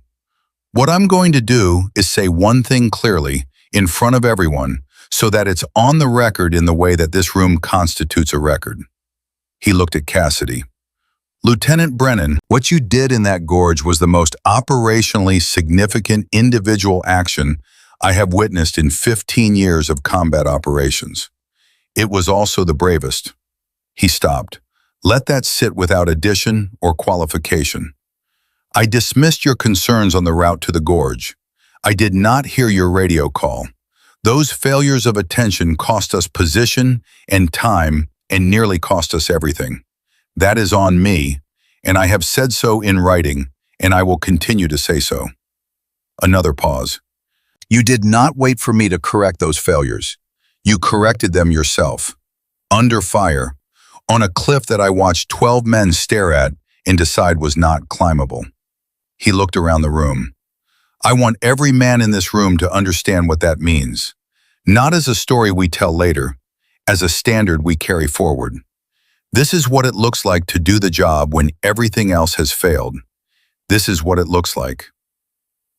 "What I'm going to do is say one thing clearly, in front of everyone, so that it's on the record in the way that this room constitutes a record." He looked at Cassidy. "Lieutenant Brennan, what you did in that gorge was the most operationally significant individual action I have witnessed in 15 years of combat operations. It was also the bravest." He stopped. "Let that sit without addition or qualification. I dismissed your concerns on the route to the gorge. I did not hear your radio call. Those failures of attention cost us position and time and nearly cost us everything. That is on me, and I have said so in writing, and I will continue to say so." Another pause. "You did not wait for me to correct those failures. You corrected them yourself. Under fire, on a cliff that I watched 12 men stare at and decide was not climbable." He looked around the room. "I want every man in this room to understand what that means, not as a story we tell later, as a standard we carry forward. This is what it looks like to do the job when everything else has failed. This is what it looks like."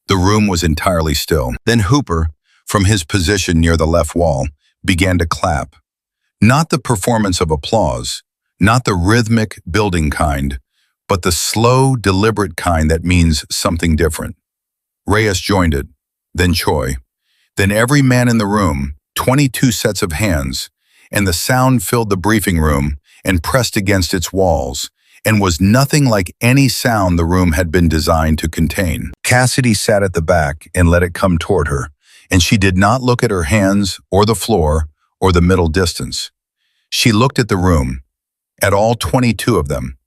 The room was entirely still. Then Hooper, from his position near the left wall, began to clap. Not the performance of applause, not the rhythmic, building kind, but the slow, deliberate kind that means something different. Reyes joined it, then Choi, then every man in the room, 22 sets of hands, and the sound filled the briefing room and pressed against its walls, and was nothing like any sound the room had been designed to contain. Cassidy sat at the back and let it come toward her, and she did not look at her hands or the floor or the middle distance. She looked at the room, at all 22 of them,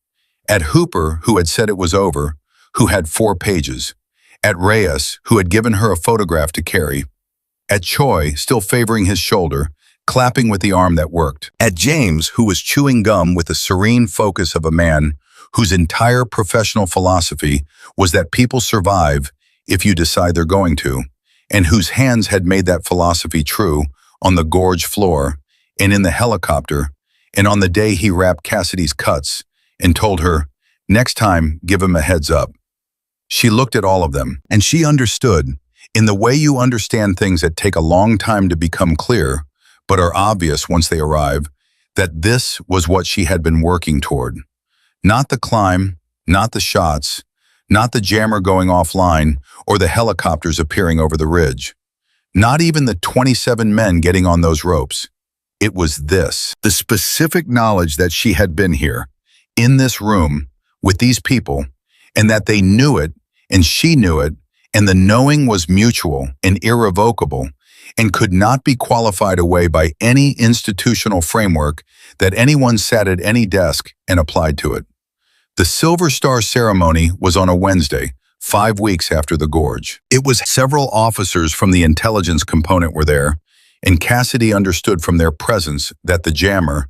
at Hooper, who had said it was over, who had 4 pages, at Reyes, who had given her a photograph to carry, at Choi, still favoring his shoulder, clapping with the arm that worked, at James, who was chewing gum with the serene focus of a man whose entire professional philosophy was that people survive if you decide they're going to, and whose hands had made that philosophy true on the gorge floor and in the helicopter, and on the day he wrapped Cassidy's cuts and told her, "Next time, give him a heads up." She looked at all of them, and she understood, in the way you understand things that take a long time to become clear, but are obvious once they arrive, that this was what she had been working toward. Not the climb, not the shots, not the jammer going offline or the helicopters appearing over the ridge. Not even the 27 men getting on those ropes. It was this, the specific knowledge that she had been here, in this room, with these people, and that they knew it, and she knew it, and the knowing was mutual and irrevocable, and could not be qualified away by any institutional framework that anyone sat at any desk and applied to it. The Silver Star ceremony was on a Wednesday, 5 weeks after the gorge. It was several officers from the intelligence component were there, and Cassidy understood from their presence that the jammer,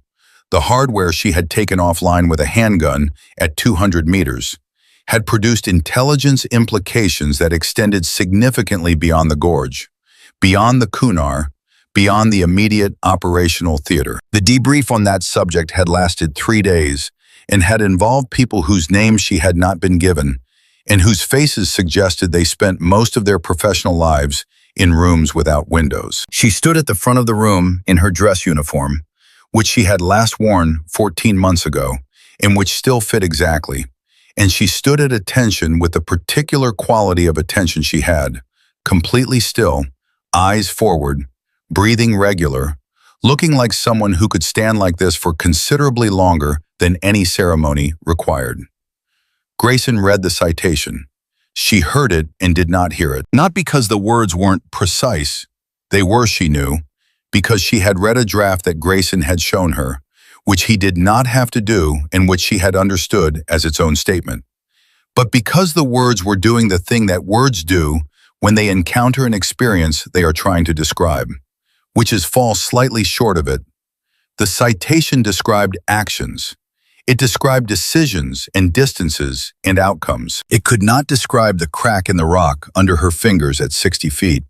the hardware she had taken offline with a handgun at 200 meters, had produced intelligence implications that extended significantly beyond the gorge, beyond the Kunar, beyond the immediate operational theater. The debrief on that subject had lasted 3 days and had involved people whose names she had not been given and whose faces suggested they spent most of their professional lives in rooms without windows. She stood at the front of the room in her dress uniform, which she had last worn 14 months ago, and which still fit exactly. And she stood at attention with the particular quality of attention she had, completely still, eyes forward, breathing regular, looking like someone who could stand like this for considerably longer than any ceremony required. Grayson read the citation. She heard it and did not hear it. Not because the words weren't precise. They were, she knew, because she had read a draft that Grayson had shown her, which he did not have to do and which she had understood as its own statement. But because the words were doing the thing that words do when they encounter an experience they are trying to describe, which is fall slightly short of it. The citation described actions. It described decisions and distances and outcomes. It could not describe the crack in the rock under her fingers at 60 feet.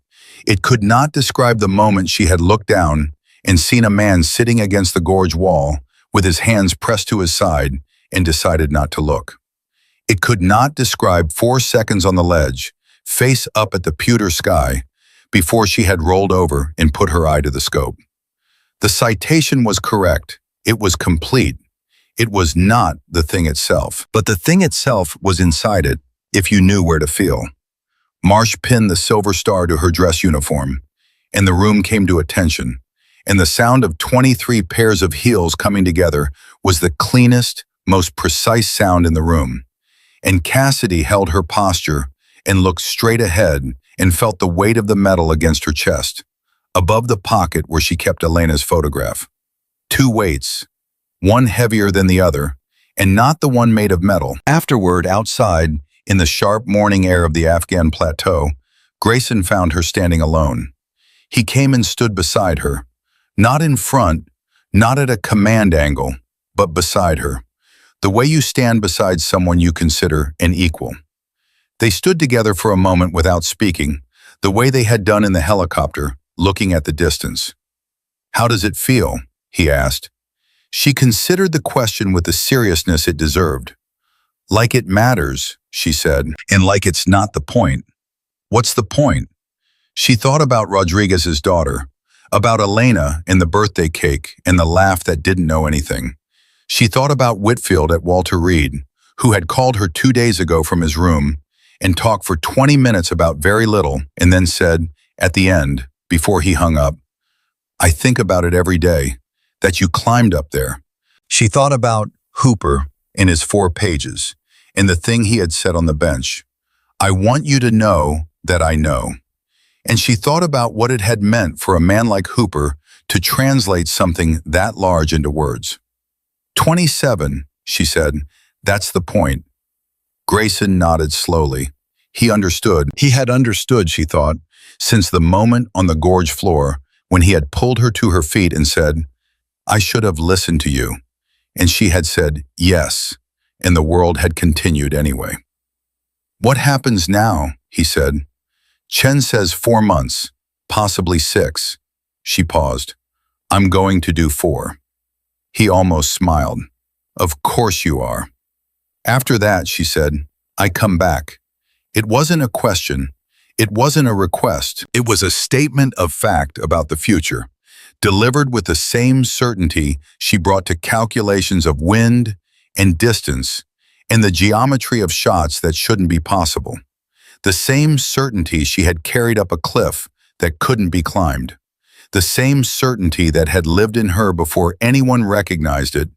It could not describe the moment she had looked down and seen a man sitting against the gorge wall with his hands pressed to his side and decided not to look. It could not describe 4 seconds on the ledge, face up at the pewter sky, before she had rolled over and put her eye to the scope. The citation was correct. It was complete. It was not the thing itself, but the thing itself was inside it, if you knew where to feel. Marsh pinned the Silver Star to her dress uniform, and the room came to attention, and the sound of 23 pairs of heels coming together was the cleanest, most precise sound in the room. And Cassidy held her posture and looked straight ahead and felt the weight of the metal against her chest, above the pocket where she kept Elena's photograph. 2 weights, one heavier than the other, and not the one made of metal. Afterward, outside, in the sharp morning air of the Afghan plateau, Grayson found her standing alone. He came and stood beside her, not in front, not at a command angle, but beside her, the way you stand beside someone you consider an equal. They stood together for a moment without speaking, the way they had done in the helicopter, looking at the distance. "How does it feel?" he asked. She considered the question with the seriousness it deserved. "Like it matters," she said, "and like it's not the point." "What's the point?" She thought about Rodriguez's daughter, about Elena and the birthday cake and the laugh that didn't know anything. She thought about Whitfield at Walter Reed, who had called her 2 days ago from his room and talked for 20 minutes about very little and then said, at the end, before he hung up, "I think about it every day, that you climbed up there." She thought about Hooper in his 4 pages and the thing he had said on the bench. "I want you to know that I know." And she thought about what it had meant for a man like Hooper to translate something that large into words. 27, she said, "that's the point." Grayson nodded slowly. He understood. He had understood, she thought, since the moment on the gorge floor when he had pulled her to her feet and said, "I should have listened to you." And she had said, "Yes," and the world had continued anyway. "What happens now?" he said. "Chen says 4 months, possibly 6. She paused. "I'm going to do 4. He almost smiled. "Of course you are." After that, she said, "I come back." It wasn't a question. It wasn't a request. It was a statement of fact about the future, delivered with the same certainty she brought to calculations of wind and distance and the geometry of shots that shouldn't be possible. The same certainty she had carried up a cliff that couldn't be climbed. The same certainty that had lived in her before anyone recognized it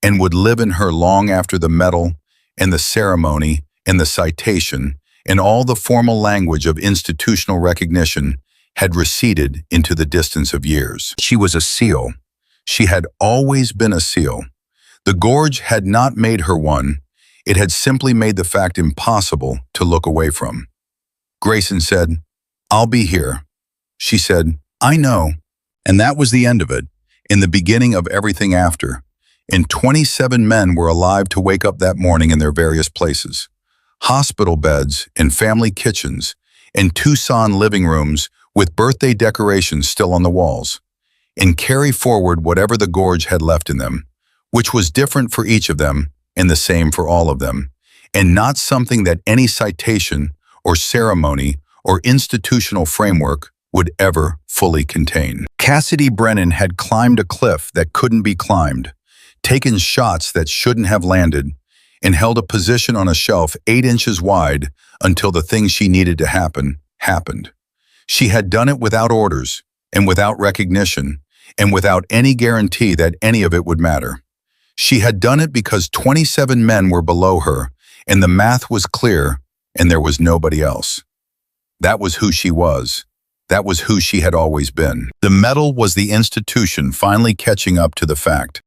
and would live in her long after the medal and the ceremony and the citation and all the formal language of institutional recognition had receded into the distance of years. She was a SEAL. She had always been a SEAL. The gorge had not made her one. It had simply made the fact impossible to look away from. Grayson said, "I'll be here." She said, "I know." And that was the end of it, in the beginning of everything after. And 27 men were alive to wake up that morning in their various places. Hospital beds and family kitchens and Tucson living rooms with birthday decorations still on the walls, and carry forward whatever the gorge had left in them, which was different for each of them and the same for all of them, and not something that any citation or ceremony or institutional framework would ever fully contain. Cassidy Brennan had climbed a cliff that couldn't be climbed, taken shots that shouldn't have landed, and held a position on a shelf 8 inches wide until the thing she needed to happen happened. She had done it without orders and without recognition and without any guarantee that any of it would matter. She had done it because 27 men were below her and the math was clear and there was nobody else. That was who she was. That was who she had always been. The medal was the institution finally catching up to the fact.